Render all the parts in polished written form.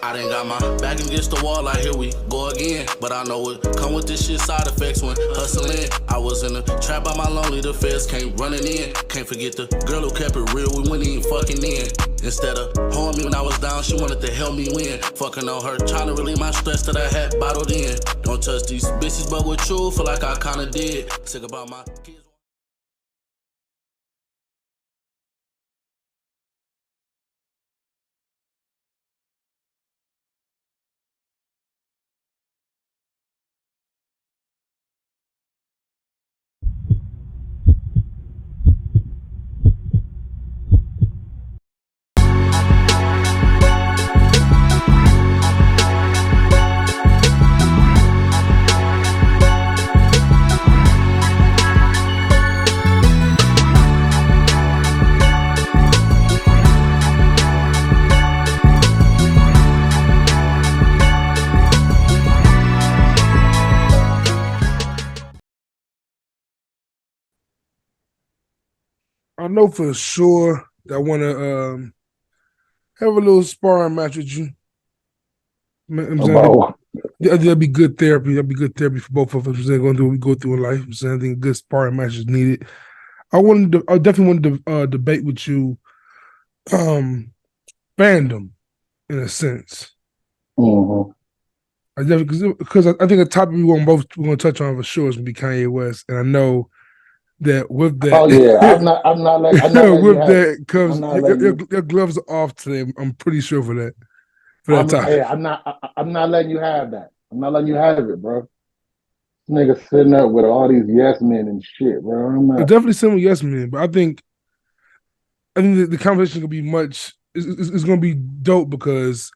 I done got my back against the wall, like here we go again. But I know it come with this shit side effects when hustling. I was in the trap by my lonely, the feds came running in. Can't forget the girl who kept it real, we went even fucking in. Instead of holding me when I was down, she wanted to help me win. Fucking on her, trying to relieve my stress that I had bottled in. Don't touch these bitches, but with you, feel like I kinda did. Sick about my kids. I know for sure that I want to have a little sparring match with you. I'm saying About that'd be good therapy. That'd be good therapy for both of us. I'm saying going through what we go through in life. I'm saying I think a good sparring match is needed. I definitely wanted to debate with you um, fandom in a sense. mhm. I definitely because I think a topic we're gonna touch on for sure is gonna be Kanye West, and I know that with that Oh yeah, I'm not letting you with have it. that comes I'm not letting you. your gloves are off today. I'm pretty sure for that I'm topic. hey, I'm not letting you have that. I'm not letting you have it, bro. This nigga sitting up with all these yes men and shit, bro. I'm It's not. definitely similar, yes, man. But I think the conversation gonna be much. It's gonna be dope because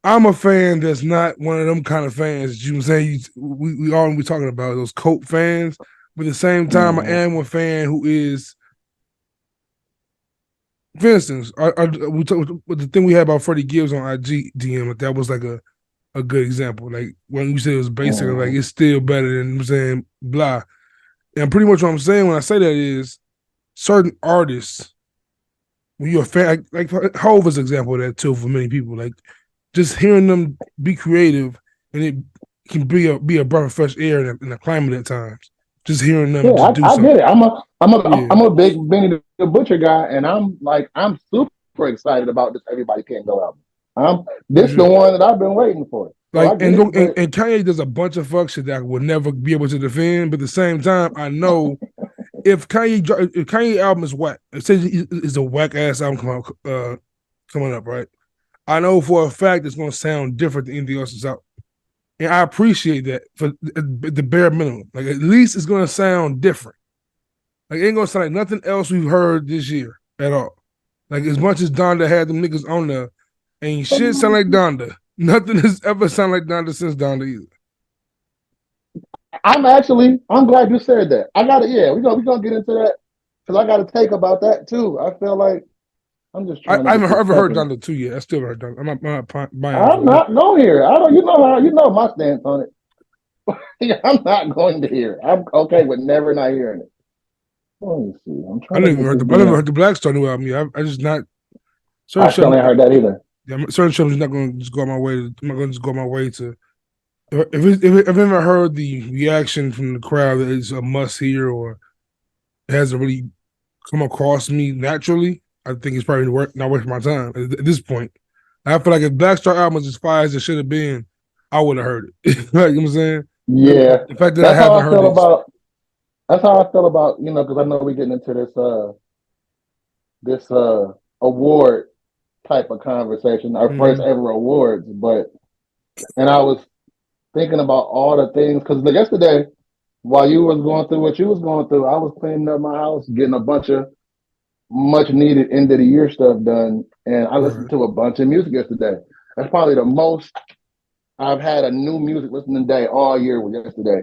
I'm a fan that's not one of them kind of fans. You know what I'm saying? We all be talking about those cult fans, but at the same time, I Mhm. am a fan who is, for instance, we talk, with the thing we had about Freddie Gibbs on IG DM. That was like a good example. Like when you said it was basic, like Mhm. it's still better than I'm saying blah. And pretty much what I'm saying when I say that is certain artists when you're a fan, like Hove is an example of that too for many people. Like just hearing them be creative and it can be a breath of fresh air in a climate at times. Just hearing them Yeah, just do I get something. it. Yeah, I'm a big Benny the Butcher guy, and I'm super excited about this. Everybody can't go out. for This the sure. one that I've been waiting for. So I Like get it, but and Kanye does a bunch of fuck shit that I would never be able to defend, but at the same time, I know if Kanye album is whack, it says it's a whack ass album coming up, right? I know for a fact it's gonna sound different than anything else that's out. And I appreciate that for the bare minimum. Like at least it's gonna sound different. Like it ain't gonna sound like nothing else we've heard this year at all. Like as much as Donda had them niggas on there, ain't shit sound like Donda. Nothing has ever sounded like Donda since Donda either. I'm glad you said that. I got to yeah, we gonna get into that because I got to take about that too. I feel like I'm just trying to I get haven't this ever heard fucking. Donda 2 yet. I still haven't heard Donda. I'm not buying I'm for it. not going here. I don't. You know my stance on it. I'm not going to hear it. I'm okay with never not hearing it. Let me see. I'm I trying to never even get heard this the I never damn. heard the Black Star new album yet. I just not certain I shit. still ain't heard that either. Yeah, certain shit. I'm just not going to just go on my way. I'm not going to just go on my way to. If I've ever heard the reaction from the crowd that it's a must hear or it hasn't really come across me naturally, I think it's probably not worth my time at this point. I feel like if Black Star album was as fire as it should have been, I would have heard it. You know what I'm saying? Yeah, The fact that I that's how haven't I heard feel it, about. That's how I feel about because I know we're getting into this award type of conversation, our first mm-hmm. ever awards. But and I was thinking about all the things because like yesterday, while you was going through what you was going through, I was cleaning up my house, getting a bunch of much needed end of the year stuff done, and I listened Right. to a bunch of music yesterday. That's probably the most I've had a new music listening day all year was yesterday.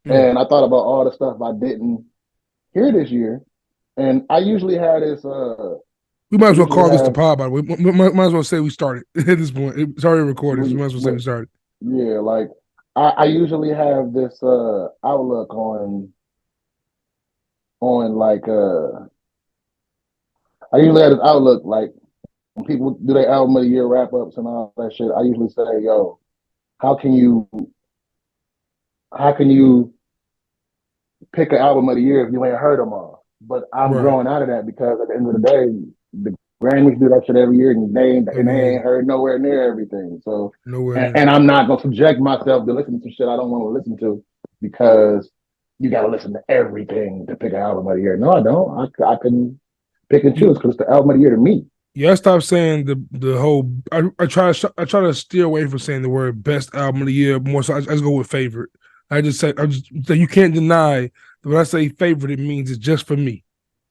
Mm. And I thought about all the stuff I didn't hear this year. And I usually have this We might I as well usually call this the have pod, by the way. We might as well say we started at this point. It's already recorded, so we we, might as well say we we started. yeah, like I usually have this outlook on like I usually have this outlook like when people do their album of the year wrap ups and all that shit, I usually say, yo, how can you how can you pick an album of the year if you ain't heard them all? But I'm Right. growing out of that because at the end of the day, the Grammys do that shit every year, and Every they year. ain't heard nowhere near everything. So, Nowhere and near. I'm not gonna subject myself to listen to shit I don't want to listen to because you got to listen to everything to pick an album of the year. No, I don't. I can pick and choose because it's the album of the year to me. Yeah, I stopped saying the whole. I try to steer away from saying the word best album of the year. More so, I just go with favorite. I just say you can't deny that when I say favorite, it means it's just for me.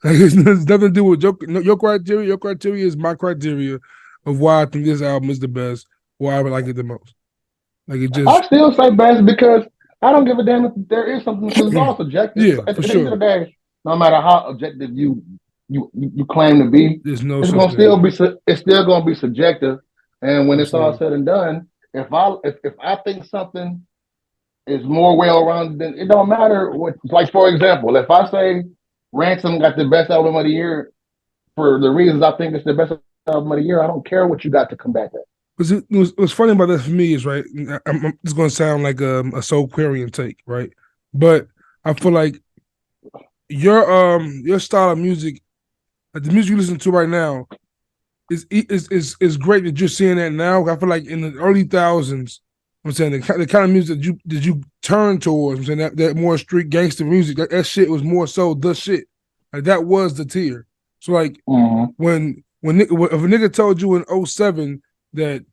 Like, it's nothing to do with your criteria. Your criteria is my criteria of why I think this album is the best, why I would like it the most. Like it I just, still say best because I don't give a damn if there is something because it's all subjective. yeah, At for the end of sure. the day, no matter how objective you claim to be, There's no it's such gonna thing. still be it's still gonna be subjective. And when it's all Absolutely. said and done, if I think something is more well rounded, then it don't matter what. Like for example, if I say Ransom got the best album of the year for the reasons I think it's the best album of the year, I don't care what you got to combat that. What's funny about that for me is right. It's going to sound like a soul querying take, right? But I feel like your style of music, like the music you listen to right now, is great that you're seeing that now. I feel like in the early thousands, I'm saying the kind of music that you turn towards, I'm saying that more street gangster music, that shit was more so the shit. Like that was the tier. So like Mm-hmm. when if a nigga told you in '07 that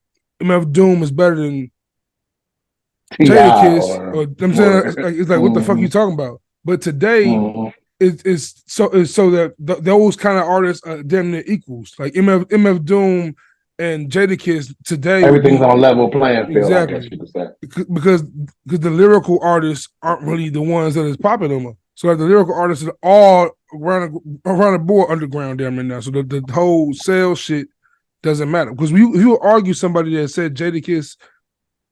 MF Doom is better than T.I. Jadakiss, or I'm saying or it's like what the fuck mm-hmm, you talking about? But today mm-hmm. it's so that those kind of artists are damn near equals. Like MF Doom and Jadakiss today would Everything's be on a level playing field, I guess exactly you could say. because the lyrical artists aren't really the ones that is popping no more. So like the lyrical artists are all around the board underground damn right now. So the whole sales shit doesn't matter because if you argue somebody that said Jadakiss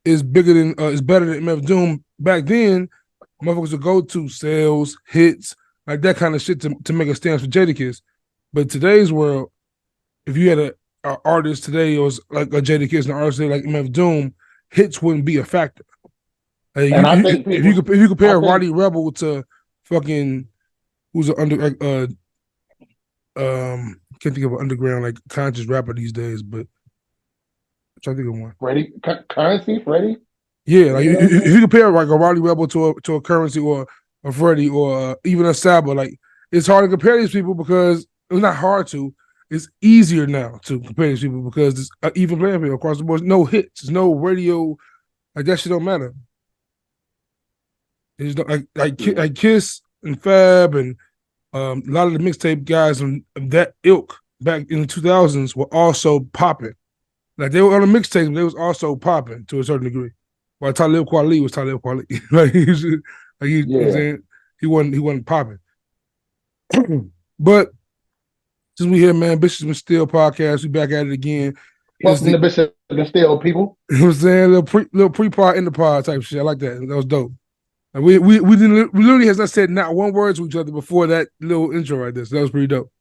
is bigger than is better than MF Doom back then, motherfuckers would go to sales, hits, like that kind of shit to make a stand for Jadakiss. But today's world, if you had a artist today or was like a Jadakiss and an artist today like MF Doom, hits wouldn't be a factor. Like And I think if you I compare think, Roddy Rebel to fucking who's an under can't think of an underground like conscious rapper these days, but I'm trying to think of one. Freddie, Yeah, like you know what I'm if saying? you compare like a Roddy Rebel to a Currency or a Freddie or even a Saba, like it's hard to compare these people because it's not hard to. It's easier now to compare these people because it's even playing field across the board. No hits, there's no radio, like that shit don't matter. It's Yeah. like Kiss and Fab and a lot of the mixtape guys of that ilk back in the 2000s were also popping. Like they were on the mixtape, they was also popping to a certain degree. While Talib Kweli was Talib Kweli. like he was just, like he, you know what I'm Yeah. saying, he wasn't popping. But since we here, man, Bitches and Still podcast, we back at it again. It's Fucking the the Bishop and still people. you know what I'm saying, little pre-pod in the pod type shit. I like that. That was dope. And we literally has not said not one word to each other before that little intro right there. So that was pretty dope.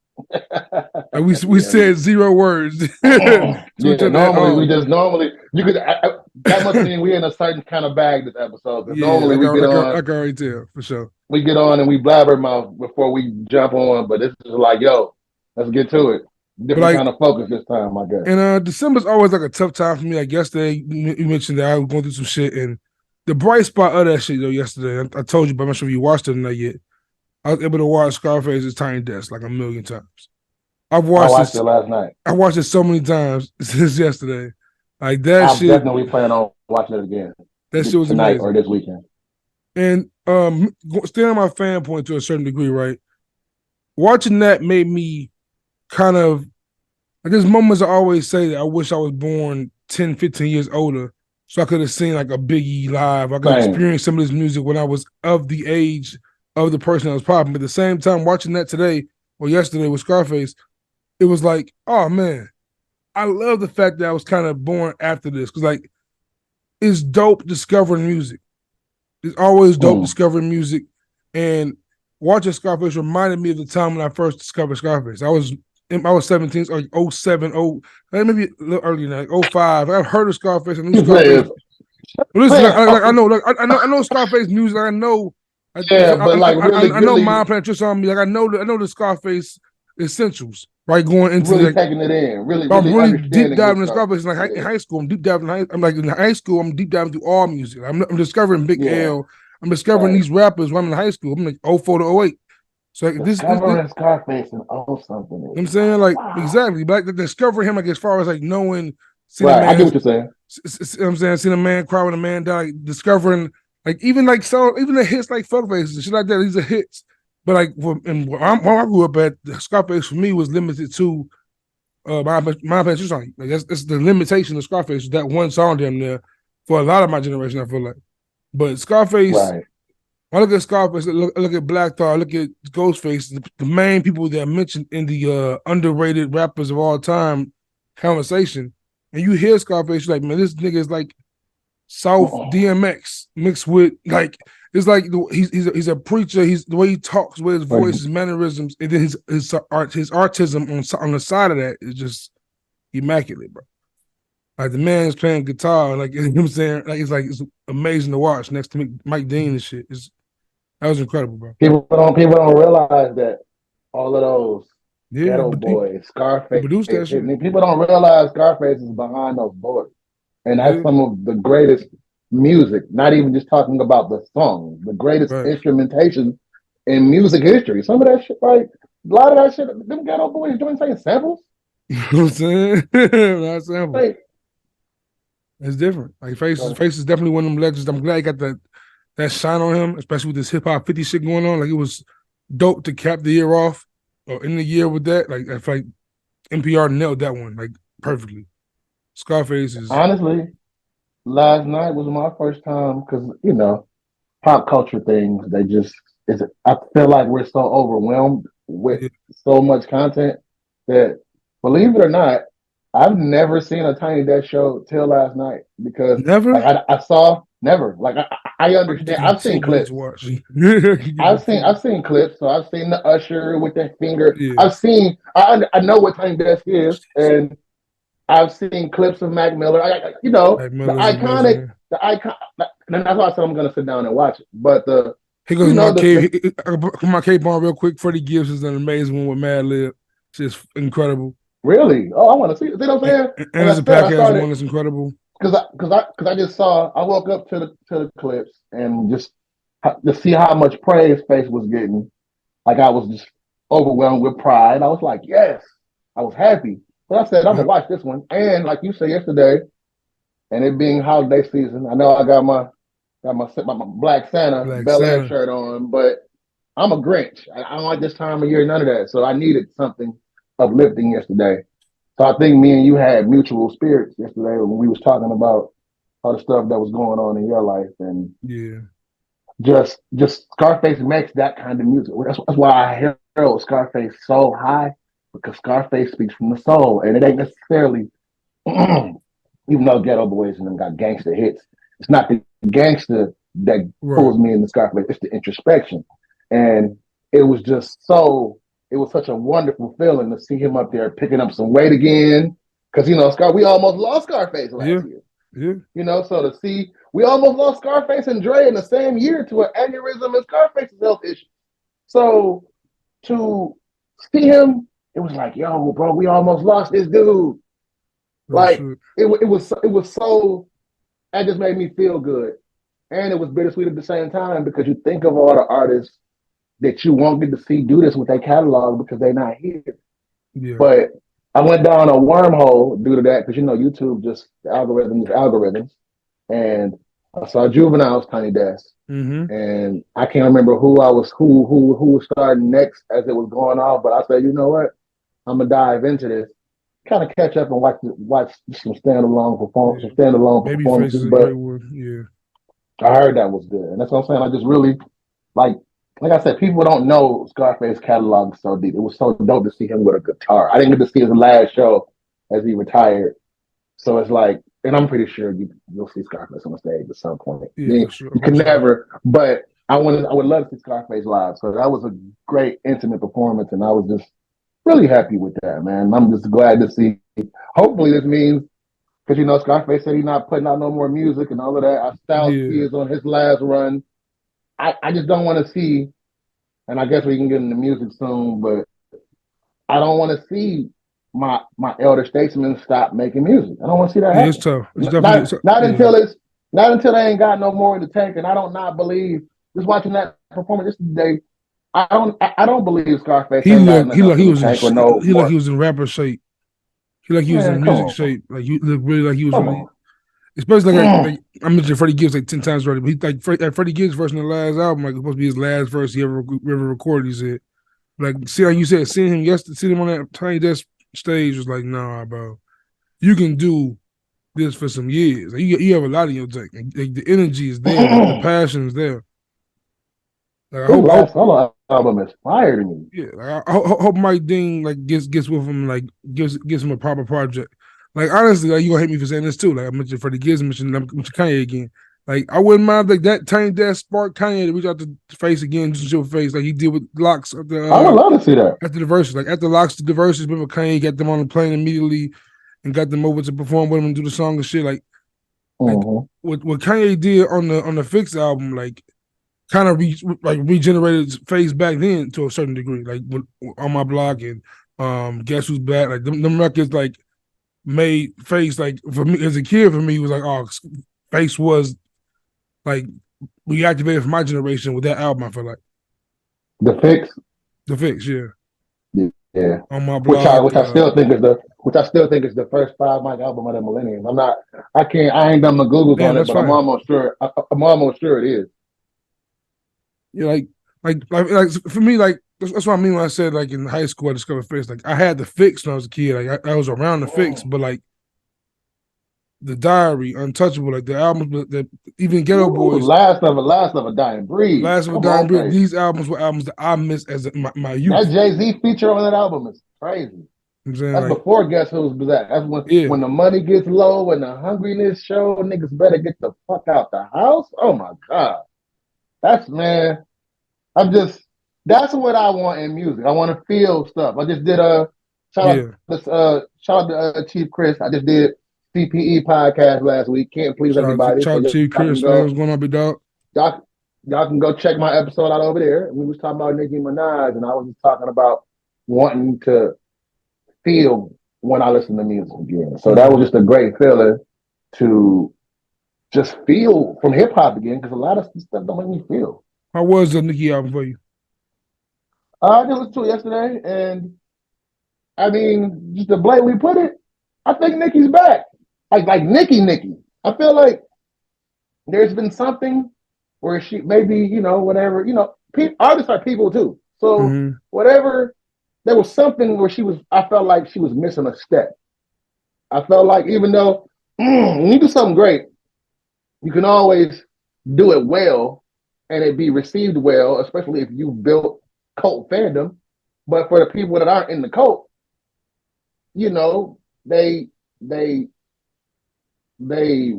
Like we Yeah. said zero words to each Yeah, other at normally we all. just normally you could that must mean we're in a certain kind of bag this episode. Because Yeah, normally I can already tell for sure. we get on and we blabber mouth before we jump on, but this is like, yo, let's get to it. But Different kind like, of focus this time, I guess. and December's always like a tough time for me. Like yesterday, you mentioned that I was going through some shit, and the bright spot of that shit though yesterday, I told you, but I'm not sure if you watched it or not yet. I was able to watch Scarface's Tiny Desk like a million times. I've I watched watched it this. last night. I watched it so many times since yesterday. Like that I'm shit. definitely planning on watching it again That shit was tonight or amazing. this weekend. And staying on my fan point to a certain degree, right? Watching that made me kind of like there's moments I always say that I wish I was born 10, 15 years older so I could have seen like a Biggie live. I could Same. experience some of this music when I was of the age of the person that was popping. But at the same time, watching that today or yesterday with Scarface, it was like, oh man, I love the fact that I was kind of born after this because like it's dope discovering music. It's always dope Mm. discovering music. And watching Scarface reminded me of the time when I first discovered Scarface. I was I was 17, so like 07, maybe a little earlier, like 05. I've heard of Scarface. I knew Scarface. Listen, I know Scarface music. I know. Yeah, but like really, I know really, Mind Playing Tricks on Me. Like I know the Scarface essentials. Right, going into really like taking it in, really, I'm really really deep understanding diving what's in going. Scarface. Like in Yeah, high school, I'm deep diving. I'm like in high school, I'm deep diving through all music. I'm discovering Big yeah, L. I'm discovering right. these rappers when I'm in high school. I'm like 04 to 08. So like, this Discovering Scarface and oh something I'm is saying like like wow. exactly, but like, discovering him like as far as like knowing, seeing a Right, I get man, what you're saying. I'm saying seeing a man cry when a man died, like, discovering like even like so even the hits like Fuck Faces and shit like that. These are hits, but like and where I grew up at, Scarface for me was limited to my Panther song. Like that's the limitation of Scarface. That one song damn there for a lot of my generation. I feel like, but Scarface. Right. I look at Scarface, I look at Black Thought, I look at Ghostface, the main people that are mentioned in the underrated rappers of all time conversation. And you hear Scarface, you're like, man, this nigga is like South DMX mixed with like it's like he's a preacher. He's the way he talks, with his But voice, his mannerisms, and then his artism on the side of that is just immaculate, bro. Like the man is playing guitar, like you know what I'm saying, like it's amazing to watch next to Mike Dean and shit. That was incredible, bro. people don't realize that all of those Yeah, ghetto but boys, he Scarface, produced that shit. people don't realize Scarface is behind those boards. And that's Yeah, some of the greatest music, not even just talking about the song, the greatest right. instrumentation in music history. Some of that shit, like a lot of that shit, them ghetto boys doing saying samples. You know what I'm saying? That's simple. Like, It's different. Like uh, Face is definitely one of them legends. I'm glad he got that shine on him, especially with this hip hop 50 shit going on. Like it was dope to cap the year off or end the year with that. Like I feel like NPR nailed that one like perfectly. Scarface is honestly, last night was my first time because pop culture things. They just is. I feel like we're so overwhelmed with yeah, so much content that, believe it or not, I've never seen a Tiny Desk show till last night because, never. like, I saw never. Like, I I can give understand. you I've seen 10 minutes clips. to watch. I can give you 10. I've seen clips. So I've seen the usher with that finger. Yeah, I've seen. I know what Tiny Desk is, and I've seen clips of Mac Miller. Mac The Miller's iconic, amazing. the icon. And that's why I said I'm going to sit down and watch it. But Here goes my cave. My cape on real quick. Freddie Gibbs is an amazing one with Mad Lib. It's just incredible. really, oh, I want to see it. See what I'm saying? And Like there's I a said, I podcast started one that's incredible. because I just saw. I woke up to the clips and just to see how much praise Face was getting. Like I was just overwhelmed with pride. I was like, yes, I was happy. But I said I'm gonna Yep. watch this one. And like you said yesterday, and it being holiday season, I know I got my Black Santa Black Bel Air Santa. shirt on, but I'm a Grinch. I don't like this time of year, none of that. So I needed something uplifting yesterday. So I think me and you had mutual spirits yesterday when we was talking about all the stuff that was going on in your life, and Yeah. just Scarface makes that kind of music. That's why I held Scarface so high, because Scarface speaks from the soul, and it ain't necessarily even though Ghetto Boys and them got gangster hits. It's not the gangster that Right. pulls me in the Scarface. It's the introspection, and it was just so. It was such a wonderful feeling to see him up there picking up some weight again. Because we almost lost Scarface Yeah. last year. Yeah. So to see we almost lost Scarface and Dre in the same year to an aneurysm and Scarface's health issue. So to see him, it was like, yo, bro, we almost lost this dude. Real Like shit. it was so that just made me feel good. And it was bittersweet at the same time because you think of all the artists that you won't get to see do this with their catalog because they're not here. Yeah. But I went down a wormhole due to that because YouTube just the algorithms. And I saw Juvenile's Tiny Desk. Mm-hmm. And I can't remember who was starting next as it was going off, but I said, you know what? I'm gonna dive into this, kind of catch up and watch Yeah. some standalone Babyface performances. is a great But one. Yeah. I heard that was good, and that's what I'm saying. I just really like I said, people don't know Scarface catalog so deep. It was so dope to see him with a guitar. I didn't get to see his last show as he retired, so it's like, and I'm pretty sure you'll see Scarface on the stage at some point. Yeah, You, for sure. you For can sure. never, but I would love to see Scarface live. So that was a great intimate performance, and I was just really happy with that, man. I'm just glad to see. Hopefully, this means because Scarface said he's not putting out no more music and all of that. Styles P Yeah, is on his last run. I just don't want to see, and I guess we can get into music soon, but I don't want to see my elder statesmen stop making music. I don't want to see that yeah, it's happen. tough. It's definitely Not not yeah. until it's not until they ain't got no more in the tank. And I don't not believe just watching that performance yesterday. I don't believe Scarface He ain't got looked nothing else he in the was in tank or no he looked more. he was in rapper shape. He like he was Man, in come music on, shape. Like you look really like he was come really, on. especially like I mentioned Freddie Gibbs like 10 times already. But he like Freddie Gibbs version of the last album, like it was supposed to be his last verse he ever recorded. He said, like, see, like you said, seeing him on that Tiny Desk stage was like, nah, bro, you can do this for some years. Like, you have a lot in your tank. Like, the energy is there, the passion is there. Like, His last solo album is fire to me. yeah, like, I hope Mike Dean like gets with him, like gives him a proper project. Like honestly, like you gonna hate me for saying this too. Like I mentioned Freddie Gibbs, mentioned Kanye again. Like I wouldn't mind like that Tiny Desk spark Kanye to reach out to Face again, just to show Face like he did with Locks I would love to see that. after the verses. Like after Locks the verses, remember Kanye got them on the plane immediately and got them over to perform with him and do the song and shit. Like Mm-hmm. what Kanye did on the Fix album, like kind of regenerated Face back then to a certain degree. Like on my block and Guess Who's Back. Like them records like made Face like for me as a kid. For me, it was like oh, Face was like reactivated for my generation with that album. I feel like The Fix, the Fix, yeah. yeah. On my Which I block, which I still think is the first Five Mike album of the millennium. I ain't done my Googles damn, on it, that's but I'm fire. almost sure. I'm almost sure it is. Yeah, like for me, like that's what I mean when I said like in high school I discovered Fix. Like I had the Fix when I was a kid. Like I was around the Fix, but like the Diary, Untouchable, like the albums that even Ghetto Ooh, Boys, last of a dying breed. Last of a Come Dying on, Breed. Faith. These albums were albums that I missed as my That youth. Jay-Z feature on that album is crazy. I'm saying That's like, before Guess Who's Back. That's yeah, when the money gets low and the hungriness show, niggas better get the fuck out the house. Oh my God. That's man. I'm just that's what I want in music. I want to feel stuff. I just did a yeah. shout out to Chief Chris. I just did CPE podcast last week. Can't please everybody, so Shout out to you, y'all can Chris, man. go What's going on, big dog? y'all, y'all can go check my episode out over there. We was talking about Nicki Minaj, and I was just talking about wanting to feel when I listen to music again. So that was just a great feeling to just feel from hip hop again because a lot of stuff don't make me feel. How was the Nicki album for you? I just listened to it yesterday, and I mean, just to blatantly put it, I think Nicki's back. Like Nicki. I feel like there's been something where she maybe whatever artists are people too. So Mm-hmm. whatever, there was something where I felt like she was missing a step. I felt like even though when you do something great, you can always do it well and it be received well, especially if you built cult fandom. But for the people that aren't in the cult, you know, they they they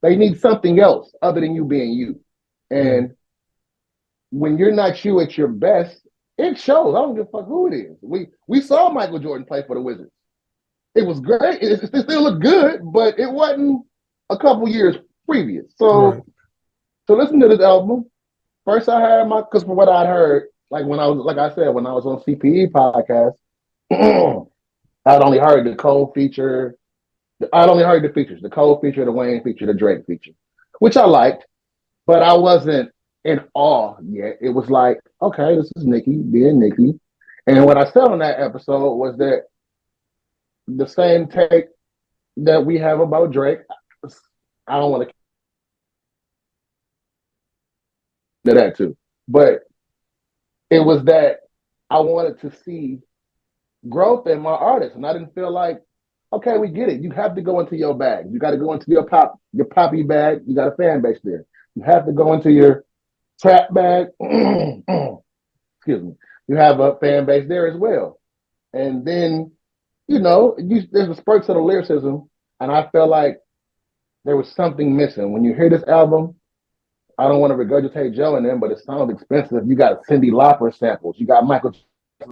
they need something else other than you being you. Yeah. And when you're not you at your best, it shows. I don't give a fuck who it is. We saw Michael Jordan play for the Wizards. It was great. It still looked good, but it wasn't a couple years previous. Right. So listen to this album. First, I had because from what I'd heard, like when I was, like I said, when I was on CPE podcast, I'd only heard the Cole feature. I'd only heard the features: the Cole feature, the Wayne feature, the Drake feature, which I liked, but I wasn't in awe yet. It was like, okay, this is Nicki being Nicki, and what I said on that episode was that the same take that we have about Drake. I don't want to do that too, but it was that I wanted to see growth in my artist, and I didn't feel like, okay, we get it. You have to go into your bag. You got to go into your poppy bag. You got a fan base there. You have to go into your trap bag. Excuse me. You have a fan base there as well, and then there's a spurts of the lyricism, and I felt like there was something missing when you hear this album. I don't want to regurgitate Joe and them, but it sounds expensive. You got Cyndi Lauper samples. You got Michael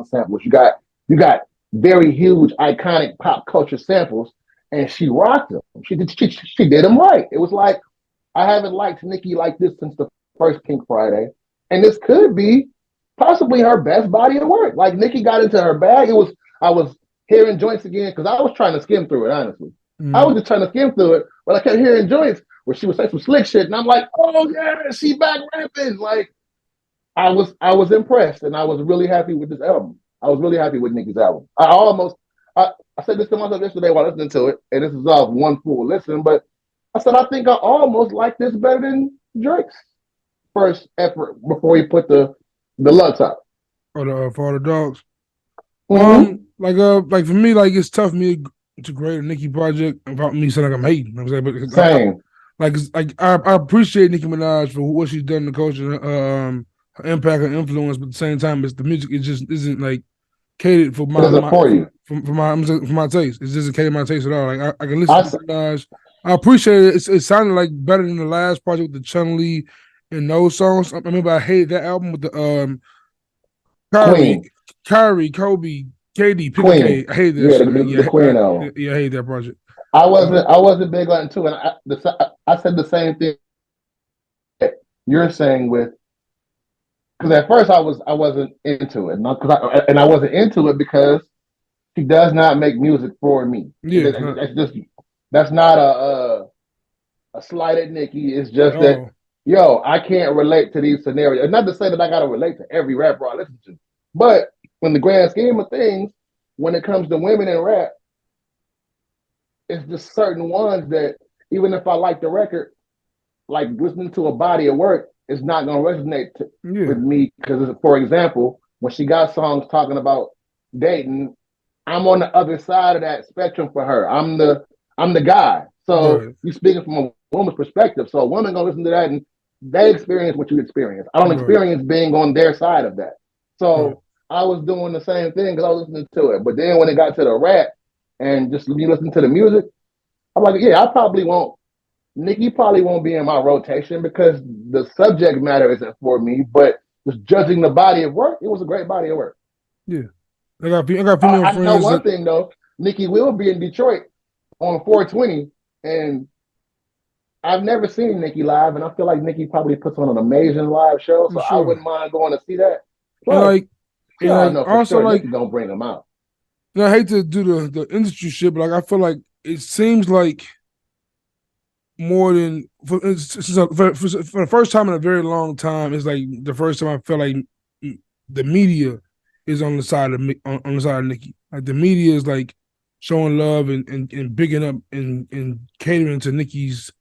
samples. You got very huge, iconic pop culture samples, and she rocked them. She did them right. It was like I haven't liked Nicki like this since the first Pink Friday, and this could be possibly her best body of work. Like Nicki got into her bag. I was hearing joints again because I was trying to skim through it. Honestly, I was just trying to skim through it, but I kept hearing joints where she would say some slick shit, and I'm like, oh yeah, she back rapping. Like I was impressed, and I was really happy with this album. I was really happy with Nicki's album. I said this to myself yesterday while listening to it, and this is off one full listen, but I said I think I almost like this better than Drake's first effort before he put the Lux out. Or the for all the dogs. Mm-hmm. Like for me, like it's tough for me to grade a Nicki project without me saying like I'm hating. You know what I'm saying, but Same. I appreciate Nicki Minaj for what she's done in the culture, her impact and influence, but at the same time, it's the music. It just isn't like catered for It isn't for you. for my taste. It doesn't cater my taste at all. Like I can I listen to Minaj. I appreciate it. It sounded like better than the last project with the Chun-Li and those songs. I remember I hated that album with the Queen, Kyrie, Kobe, KD, Pick a K. Queen. I hate that Yeah, shit. the Queen album. I hate that project. I wasn't big on it too, and I said the same thing that you're saying with because at first I wasn't into it, not because I wasn't into it because she does not make music for me. Yeah, That's not a slight at Nicki. It's at just that all. yo, I can't relate to these scenarios. Not to say that I gotta relate to every rapper I listen to, but in the grand scheme of things, when it comes to women in rap, it's just certain ones that even if I like the record, like listening to a body of work is not going to resonate with me because, for example, when she got songs talking about dating, I'm on the other side of that spectrum for her. I'm the guy. So Right. you speaking from a woman's perspective. So a woman gonna listen to that and they experience what you experience. I don't experience being on their side of that. So I was doing the same thing because I was listening to it. But then when it got to the rap and just me listening to the music, I'm like, yeah, Nicki probably won't be in my rotation because the subject matter isn't for me, but just judging the body of work, it was a great body of work. Yeah. I got female I friends. know one thing though, Nicki will be in Detroit on 420, and I've never seen Nicki live, and I feel like Nicki probably puts on an amazing live show, so I wouldn't mind going to see that. Plus, I know for also sure Nicki gonna bring them out. I hate to do the industry shit, but like I feel like it seems like more than for the first time in a very long time, it's like the first time I feel like the media is on the side of on the side of Nicki. Like the media is like showing love and bigging up and catering to Nicki's,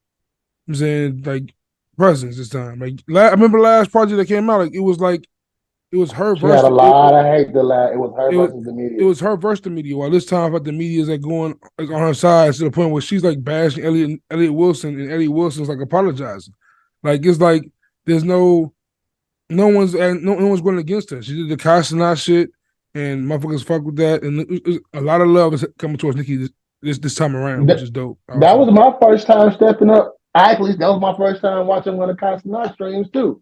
I'm saying, like presence this time. Like I remember the last project that came out, like it was her She had versus a lot of hate the last. It was her versus the it media. was her versus the media. While this time, I thought the media is like going like on her side to the point where she's like bashing Elliot Wilson, and Elliot Wilson's like apologizing. Like it's like there's no one's going against her. She did the Casanat shit, and motherfuckers fuck with that, and a lot of love is coming towards Nicki this time around, which is dope. That was my first time stepping up. Actually, that was my first time watching one of Casanat streams too,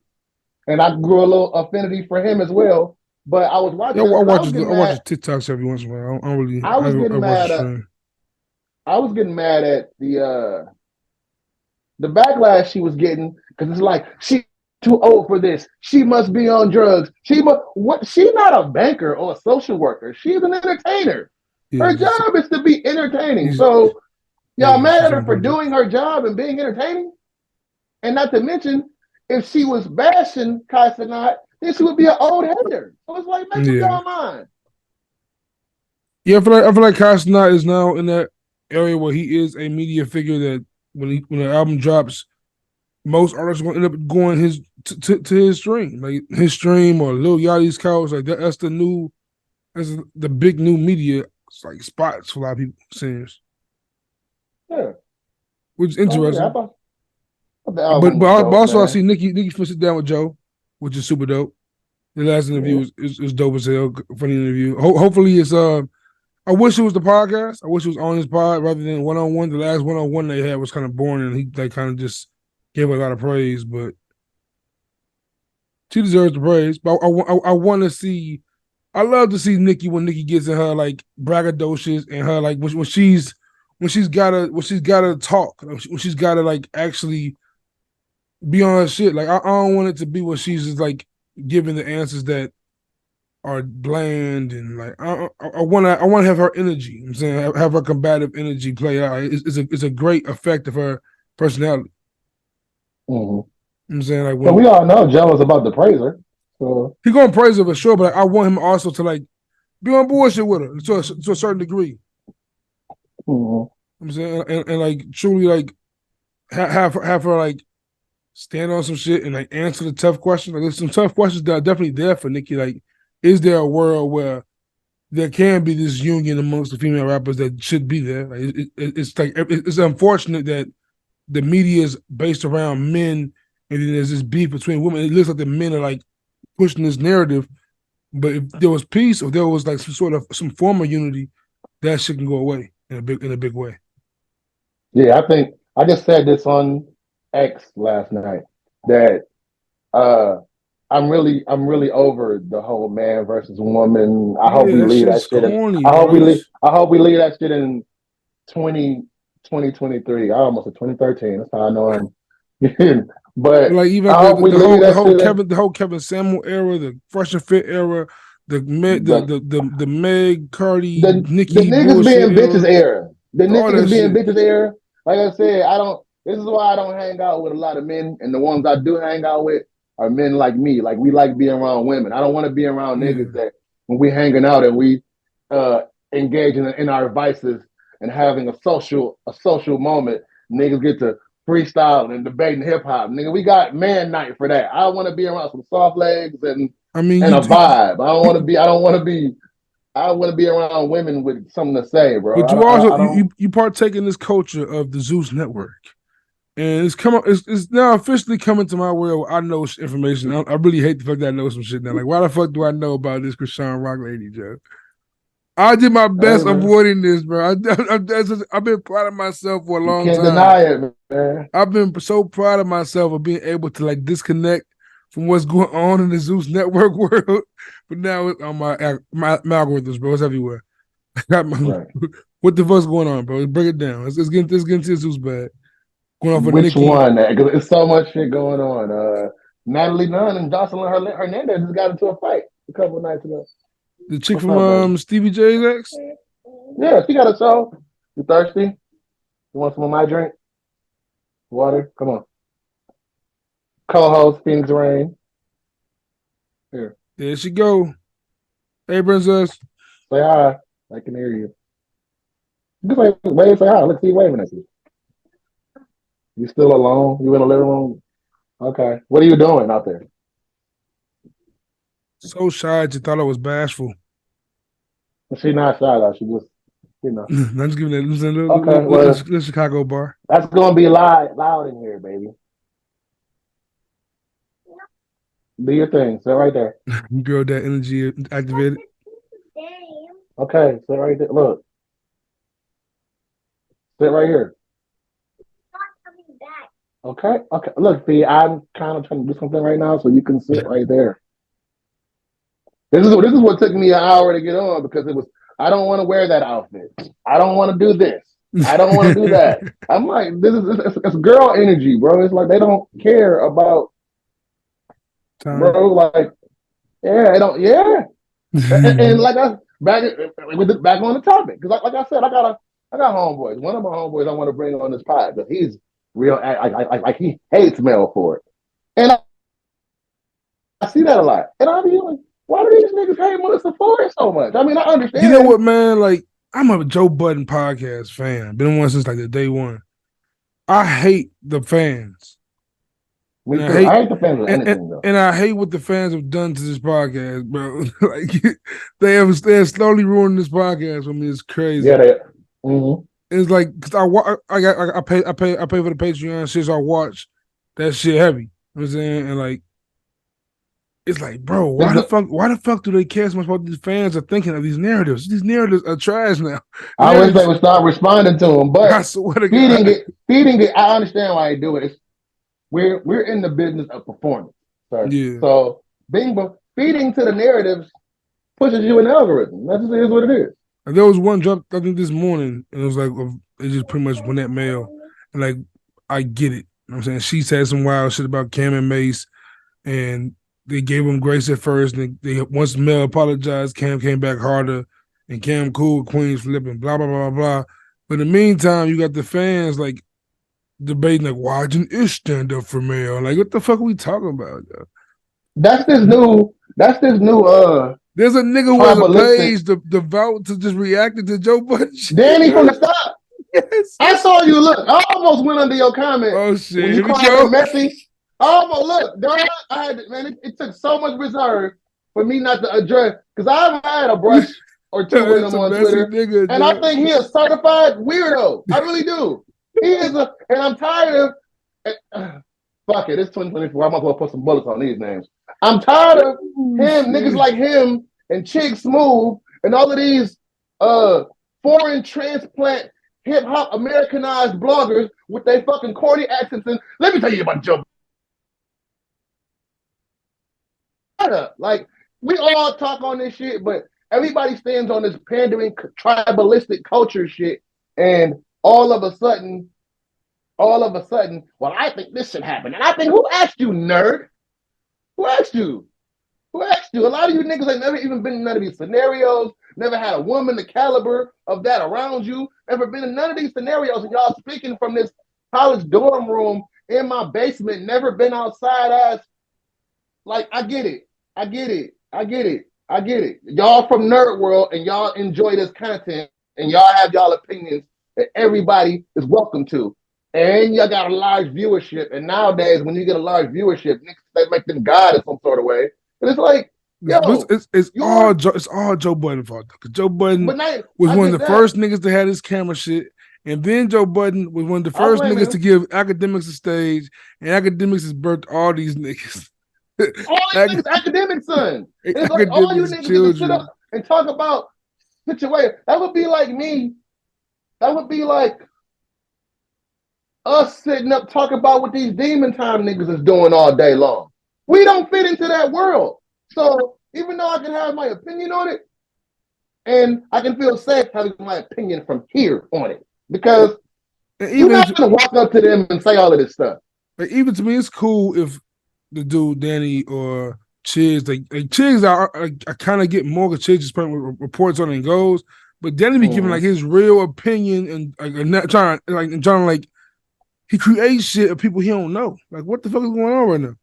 and I grew a little affinity for him as well. But I was watching. I watch his TikToks every once in a while. I don't really. I was getting mad at. I was getting mad at the backlash she was getting because it's like she's too old for this. She must be on drugs. She's not a banker or a social worker. She's an entertainer. Yeah, her job is to be entertaining. So y'all mad at her for doing her job and being entertaining? And not to mention, if she was bashing Casanat, then she would be an old hater. So it's like, make up your mind. Yeah, I feel like Casanat is now in that area where he is a media figure that when the album drops, most artists are going to end up going to his stream, like his stream or Lil Yachty's couch. Like that's the big new media like spots for a lot of people. Seems. Yeah. Which is interesting. But dope, also man. I see Nicki sit down with Joe, which is super dope. The last interview is dope as hell. Funny interview. Hopefully it's I wish it was the podcast. I wish it was on his pod rather than one-on-one. The last one-on-one they had was kind of boring, and he like kind of just gave her a lot of praise. But she deserves the praise. But I want to see I love to see Nikki when Nikki gets in her like braggadocious and her like when she's gotta talk, when she's gotta like actually be on her shit. Like I don't want it to be where she's just like giving the answers that are bland and like I want to have her energy. You know what I'm saying have her combative energy play out. It's a great effect of her personality. Mm-hmm. You know what I'm saying like But when we all know Joe is about to praise her. So he gonna praise her for sure, but like, I want him also to like be on bullshit with her to a certain degree. mm-hmm. You know what I'm saying and like truly like have her like stand on some shit and like answer the tough questions. Like there's some tough questions that are definitely there for Nikki. Like, is there a world where there can be this union amongst the female rappers that should be there? Like, it's like it's unfortunate that the media is based around men, and then there's this beef between women. It looks like the men are like pushing this narrative, but if there was peace, or there was like some form of unity, that shit can go away in a big way. Yeah, I think I just said this on X last night that uh I'm really over the whole man versus woman. I hope Yeah, we that leave that shit's shit in corny, I hope bro. we leave I hope we leave that shit in 2023. I almost said 2013. That's how I know I'm but Like even I like hope we leave that shit in The whole Kevin Samuel era, the Fresh and Fit era, the the Meg Cardi the Nicki niggas bullshit being bitches era, era. The all that niggas being shit. bitches era. Like I said, I don't. This is why I don't hang out with a lot of men, and the ones I do hang out with are men like me. Like we like being around women. I don't want to be around niggas Yeah. that when we hanging out and we uh engage in our vices and having a social moment, niggas get to freestyle and debating hip hop. Nigga, we got man night for that. I want to be around some soft legs I mean, and a vibe. you I don't want to be I want to be around women with something to say, bro. but I you don't. I don't. also I don't you partake in this culture of the Zeus Network, and it's now officially coming to my world. I know information. I really hate the fact that I know some shit now. Like, why the fuck do I know about this Krishan Rock lady, Joe? I did my hey, best man, avoiding this, bro. I've been proud of myself for a you long can't time. deny it, man. I've been so proud of myself of being able to like disconnect from what's going on in the Zeus network world. But now it's on my algorithms, bro. It's everywhere. Right. What the fuck's going on, bro? Break it down. Let's get into the Zeus bag. Going on for Which Nikki, one? Because there's so much shit going on. Natalie Nunn and Jocelyn Hernandez just got into a fight a couple of nights ago. the chick What's up, baby? from Stevie J's ex. Yeah, she got a show. You thirsty? You want some of my drink? Water? Come on. Co-host Phoenix Rain. Here, There she go. Hey, princess. say hi. I can hear you. Just wave, say hi. Let's see you waving at you. You still alone? You in the living room? Okay. What are you doing out there? So shy, she thought I was bashful. She not shy though. She just, you know. I'm just giving that. Okay, well, Little Chicago bar. that's gonna be loud in here, baby. Do your thing. Sit right there. Girl, that energy activated. Okay, sit right there. Look, sit right here. Okay, okay. Look, P, I'm kind of trying to do something right now, so you can sit right there. This is what took me an hour to get on because it was. I don't want to wear that outfit. I don't want to do this. I don't want to do that. I'm like, it's girl energy, bro. It's like they don't care about, Time. bro. Like, yeah, they don't. Yeah, and like I back on the topic because like I said, I got homeboys. One of my homeboys I want to bring on this pod because he's real like he hates male for it, and I see that a lot. And I be like, why do these niggas hate Melissa Ford so much? I mean, I You know understand. what, man? Like, I'm a Joe Budden podcast fan. Been one since like the day one. I hate the fans. Me And I too. hate I hate the fans of anything though. and I hate what the fans have done to this podcast, bro. Like they're slowly ruining this podcast for me. It's Yeah, crazy. they. Mm-hmm. It's like because I pay for the Patreon shit, so I watch that shit heavy. You know what I'm saying? And like it's like, bro, This is why the fuck do they care so much about these fans are thinking of these narratives? These narratives are trash now. The I wish they narratives, would start responding to them, I but swear to feeding God. it, feeding it. I understand why they do it. We're in the business of performance, sir. Yeah. So feeding to the narratives pushes you in the algorithm. That just is what it is. And there was one drop I think this morning, and it was like it just pretty much went that mail, and like I get it. You know what I'm saying she said some wild shit about Cam and Mace, and they gave him grace at first. And they once Mel apologized, Cam came back harder, and Cam cool Queens flipping blah blah blah blah. But in the meantime, you got the fans like debating like, why didn't Ish stand up for Mel? Like, what the fuck are we talking about? Yo? That's this new. There's a nigga who has a tribalistic page devout to just reacting to Joe Budden shit. Danny from the start. Yes. I saw you look. I almost went under your comment. Oh shit! When you called him messy. I almost look, dog. I had man. It took so much reserve for me not to address because I've had a brush or two with him on Twitter, nigga, and I think he is certified weirdo. I really do. He is and I'm tired of. Fuck it, it's 2024. I might as well put some bullets on these names. I'm tired of niggas like him and Chig Smooth and all of these foreign transplant hip hop Americanized bloggers with their fucking corny accents. And let me tell you about Joe. Like we all talk on this shit, but everybody stands on this pandering tribalistic culture shit, and all of a sudden, well, I think this should happen. And I think, who asked you, nerd? Who asked you? Who asked you? A lot of you niggas ain't never even been in none of these scenarios, never had a woman the caliber of that around you, never been in none of these scenarios, and y'all speaking from this college dorm room in my basement, never been outside as, like, I get it. Y'all from Nerd World, and y'all enjoy this content, and y'all have y'all opinions that everybody is welcome to. And y'all got a large viewership. And nowadays, when you get a large viewership, they make them God in some sort of way. And it's like, yo, it's all Joe Budden fault. Because Joe Budden was one of the first niggas to have this camera shit. And then Joe Budden was one of the first niggas to give academics a stage. And academics has birthed all these niggas. All these niggas academics, son. It's like all you niggas get to sit up and talk about situation. That would be like me. That would be like us sitting up talking about what these demon time niggas is doing all day long. We don't fit into that world. So even though I can have my opinion on it, and I can feel safe having my opinion from here on it, because you're not gonna walk up to them and say all of this stuff. Like, even to me, it's cool if the dude Danny or Chiz, like Chiz, I kind of get more because Chiz just putting reports on and goes, but Danny be giving like his real opinion and not trying like he creates shit of people he don't know. Like, what the fuck is going on right now?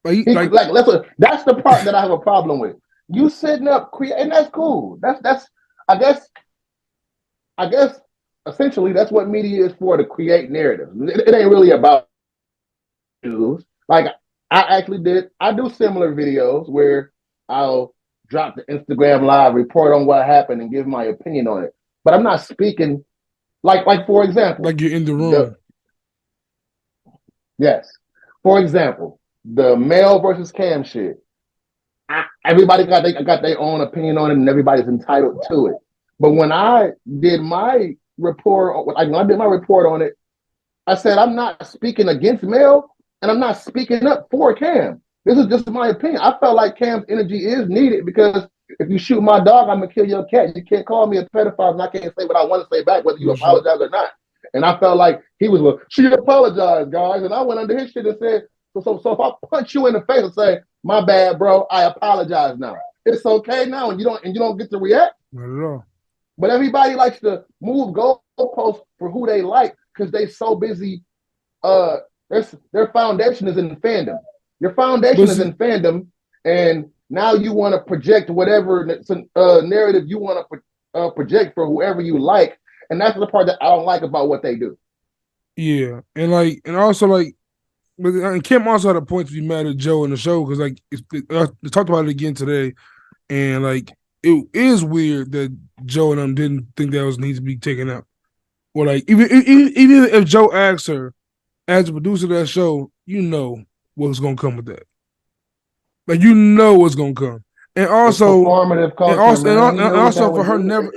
That's the part that I have a problem with. You sitting up and that's cool. That's I guess essentially that's what media is for, to create narratives. It ain't really about news. Like I do similar videos where I'll drop the Instagram live, report on what happened, and give my opinion on it. But I'm not speaking like for example, like you're in the room. Yes. For example, the Mel versus Cam shit. Everybody got their own opinion on it, and everybody's entitled to it. But when I did my report on it, I said I'm not speaking against Mel, and I'm not speaking up for Cam. This is just my opinion. I felt like Cam's energy is needed because if you shoot my dog, I'm gonna kill your cat. You can't call me a pedophile, and I can't say what I want to say back, whether you apologize or not. And I felt like he was, well, she apologized, guys. And I went under his shit and said, so if I punch you in the face and say, my bad, bro, I apologize now. It's okay now, and you don't get to react. Not at all. But everybody likes to move goalposts for who they like because they so busy. Their foundation is in fandom. Your foundation is in fandom, and now you want to project whatever narrative you want to project for whoever you like. And that's the part that I don't like about what they do. Yeah, and Kim also had a point to be mad at Joe in the show because they talked about it again today, and like it is weird that Joe and them didn't think that was needs to be taken out, or like even if Joe asks her as the producer of that show, you know what's gonna come with that, like you know what's gonna come, and also performative culture, and also for her never.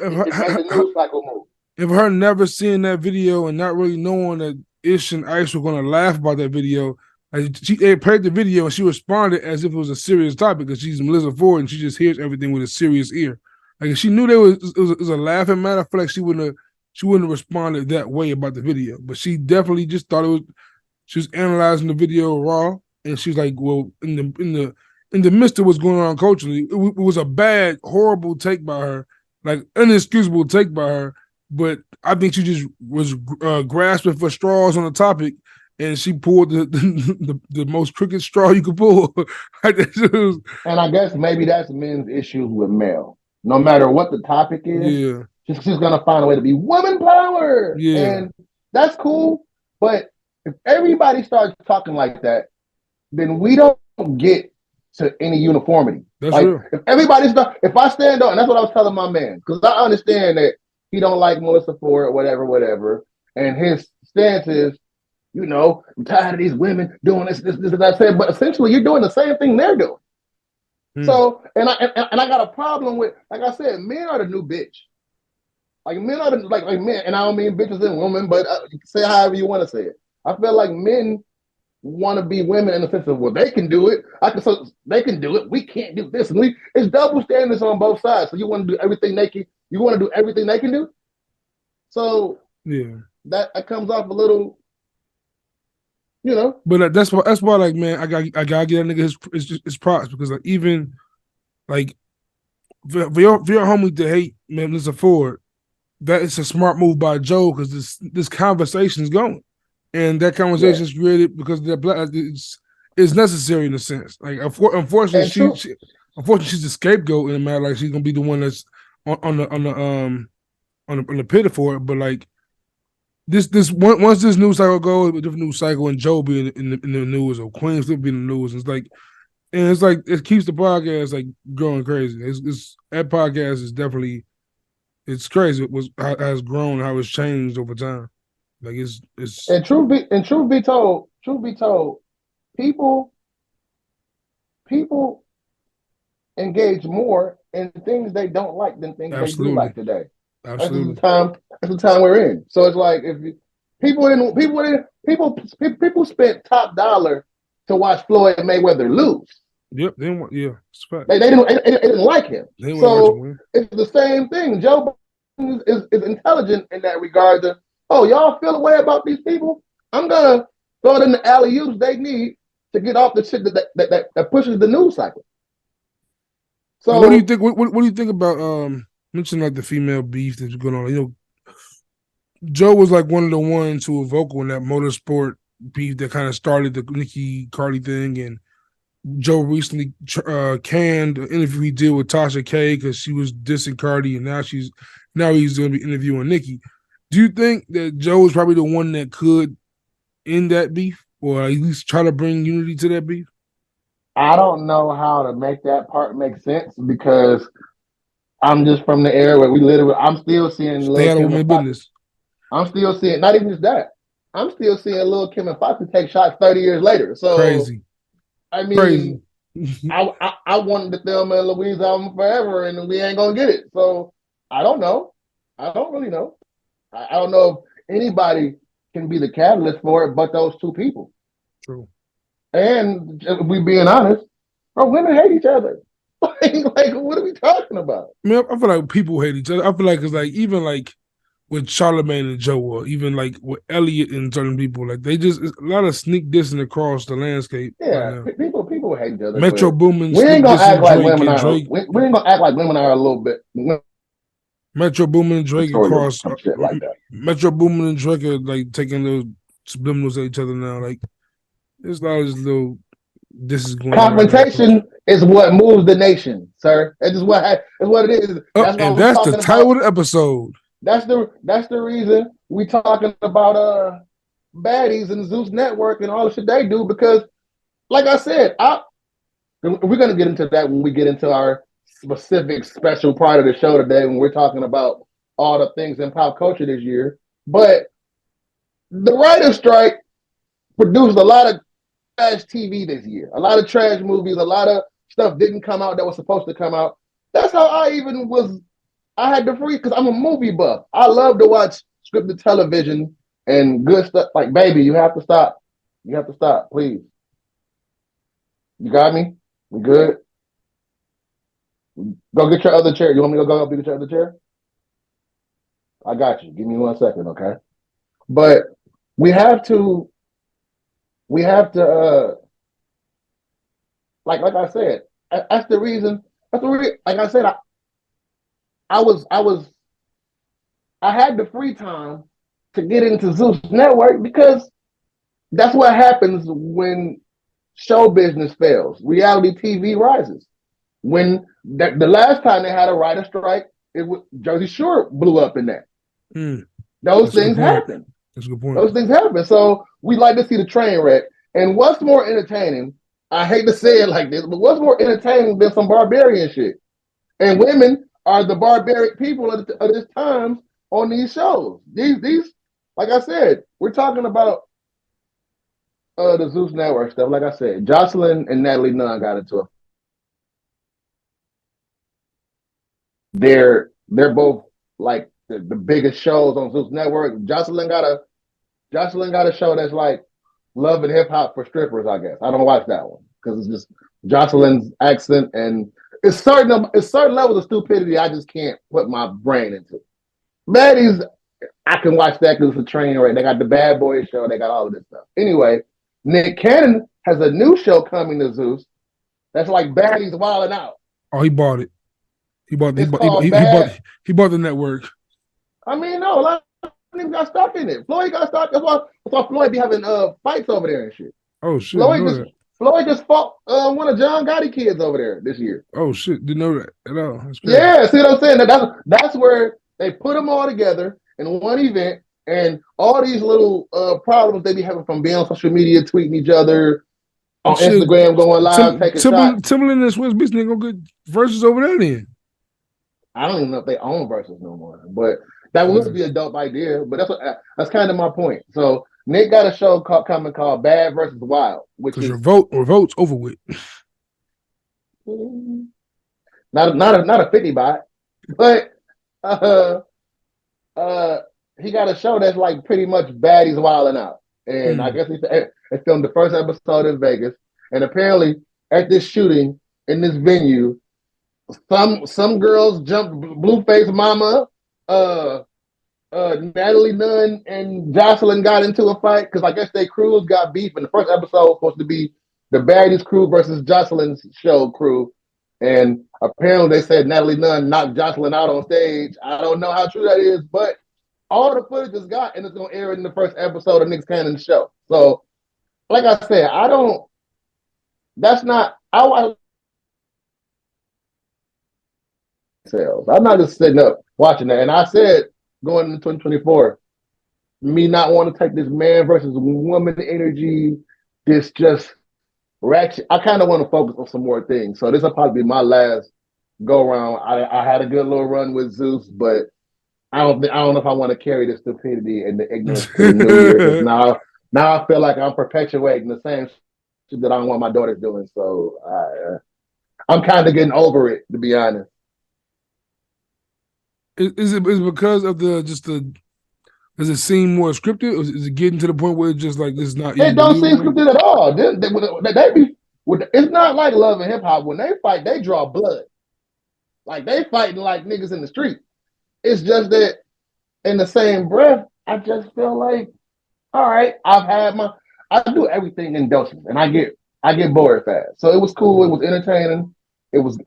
If her never seeing that video and not really knowing that Ish and Ice were going to laugh about that video, Like they played the video and she responded as if it was a serious topic because she's Melissa Ford and she just hears everything with a serious ear. Like if she knew it was a laughing matter, I feel like she wouldn't have responded that way about the video. But she definitely just thought it was. She was analyzing the video raw, and she was like, "Well, in the midst of what's going on culturally, it was a bad, horrible take by her, like inexcusable take by her. But I think she just was grasping for straws on the topic, and she pulled the most crooked straw you could pull. And I guess maybe that's men's issues with male. No matter what the topic is, Yeah, she's gonna find a way to be woman power, yeah, and that's cool. But if everybody starts talking like that, then we don't get to any uniformity. that's Like real. if I stand on, and that's what I was telling my man, because I understand that he don't like Melissa Ford, whatever, and his stance is, I'm tired of these women doing this, and I said, but essentially you're doing the same thing they're doing. So, and I got a problem with, like I said, men are the new bitch. Like men are the, like men, and I don't mean bitches and women, but say however you want to say it. I feel like men want to be women in the sense of, well, they can do it. So they can do it. We can't do this, and it's double standards on both sides. So you want to do everything they can. You want to do everything they can do. So Yeah, that comes off a little, But that's why like man, I gotta get that nigga his props because like even like for your homie to hate Melissa Ford, that is a smart move by Joe because this conversation is going, and that conversation is created because the black it's necessary in a sense. Like unfortunately, unfortunately she's the scapegoat in the matter. Like she's gonna be the one that's on the pit for it. But like this once this news cycle goes, a different news cycle, and Joe being in the news or Queen still being in the news, it's like it keeps the podcast like going crazy. It's that podcast is definitely. It's crazy. How has grown, how it's changed over time. Like it's. And truth be told, people engage more in things they don't like than things they do like today. Absolutely. That's the time we're in. So it's like if people spent top dollar to watch Floyd Mayweather lose. Yep. They didn't like him. So it's the same thing. Joe is intelligent in that regard. Y'all feel a way about these people? I'm gonna throw them the alley-oops they need to get off the shit that pushes the news cycle. So what do you think? What do you think about mentioning like the female beef that's going on? Joe was like one of the ones who were vocal in that motorsport beef that kind of started the Nicki Cardi thing, and Joe recently canned an interview he did with Tasha K because she was dissing Cardi, and now he's going to be interviewing Nicki. Do you think that Joe is probably the one that could end that beef, or at least try to bring unity to that beef? I don't know how to make that part make sense because I'm just from the era where I'm still seeing Stay out of women's business. I'm still seeing, not even just that. I'm still seeing Lil Kim and Foxy take shots 30 years later. So crazy. I mean, I wanted the Thelma and Louise album forever, and we ain't gonna get it. So I don't know. I don't really know. I don't know if anybody can be the catalyst for it, but those two people. True. And if we being honest, women hate each other. like, what are we talking about? I mean, I feel like people hate each other. I feel like it's like even like with Charlamagne and Joe, or even like with Elliot and certain people, like they just a lot of sneak dissing across the landscape. Yeah, right people hate each other. Metro Boomin. We ain't gonna act like women are. We ain't gonna act like women are a little bit. Metro Boomin and Drake across. Shit like that. Metro Boomin and Drake are like taking those subliminals at each other now. Like there's a lot of this little. This is going. Confrontation is what moves the nation, sir. It's what it is. That's the title of the episode. That's the reason we talking about baddies and Zeus Network and all the shit they do, because like I said, we're gonna get into that when we get into our specific special part of the show today when we're talking about all the things in pop culture this year. But the writer's strike produced a lot of trash TV this year, a lot of trash movies, a lot of stuff didn't come out that was supposed to come out. That's how I had to free, because I'm a movie buff. I love to watch scripted television and good stuff. Like, baby, you have to stop. You have to stop, please. You got me? We good? Go get your other chair. You want me to go up and get your other chair? I got you. Give me 1 second, okay? But we have to, we have to, like I said, that's the reason. That's the reason. Like I said, I I had the free time to get into Zeus Network because that's what happens when show business fails. Reality TV rises. When the last time they had a writer strike, it was Jersey Shore blew up in that. Those That's a good things point. happen. That's a good point. Those things happen. So we like to see the train wreck. And what's more entertaining? I hate to say it like this, but what's more entertaining than some barbarian shit? And women are the barbaric people of this time on these shows. These, like I said, we're talking about the Zeus Network stuff. Like I said, Jocelyn and Natalie Nunn got into it. They're both like the biggest shows on Zeus Network. Jocelyn got a show that's like Love and Hip Hop for strippers. I guess I don't watch that one because it's just Jocelyn's accent and it's certain levels of stupidity I just can't put my brain into. Baddies, I can watch that because it's a train wreck. They got the Bad Boys show. They got all of this stuff. Anyway, Nick Cannon has a new show coming to Zeus that's like Baddies Wilding Out. Oh, he bought it. It's called Bad. He bought the network. I mean, no, a lot of niggas got stuck in it. Floyd got stuck. That's why Floyd be having fights over there and shit. Oh shit, Floyd just fought one of John Gotti kids over there this year. Oh shit, didn't know that at all. That's crazy. Yeah, see what I'm saying? That's where they put them all together in one event, and all these little problems they be having from being on social media, tweeting each other, on Instagram, going live, taking shots. Timberland and Swiss Beats ain't gonna get verses over there then. I don't even know if they own verses no more, but that would be a dope idea. But that's kind of my point. So Nick got a show coming called Bad versus Wild, which is revolt's over with. Not a 50 bot, but he got a show that's like pretty much Baddies Wilding Out, and I guess they filmed the first episode in Vegas, and apparently at this shooting in this venue. Some girls jumped Blueface Mama. Natalie Nunn and Jocelyn got into a fight because I guess their crews got beef. And the first episode was supposed to be the Baddies crew versus Jocelyn's show crew. And apparently they said Natalie Nunn knocked Jocelyn out on stage. I don't know how true that is, but all the footage is got and it's going to air in the first episode of Nick Cannon's show. So, like I said, I I'm not just sitting up watching that. And I said going into 2024, me not want to take this man versus woman energy, this just ratchet. I kind of want to focus on some more things. So this will probably be my last go around. I had a good little run with Zeus, but I don't know if I want to carry the stupidity and the ignorance to the new year. Because now I feel like I'm perpetuating the same shit that I don't want my daughters doing. So I'm kind of getting over it, to be honest. Is it because of does it seem more scripted, or is it getting to the point where it's just like this is not? It don't seem scripted at all. It's not like Love and Hip Hop. When they fight, they draw blood. Like they fighting like niggas in the street. It's just that in the same breath, I just feel like, all right, I do everything in doses, and I get bored fast. So it was cool. It was entertaining. It was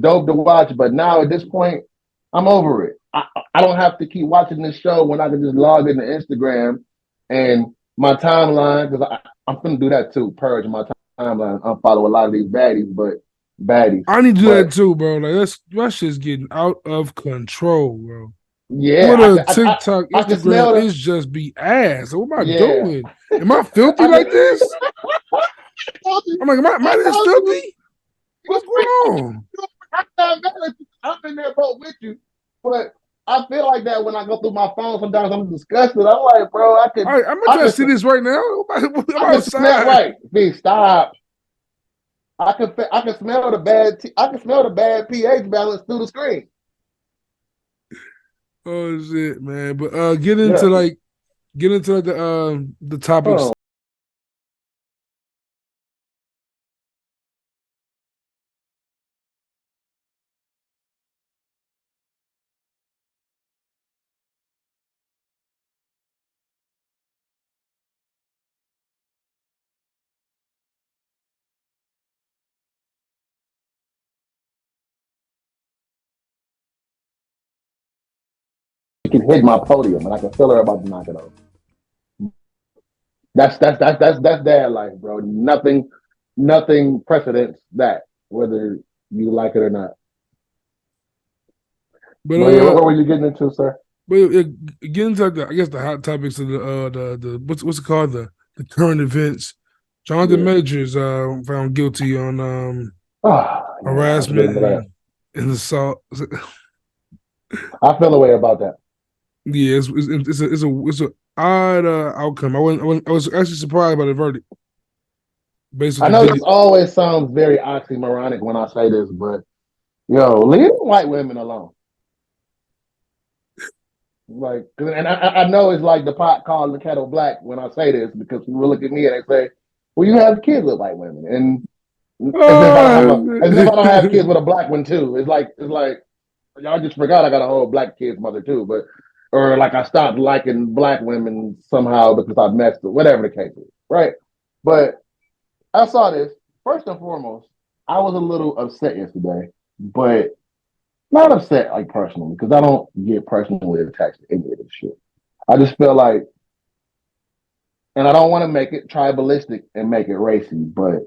dope to watch. But now at this point, I'm over it. I don't have to keep watching this show when I can just log into Instagram and my timeline, because I'm going to do that too, purge my timeline, unfollow a lot of these baddies. I need to do that too, bro. Like that shit's getting out of control, bro. Yeah. Twitter, TikTok, Instagram is just be ass. What am I doing? Am I filthy like this? I'm like, am I this filthy? What's going on? I'm in there boat with you, but I feel like that when I go through my phone. Sometimes I'm disgusted. I'm like, bro, I'm gonna try to see this right now. I'm outside. Right, B, stop. I can smell the bad pH balance through the screen. Oh shit, man! But get into the topics. can hit my podium, and I can feel her about to knock it off. That's dad life, bro. Nothing precedents that, whether you like it or not. But But yeah, what were you getting into, sir? But getting to I guess the hot topics of the what's it called, the current events. Jonathan Majors found guilty on harassment and assault. I feel a way about that. Yeah, it's a odd outcome. I was actually surprised by the verdict. I know this always sounds very oxymoronic when I say this, but leave white women alone. Like, and I know it's like the pot calling the kettle black when I say this, because people look at me and they say, "Well, you have kids with white women," and as if I don't have kids with a black one too. It's like y'all just forgot I got a whole black kid's mother too, or like I stopped liking black women somehow because I messed with whatever the case is, right? But I saw this. First and foremost, I was a little upset yesterday, but not upset like personally, because I don't get personally attached to any of this shit. I just feel like, and I don't want to make it tribalistic and make it racy, but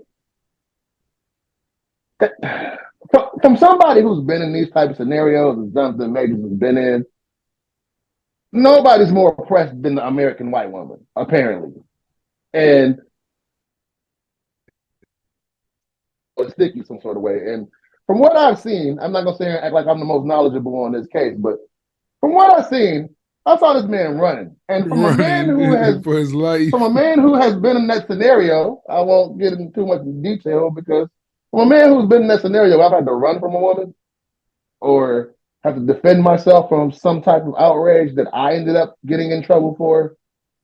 from somebody who's been in these type of scenarios and something Majors has been in, nobody's more oppressed than the American white woman, apparently. And sticky some sort of way. And from what I've seen, I'm not gonna say act like I'm the most knowledgeable on this case, but from what I've seen, I saw this man running. And from a man who has for his life, from a man who has been in that scenario, I won't get into too much detail, because from a man who's been in that scenario, I've had to run from a woman or have to defend myself from some type of outrage that I ended up getting in trouble for.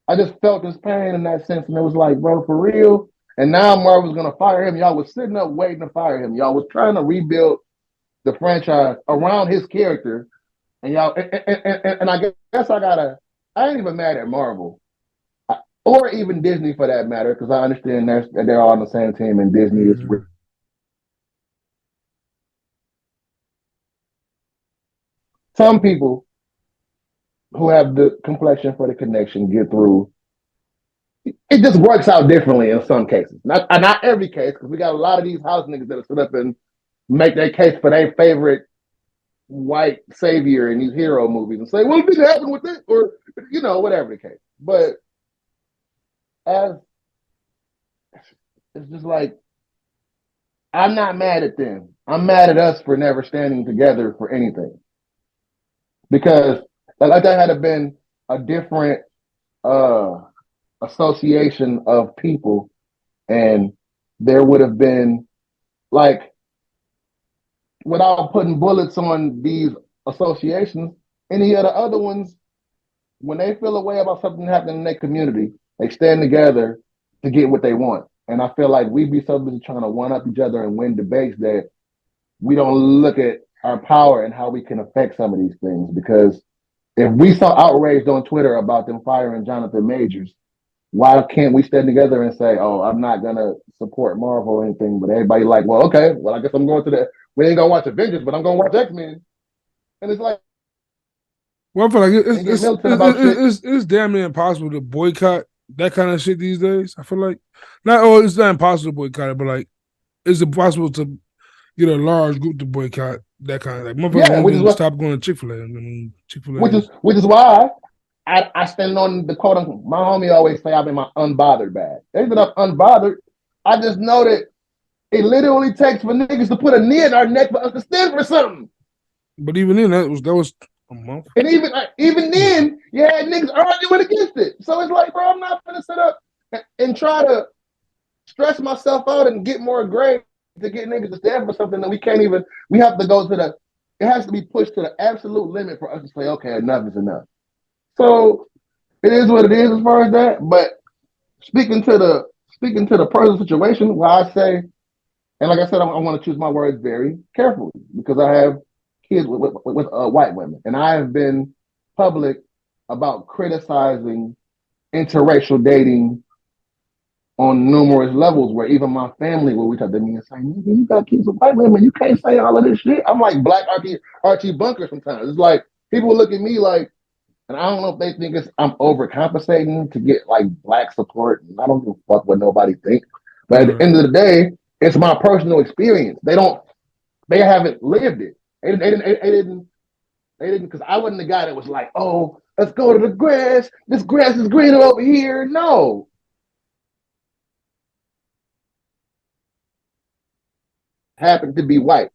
I just felt this pain in that sense, and it was like, bro, for real. And now Marvel was gonna fire him. Y'all was sitting up waiting to fire him. Y'all was trying to rebuild the franchise around his character, and y'all. And I guess I ain't even mad at Marvel, or even Disney for that matter, because I understand that they're all on the same team, and Disney is. Some people who have the complexion for the connection get through. It just works out differently in some cases. Not every case, because we got a lot of these house niggas that sit up and make their case for their favorite white savior in these hero movies and say, what did happen with it? Or, whatever the case. But it's just like, I'm not mad at them. I'm mad at us for never standing together for anything. Because like that had been a different association of people, and there would have been, like, without putting bullets on these associations, any of the other ones, when they feel a way about something happening in their community, they stand together to get what they want. And I feel like we be so busy trying to one up each other and win debates that we don't look at our power and how we can affect some of these things. Because if we saw outraged on Twitter about them firing Jonathan Majors, why can't we stand together and say, oh, I'm not going to support Marvel or anything, but everybody like, well, okay, well, I guess I'm going to we ain't going to watch Avengers, but I'm going to watch X-Men. And it's like, well, I feel like it's damn near impossible to boycott that kind of shit these days. I feel like it's not impossible to boycott it, but like it's impossible to get a large group to boycott that kind of, like, motherfuckers won't stop going to Chick-fil-A. I mean, Chick-fil-A, which is why I stand on the quote unquote. My homie always say I'm in my unbothered bag. Even if I'm unbothered, I just know that it literally takes for niggas to put a knee in our neck for us to stand for something. But even then, that was a month. And even then, you had niggas arguing against it. So it's like, bro, I'm not gonna sit up and try to stress myself out and get more grade to get niggas to stand for something that we can't even. We have to go to it has to be pushed to the absolute limit for us to say, okay, enough is enough. So it is what it is as far as that. But speaking to the personal situation, where I say, and like I said, I want to choose my words very carefully, because I have kids with white women, and I have been public about criticizing interracial dating on numerous levels, where even my family will reach out to me and say, you got kids with white women, you can't say all of this shit. I'm like Black Archie Bunker sometimes. It's like people look at me like, And I don't know if they think I'm overcompensating to get like black support. And I don't give a fuck what nobody thinks. But at the end of the day, it's my personal experience. They haven't lived it. They didn't, because I wasn't the guy that was like, oh, let's go to the grass. This grass is greener over here. No. Happened to be white.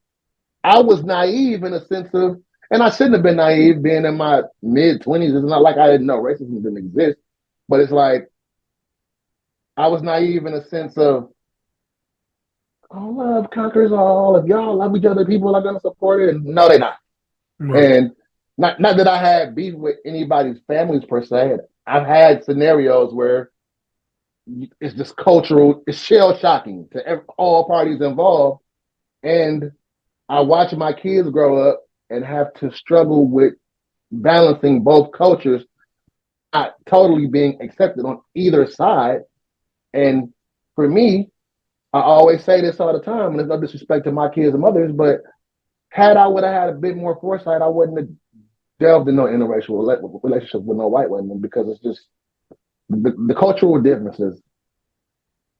I was naive in a sense of, and I shouldn't have been naive being in my mid 20s. It's not like I didn't know racism didn't exist, but it's like I was naive in a sense of, oh, love conquers all. If y'all love each other, people are going to support it. And no, they're not. Right. And not that I had beef with anybody's families per se. I've had scenarios where it's just cultural, it's shell shocking to all parties involved. And I watch my kids grow up and have to struggle with balancing both cultures, not totally being accepted on either side. And for me, I always say this all the time, and there's no disrespect to my kids and mothers, but had I would have had a bit more foresight, I wouldn't have delved in no interracial relationships with no white women, because it's just the cultural differences.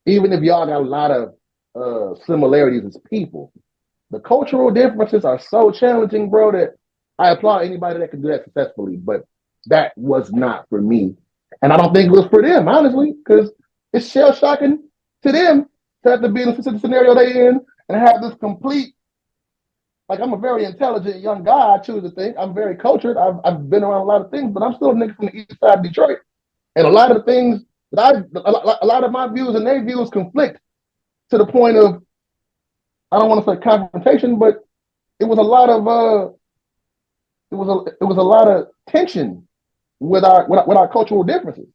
Even if y'all got a lot of similarities as people, the cultural differences are so challenging, bro, that I applaud anybody that can do that successfully. But that was not for me. And I don't think it was for them, honestly, because it's shell shocking to them to have to be in the scenario they in and have this complete. Like, I'm a very intelligent young guy, I choose to think. I'm very cultured. I've been around a lot of things, but I'm still a nigga from the east side of Detroit. And a lot of the things that a lot of my views and their views conflict to the point of, I don't want to say confrontation, but it was a lot of it was a lot of tension with our cultural differences.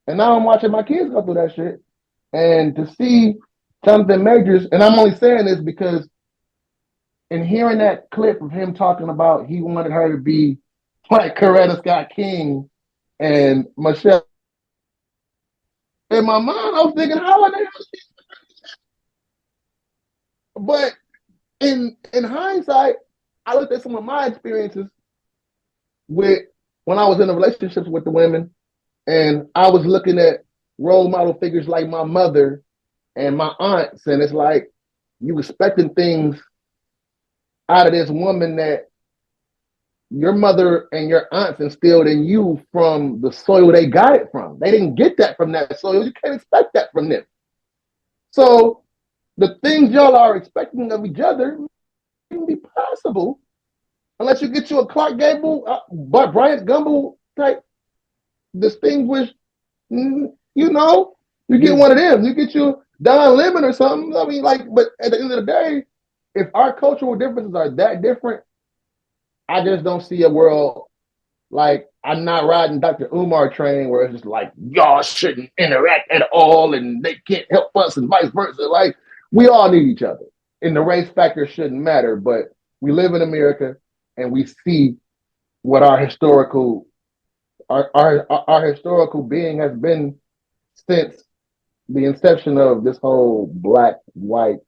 And now I'm watching my kids go through that shit, and to see Jonathan Majors, and I'm only saying this because in hearing that clip of him talking about he wanted her to be like Coretta Scott King and Michelle, in my mind I was thinking, how are they? But in hindsight, I looked at some of my experiences with when I was in the relationships with the women, and I was looking at role model figures like my mother and my aunts, and it's like you expecting things out of this woman that your mother and your aunts instilled in you from the soil they got it from. They didn't get that from that soil. You can't expect that from them. So the things y'all are expecting of each other wouldn't be possible unless you get you a Clark Gable, but Bryant Gumbel type distinguished, you know, you get one of them. You get you Don Lemon or something. I mean, like, but at the end of the day, if our cultural differences are that different, I just don't see a world like I'm not riding Dr. Umar train where it's just like y'all shouldn't interact at all and they can't help us and vice versa. Like, we all need each other, and the race factor shouldn't matter. But we live in America, and we see what our historical being has been since the inception of this whole black white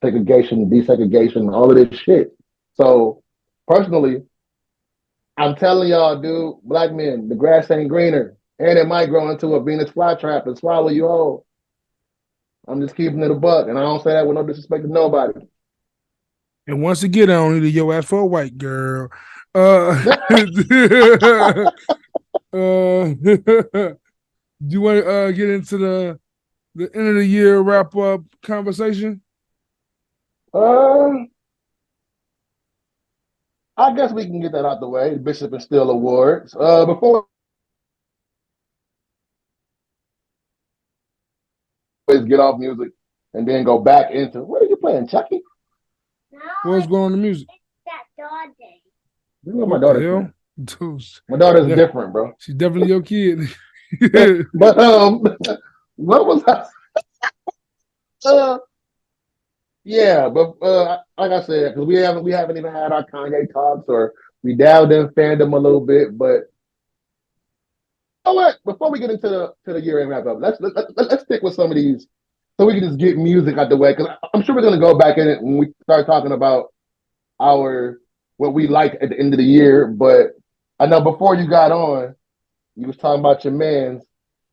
segregation, desegregation, all of this shit. So personally, I'm telling y'all, dude, black men, the grass ain't greener, and it might grow into a Venus flytrap and swallow you whole. I'm just keeping it a buck, and I don't say that with no disrespect to nobody. And once again, I don't need your ass for a white girl. Do you want to get into the end of the year wrap up conversation? I guess we can get that out the way. Bishop and Steele Awards. Before we get off music and then go back into, what are you playing, Chucky? No, what's going on in the music? It's that dog day. You know what my daughter's Dude, my daughter's different, bro. She's definitely your kid. But what was I? Yeah, but like I said, because we haven't even had our Kanye talks, or we dabbled in fandom a little bit. But you know what? Before we get into the year end wrap up, let's stick with some of these, so we can just get music out the way. Because I'm sure we're gonna go back in it when we start talking about what we like at the end of the year. But I know before you got on, you was talking about your man's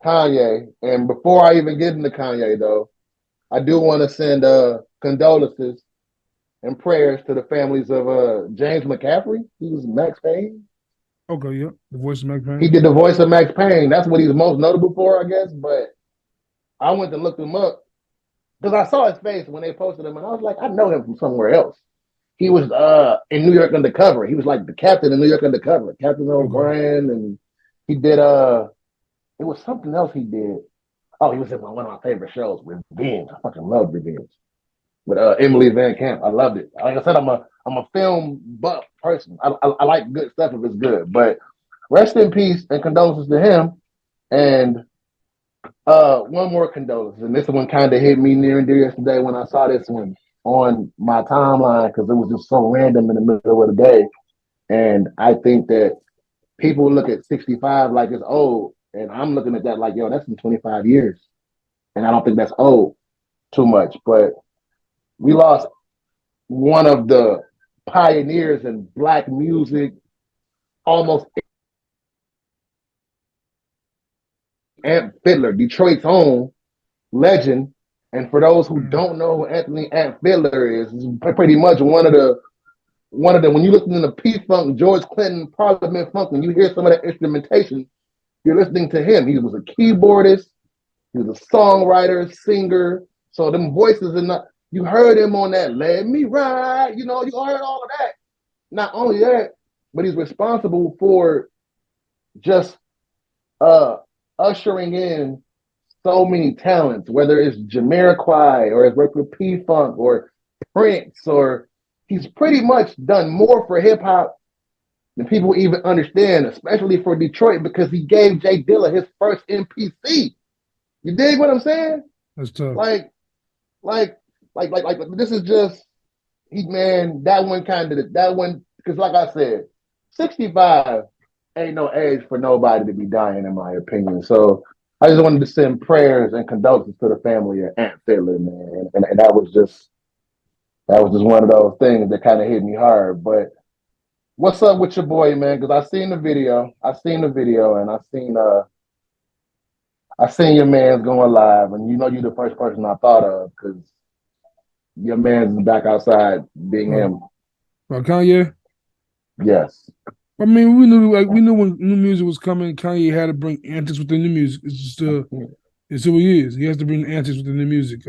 Kanye, and before I even get into Kanye though, I do want to send condolences and prayers to the families of James McCaffrey. He was Max Payne. Okay, yeah. The voice of Mac He Payne. did the voice of Max Payne. That's what he's most notable for, I guess. But I went to look him up because I saw his face when they posted him, and I was like, I know him from somewhere else. He was in New York Undercover. He was like the captain in New York Undercover, Captain Okay. O'Brien, and he did it was something else he did. Oh, he was in one of my favorite shows, Revenge. I fucking loved Revenge with Emily Van Camp. I loved it. Like I said, I'm a film buff person. I like good stuff if it's good. But rest in peace and condolences to him. And one more condolence, and this one kind of hit me near and dear yesterday when I saw this one on my timeline because it was just so random in the middle of the day. And I think that people look at 65 like it's old, and I'm looking at that like, yo, that's in 25 years, and I don't think that's old too much. But we lost one of the pioneers in black music, almost Amp Fiddler, Detroit's own legend. And for those who Mm. don't know who Anthony Amp Fiddler is pretty much one of the when you listen to the P Funk, George Clinton, Parliament Funk, and you hear some of that instrumentation, you're listening to him. He was a keyboardist, he was a songwriter, singer. So them voices and you heard him on that "Let Me Ride," you know, you heard all of that. Not only that, but he's responsible for just uh ushering in so many talents, whether it's Jamiroquai or it's Record P Funk or Prince, or he's pretty much done more for hip hop than people even understand, especially for Detroit, because he gave Jay Dilla his first MPC. You dig what I'm saying? That's tough. Like, like, like this is just he man, that one because like I said, 65 ain't no age for nobody to be dying, in my opinion. So I just wanted to send prayers and condolences to the family of Aunt Fiddler, man. And that was just one of those things that kind of hit me hard. But what's up with your boy, man? Because I seen the video, and I seen your man's going live, and you know you're the first person I thought of because your man's back outside being Oh, him. well, Kanye. Yes. I mean, we knew when new music was coming, Kanye had to bring antics with the new music. It's just it's who he is. He has to bring antics with the new music.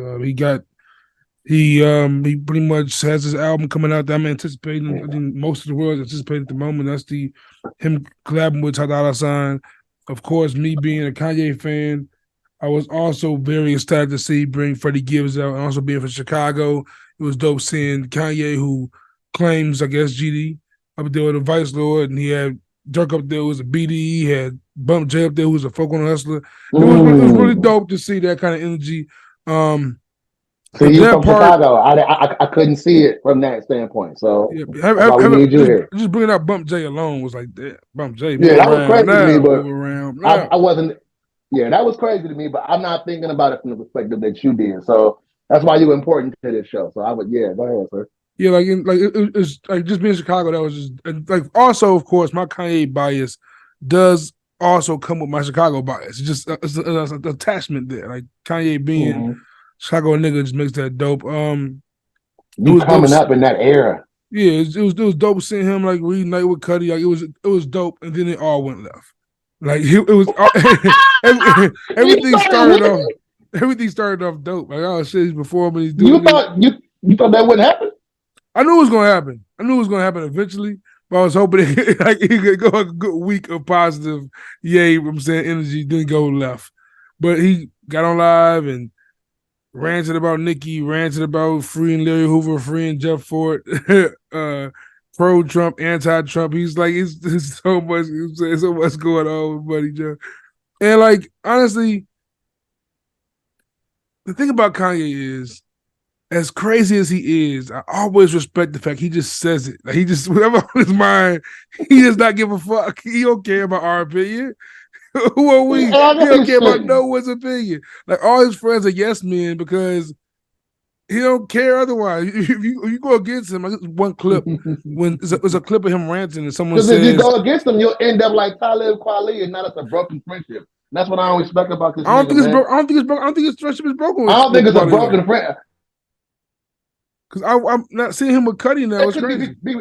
He pretty much has his album coming out that I'm anticipating. I think most of the world is anticipating at the moment. That's the him collabing with Tadala Sign. Of course, me being a Kanye fan, I was also very ecstatic to see bring Freddie Gibbs out, and also being from Chicago. It was dope seeing Kanye, who claims, I guess, GD up there with a Vice Lord, and he had Dirk up there who was a BD. He had Bump J up there who was a folk on hustler. It was really dope to see that kind of energy. See, The you that from part, Chicago. I couldn't see it from that standpoint. So yeah, that's why we need you here. just bringing up Bump J alone was like, damn, Bump J, Yeah, that was crazy to me, move but around now. I wasn't. Yeah, that was crazy to me, but I'm not thinking about it from the perspective that you did. So that's why you're important to this show. So I would, yeah, go ahead, sir. Yeah, it's like just being in Chicago. That was just and like also, of course, my Kanye bias does also come with my Chicago bias. It's just it's an attachment there. Like Kanye being Mm-hmm. Chicago nigga just makes that dope. It You was dope. coming up in that era. Yeah, it was dope seeing him like reunite with Cuddy. Like it was dope, and then it all went left. Like it was You everything started started off. with Everything started off dope. Like oh shit, he's performing, he's you doing this. thought you thought that wouldn't happen. I knew it was gonna happen. I knew it was gonna happen eventually, but I was hoping like he could go a good week of positive, yay, I'm saying energy, didn't go left. But he got on live and ranted about Nicki, ranted about freeing Larry Hoover, freeing Jeff Ford, pro Trump, anti Trump. He's like, it's so much, it's so much going on with Buddy Joe. And like, honestly, the thing about Kanye is, as crazy as he is, I always respect the fact he just says it. Like he just, whatever on his mind, he does not give a fuck. He don't care about our opinion. Who are we? I He guess don't he care about shouldn't. no one's opinion. Like all his friends are yes men because He don't care otherwise. If you go against him, like one clip when it's a clip of him ranting and someone Because if you says, go against him, you'll end up like Talib Kweli and not at a broken friendship. And that's what I don't respect about this I don't nigga, think it's man. broke. I don't think it's broke. I don't think his friendship is broken I don't with think it's a Quality broken friend. because I'm not seeing him with Cuddy now. It It's could crazy. be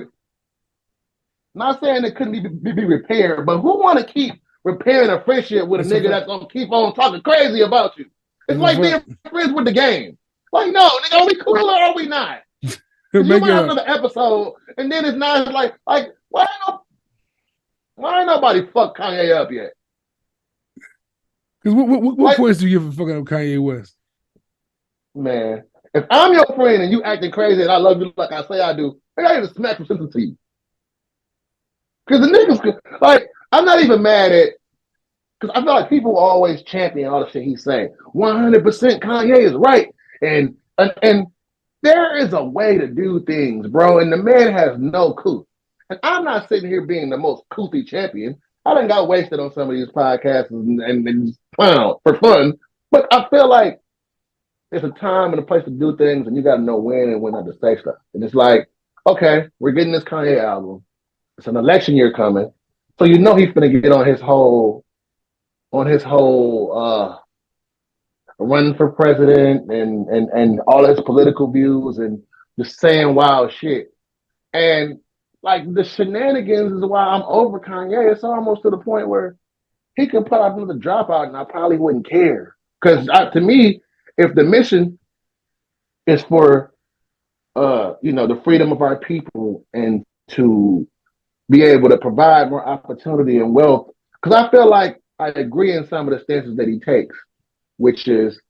not saying it couldn't be repaired, but who want to keep repairing a friendship with a That's a nigga fact. that's gonna keep on talking crazy about you? It's That's a like being fact. friends with the game. Like, no, nigga, are we cool or are we not? Because you Make might it have up. another episode, and then it's not like why ain't nobody fuck Kanye up yet? Because what Like, points do you give for fucking up Kanye West? man, if I'm your friend and you acting crazy and I love you like I say I do, I gotta smack some sense to you. Because the niggas, like, I'm not even mad at, because I feel like people always champion all the shit he's saying. 100% Kanye is right. And there is a way to do things, bro. And the man has no couth. And I'm not sitting here being the most couthy champion. I done got wasted on some of these podcasts and just clown for fun. But I feel like there's a time and a place to do things, and you got to know when and when not to say stuff. And it's like, okay, we're getting this Kanye album. It's an election year coming, so you know he's gonna get on his whole running for president and all his political views and just saying wild shit. And like the shenanigans is why I'm over Kanye. It's almost to the point where he can put out another dropout and I probably wouldn't care. Because to me, if the mission is for the freedom of our people and to be able to provide more opportunity and wealth, because I feel like I agree in some of the stances that he takes, which is,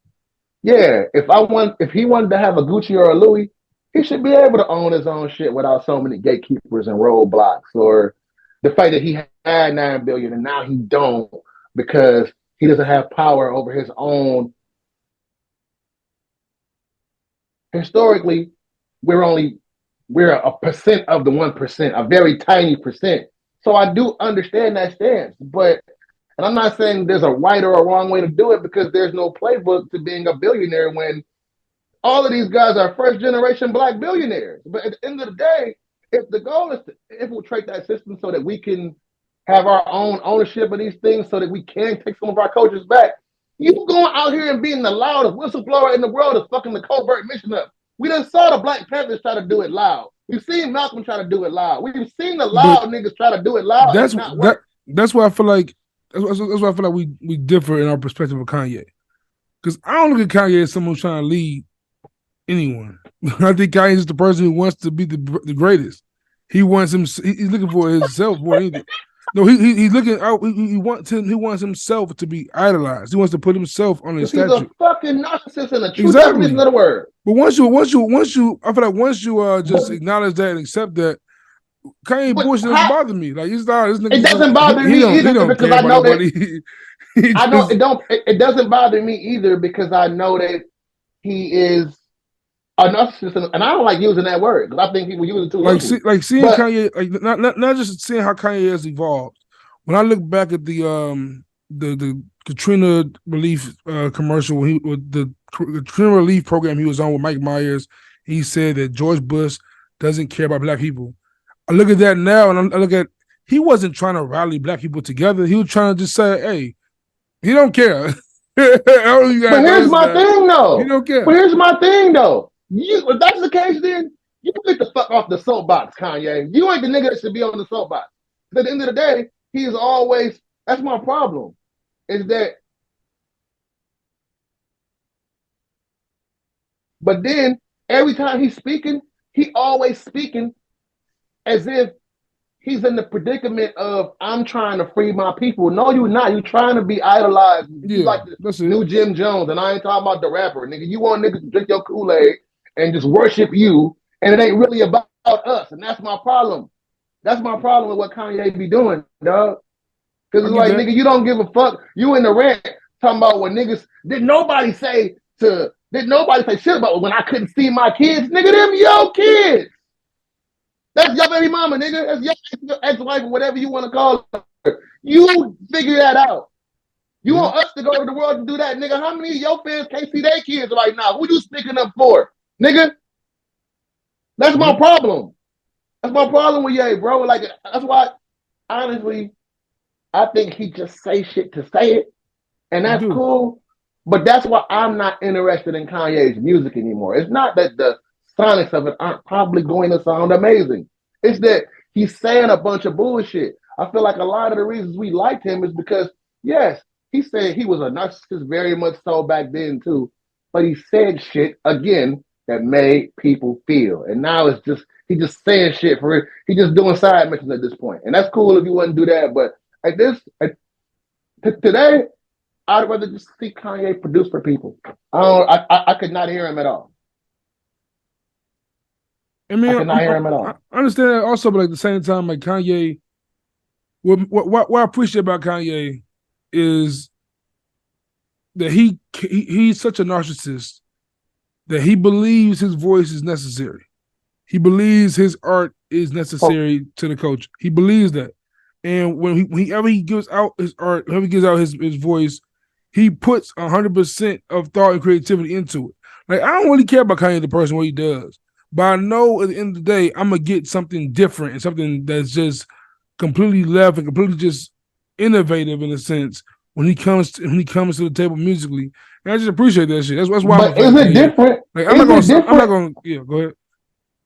yeah, if he wanted to have a Gucci or a Louis, he should be able to own his own shit without so many gatekeepers and roadblocks, or the fact that he had 9 billion and now he don't because he doesn't have power over his own. Historically, we're a percent of the 1%, a very tiny percent. So I do understand that stance, but and I'm not saying there's a right or a wrong way to do it because there's no playbook to being a billionaire when all of these guys are first generation black billionaires. But at the end of the day, if the goal is to infiltrate that system so that we can have our own ownership of these things so that we can take some of our coaches back, you going out here and being the loudest whistleblower in the world is fucking the covert mission up. We done saw the Black Panthers try to do it loud. We've seen Malcolm try to do it loud. We've seen the But loud niggas try to do it loud and that's it not that. work. That's why I feel like that's why I feel like we differ in our perspective of Kanye. Because I don't look at Kanye as someone trying to lead anyone. I think Kanye is the person who wants to be the greatest. He wants him. He's looking for himself more than anything. No, he's looking out. He wants himself to be idolized. He wants to put himself on his Because he's a statue. fucking narcissist in the true definition Exactly. of the word. But once you, I feel like once you just But, acknowledge that and accept that, Kanye but bullshit doesn't how, bother me. Like he's not. This it nigga doesn't some. bother He me don't. He either don't because care I about know that nobody. He I know just it doesn't bother me either because I know that he is a narcissist, and I don't like using that word because I think people use it too loosely. like seeing But Kanye, like not just seeing how Kanye has evolved. When I look back at the Katrina relief commercial when he with the Katrina relief program he was on with Mike Myers, he said that George Bush doesn't care about black people. I look at that now and I look at he wasn't trying to rally black people together. He was trying to just say, hey, he don't care. All you but guys know here's is my that thing he though. don't But care. here's my thing though. If that's the case, then you get the fuck off the soapbox, Kanye. You ain't the nigga that should be on the soapbox. At the end of the day, he's always. That's my problem. Is that. But then every time he's speaking, he always speaking as if he's in the predicament of I'm trying to free my people. No, you're not. You're trying to be idolized. You Yeah, like the that's it. new Jim Jones, and I ain't talking about the rapper, nigga. You want niggas to drink your Kool-Aid and just worship you, and it ain't really about us. And that's my problem. That's my problem with what Kanye be doing, dog. Because I it's get like, that. nigga, you don't give a fuck. You in the rant talking about when niggas did nobody say shit about when I couldn't see my kids, nigga. Them your kids. That's your baby mama, nigga. That's your ex-wife or whatever you want to call her. You figure that out. You Yeah. want us to go to the world and do that, nigga? How many of your fans can't see their kids right now? Who you sticking up for? nigga. That's my Yep. problem. That's my problem with Ye, bro. Like that's why, honestly, I think he just say shit to say it, and You that's do. cool. But that's why I'm not interested in Kanye's music anymore. It's not that the sonics of it aren't probably going to sound amazing. It's that he's saying a bunch of bullshit. I feel like a lot of the reasons we liked him is because, yes, he said he was a narcissist very much so back then too, but he said shit again that made people feel. And now it's just he just saying shit for it. He just doing side missions at this point, and that's cool if you wouldn't do that. But today, I'd rather just see Kanye produce for people. I could not hear him at all. I mean, I could not hear him at I all. understand that also, but at the same time, like Kanye, what I appreciate about Kanye is that he's such a narcissist that he believes his voice is necessary. He believes his art is necessary to the culture. He believes that. And whenever he gives out his art, whenever he gives out his voice, he puts 100% of thought and creativity into it. Like, I don't really care about Kanye the person, what he does. But I know at the end of the day, I'm going to get something different and something that's just completely left and completely just innovative in a sense when he comes to the table musically. And I just appreciate that shit. That's why I'm a But fan is of it Kanye. different? Like, Is it different? Yeah, go ahead.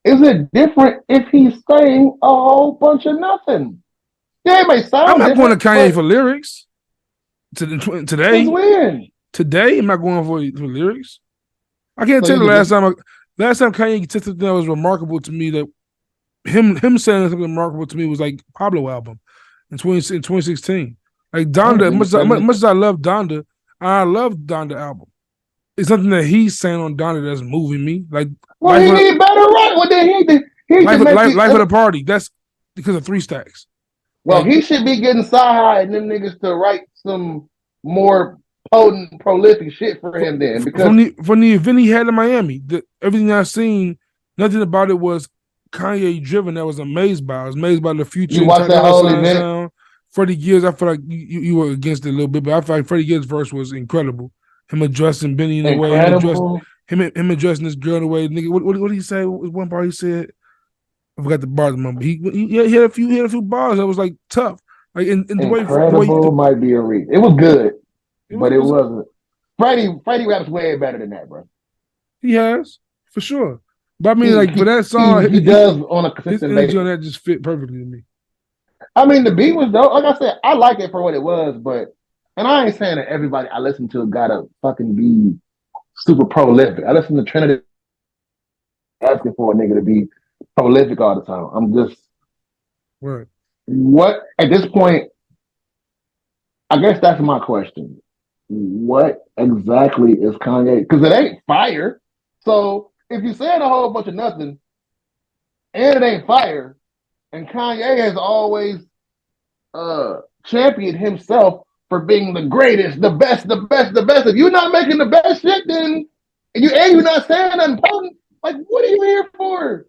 Is it different if he's saying a whole bunch of nothing? Yeah, it may I'm sound not going to different, Kanye but for lyrics since today. when? Today, I'm not going for lyrics. I can't So tell you you the could just last time Kanye said something that was remarkable to me, that him saying something remarkable to me was like Pablo album in 2016. Like Donda, much as I love Donda, I love Donda album. It's something that he's saying on Donda that's moving me. Like well, he need better right. Well, then he should make it. life of the party. That's because of Three Stacks. Well, Like he should be getting Sci-Hi and them niggas to write some more potent, prolific shit for him then. Because from the event he had in Miami, everything I've seen, nothing about it was Kanye driven. That was amazed by. I was amazed by the Future you and watch Ty that Dolla whole Sign event, sound. Freddie Gibbs, I feel like you were against it a little bit, but I feel like Freddie Gibbs' verse was incredible. Him addressing Benny in a way, incredible. him addressing this girl in a way. Nigga, what did he say? What was one part he said? I forgot the bars, but he had a few bars that was like tough. Like in Incredible might be a read. It was good, it but it was wasn't. Freddie raps way better than that, bro. he has for sure. But I mean, He like for he that he, song, he does on a his consistent energy on basis. that just fit perfectly to me. I mean, the beat was dope. Like I said, I like it for what it was, but and I ain't saying that everybody I listen to gotta fucking be super prolific. I listen to Trinity asking for a nigga to be prolific all the time. I'm just Right. what at this point. I guess that's my question. What exactly is Kanye? Because it ain't fire. So if you're saying a whole bunch of nothing and it ain't fire, and Kanye has always championed himself for being the greatest, the best, the best, the best. If you're not making the best shit, then you're not saying nothing potent, like what are you here for?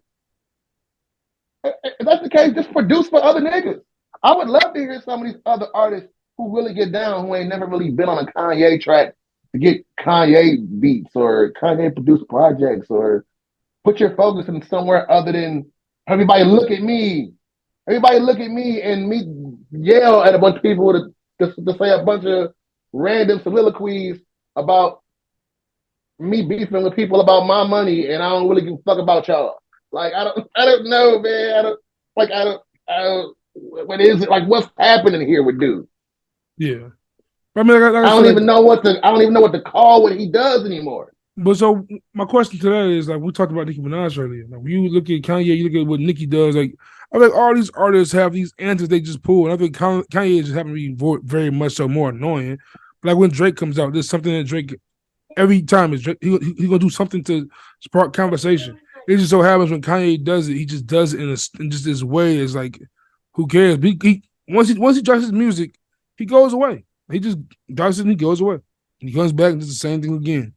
If that's the case, just produce for other niggas. I would love to hear some of these other artists who really get down, who ain't never really been on a Kanye track, to get Kanye beats or Kanye produced projects, or put your focus in somewhere other than everybody look at me. Everybody look at me and me yell at a bunch of people to say a bunch of random soliloquies about me beefing with people about my money, and I don't really give a fuck about y'all. Like I don't know, man. I don't. What is it? Like what's happening here with dude? Yeah. I mean, like I I don't said, even know what to call what he does anymore. but so my question today is like we talked about Nicki Minaj earlier. Like when you look at Kanye, you look at what Nicki does. Like I think all these artists have these answers they just pull, and I think Kanye just happen to be very much so more annoying. But like when Drake comes out, there's something that Drake every time is Drake, he gonna do something to spark conversation. It just so happens when Kanye does it, he just does it in just this way. It's like, who cares? Once he drops his music, he goes away. He just drops it and he goes away. And he comes back and does the same thing again.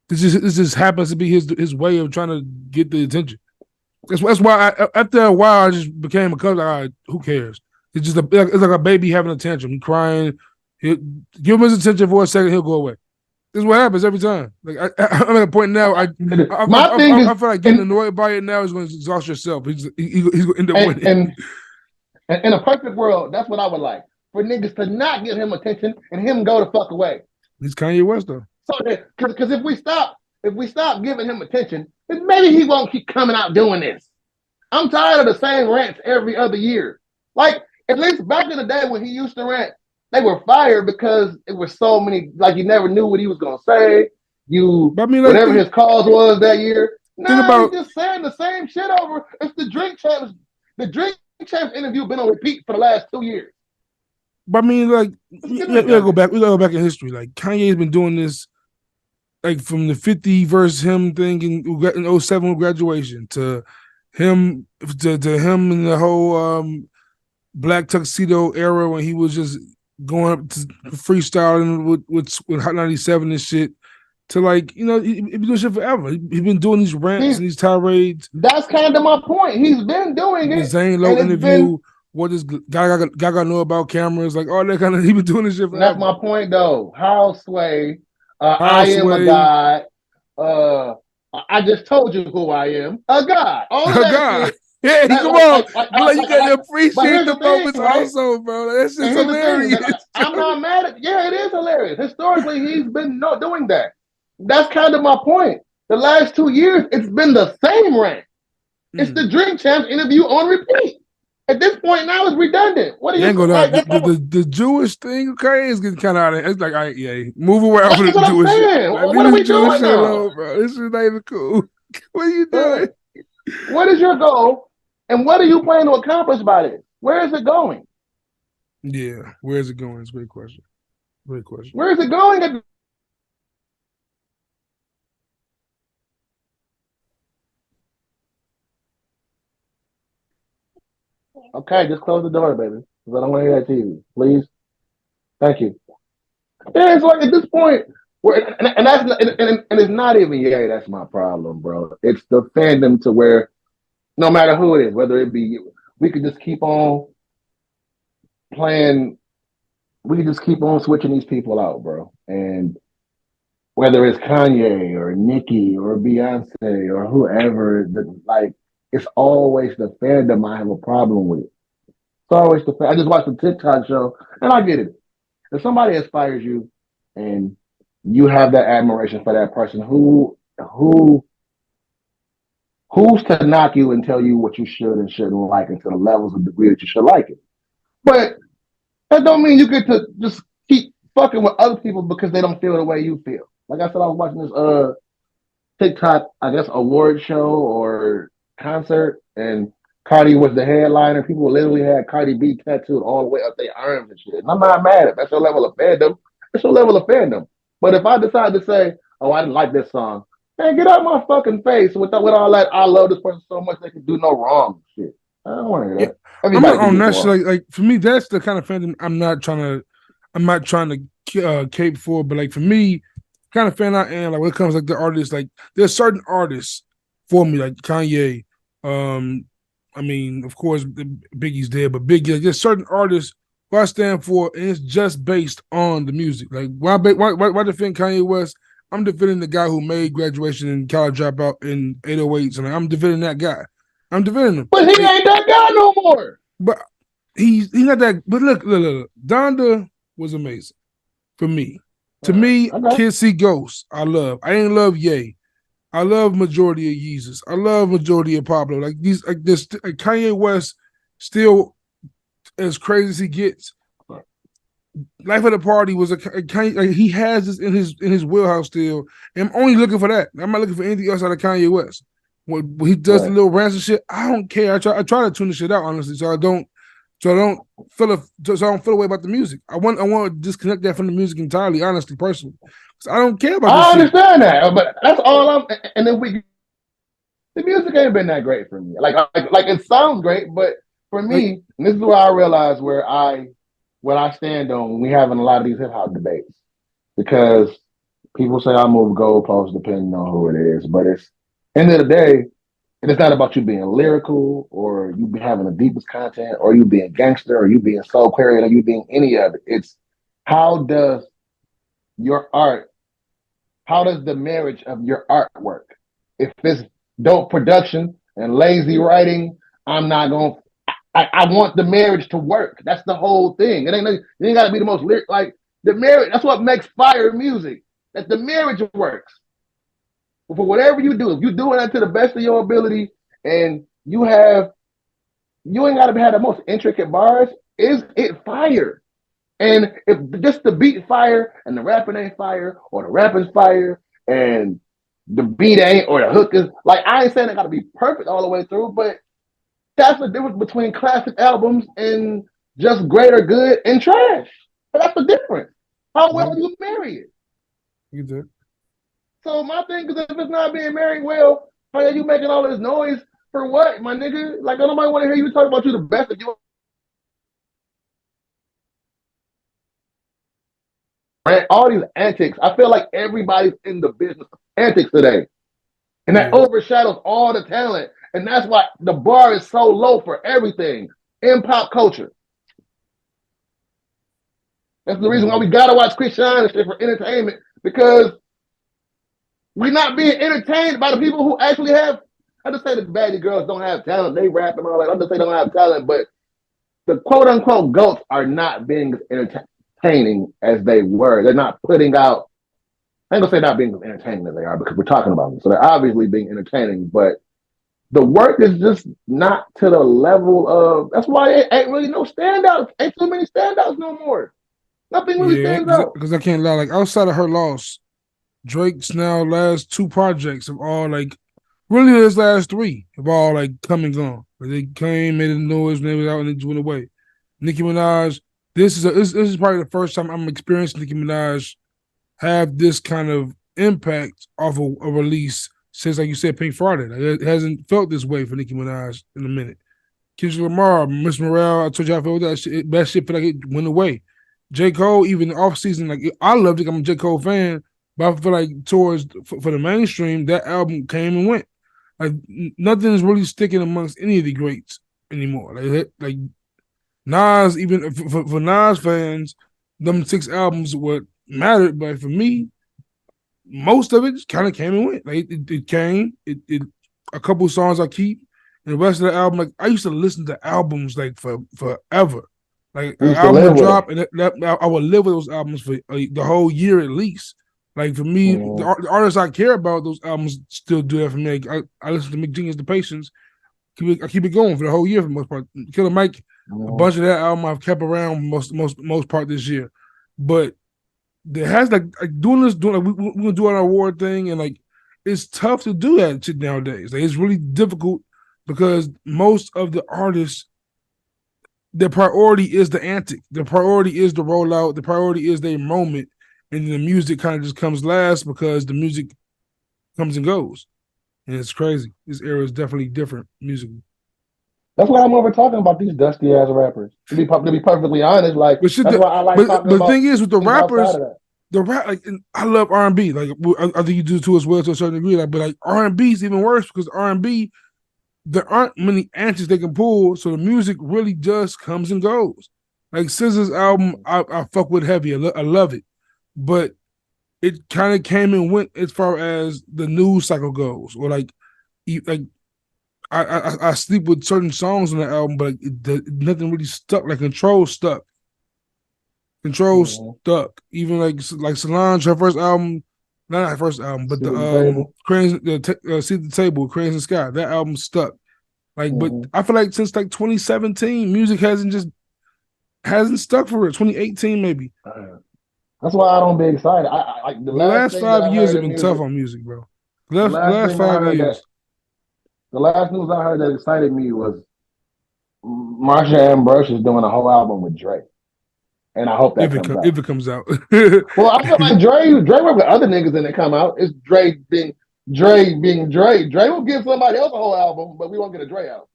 This just happens to be his way of trying to get the attention. That's why after a while I just became a cousin. All right, who cares? It's like a baby having a tantrum. He crying. He'll give him his attention for a second. He'll go away. This is what happens every time. Like I'm at a point now. I My thing is, feel like getting annoyed by it now is going to exhaust yourself. He's going to end up winning. And in a perfect world, that's what I would like for niggas to not give him attention and him go the fuck away. He's Kanye West though. So because if we stop giving him attention, then maybe he won't keep coming out doing this. I'm tired of the same rants every other year. Like at least back in the day when he used to rant, they were fired because it was so many. Like you never knew what he was gonna say. But I mean, like, whatever his cause was that year. Nah, he's just saying the same shit over. It's the Drink Champs. The Drink Champs interview been on repeat for the last 2 years. But I mean, like, we gotta go back. We gotta go back in history. Like Kanye's been doing this, like from the 50 verse him thing in 07 graduation to him him in the whole black tuxedo era when he was just going up to freestyling with Hot 97 and shit. To like, he been doing shit forever. He's been doing these rants and these tirades. That's kind of my point. He's been doing it. The Zane Lowe interview. What does Gaga know about cameras? Like all that kind of. He been doing this shit forever. That's my point, though. House Sway. I am a god. I just told you who I am. A god. All of that shit. Yeah, come on. You gotta appreciate the moments also, bro. Like, that shit's hilarious. I'm not mad at. Yeah, it is hilarious. Historically, he's been doing that. That's kind of my point. The last 2 years, it's been the same rant. It's the Drink Champs interview on repeat. At this point now, it's redundant. What are you going the Jewish thing, okay, is getting kind of out of it. It's like, all right, yeah, move away from the Jewish shit. Like, what are we doing now? Alone, bro. This is not even cool. What are you doing? What is your goal? And what are you planning to accomplish by this? Where is it going? Yeah, where is it going? It's a great question. Great question. Where is it going? Okay, just close the door, baby. Because I don't want to hear that TV. Please. Thank you. Yeah, it's like at this point, and it's not even that's my problem, bro. It's the fandom to where no matter who it is, whether it be we could just keep on playing, we could just keep on switching these people out, bro. And whether it's Kanye or Nicki or Beyonce or whoever, it's always the fandom I have a problem with. It's always the I just watched the TikTok show and I get it. If somebody inspires you and you have that admiration for that person, who's to knock you and tell you what you should and shouldn't like and to the levels of degree that you should like it? But that don't mean you get to just keep fucking with other people because they don't feel the way you feel. Like I said, I was watching this TikTok, I guess, award show or concert, and Cardi was the headliner. People literally had Cardi B tattooed all the way up their arms and shit. And I'm not mad at it. That's your level of fandom. That's your level of fandom. But if I decide to say, oh, I didn't like this song, man, get out my fucking face with all that. I love this person so much they can do no wrong shit. I don't want to hear that. I'm not on that shit. Like for me, that's the kind of fandom I'm not trying to cape for. But like for me, kind of fan I am, like when it comes like the artists, like there's certain artists for me, like Kanye. I mean, of course, Biggie's dead, but Biggie, like, there's certain artists who I stand for, and it's just based on the music. Like, why defend Kanye West? I'm defending the guy who made Graduation and College Dropout in 808s, and I'm defending that guy. I'm defending him. But he ain't that guy no more. But he's not that. But look. Donda was amazing for me. To me, Kids See Ghosts, I love. I ain't love Ye. I love majority of Yeezus. I love majority of Pablo. Like these, like this, like Kanye West, still as crazy as he gets. Life of the Party was he has this in his wheelhouse still. And I'm only looking for that. I'm not looking for anything else out of Kanye West. When he does the little rants and shit, I don't care. I try to tune the shit out honestly, so I don't feel away about the music. I want to disconnect that from the music entirely, honestly, personally. I don't care about this. I understand that, but that's all and then the music ain't been that great for me. Like it sounds great, but for me, and this is where I realize what I stand on when we having a lot of these hip hop debates. Because people say I move goalposts depending on who it is, but it's end of the day, it's not about you being lyrical or you be having the deepest content or you being gangster or you being soul query or you being any of it. It's how does your art how does the marriage of your art work? If it's dope production and lazy writing, I'm not going. I want the marriage to work. That's the whole thing. It ain't got to be the most lyric. Like the marriage. That's what makes fire music. That the marriage works. For whatever you do, if you're doing that to the best of your ability, and you ain't got to have the most intricate bars. Is it fire? And if just the beat fire and the rapping ain't fire, or the rapping's fire and the beat ain't, or the hook is like, I ain't saying it got to be perfect all the way through, but that's the difference between classic albums and just great or good and trash. But that's the difference. How well you marry it. You did. So my thing is, if it's not being married well, how are you making all this noise for what, my nigga? Like, nobody want to hear you talk about you the best of you. All these antics. I feel like everybody's in the business of antics today. And that overshadows all the talent. And that's why the bar is so low for everything in pop culture. That's the reason why we gotta watch Chris Shine and shit for entertainment, because we're not being entertained by the people who actually have. I just say the baddie girls don't have talent. They rap and all that. I just say they don't have talent, but the quote unquote goats are not being entertaining as they were. They're not putting out. I ain't gonna say not being as entertaining as they are, because we're talking about them. So they're obviously being entertaining, but the work is just not to the level of. That's why it ain't really no standouts. Ain't too many standouts no more. Nothing really stands out. Because I can't lie. Like outside of her loss, Drake's now last two projects have all like really his last three have all like come and gone. Like, they came, made a noise, when they was out, and they went away. Nicki Minaj, this is probably the first time I'm experiencing Nicki Minaj have this kind of impact off of a release since, like you said, Pink Friday. Like, it hasn't felt this way for Nicki Minaj in a minute. Kendrick Lamar, Miss Morale, I told you I felt that shit. That shit feel like it went away. J. Cole, even off season, like I loved it. I'm a J. Cole fan, but I feel like towards for the mainstream, that album came and went. Like nothing is really sticking amongst any of the greats anymore. Like Nas, even for Nas fans, them 6 albums what mattered, but for me, most of it just kind of came and went. Like it came, it a couple songs I keep, and the rest of the album, like I used to listen to albums like for forever. Like We an used to album live would with drop, and I would live with those albums for the whole year at least. Like for me, the artists I care about, those albums still do that for me. Like, I listen to McGenius, The Patience. I keep it going for the whole year for the most part. Killer Mike, a bunch of that album I've kept around most part this year. But there has like doing like we're gonna do an award thing, and like it's tough to do that shit nowadays. Like it's really difficult because most of the artists, their priority is the antic, the priority is the rollout, the priority is their moment, and the music kind of just comes last because the music comes and goes. And it's crazy. This era is definitely different musically. That's why I'm over talking about these dusty ass rappers. To be perfectly honest, like that's why I like talking but the about thing is with the things outside rappers, of that. the rap, like I love R&B. Like I think you do too as well to a certain degree. Like, but like R&B is even worse because R&B, there aren't many antics they can pull, so the music really just comes and goes. Like SZA's album, I fuck with heavy. I love it, but it kind of came and went as far as the news cycle goes, or like I sleep with certain songs on the album, but nothing really stuck. Like Control stuck. Control stuck. Even like Solange, her first album, not her first album, but the Cranes, Seat at the Table, Cranes and Sky. That album stuck. Like, but I feel like since like 2017, music hasn't stuck for it. 2018 maybe. That's why I don't be excited. I like the last 5 years have been tough on music, bro. The last 5 years. The last news I heard that excited me was Marsha Ambrose is doing a whole album with Drake. And I hope that comes out. If it comes out. Well, I feel like Dre work with other niggas and they come out. It's Dre being Dre. Dre will give somebody else a whole album, but we won't get a Dre album.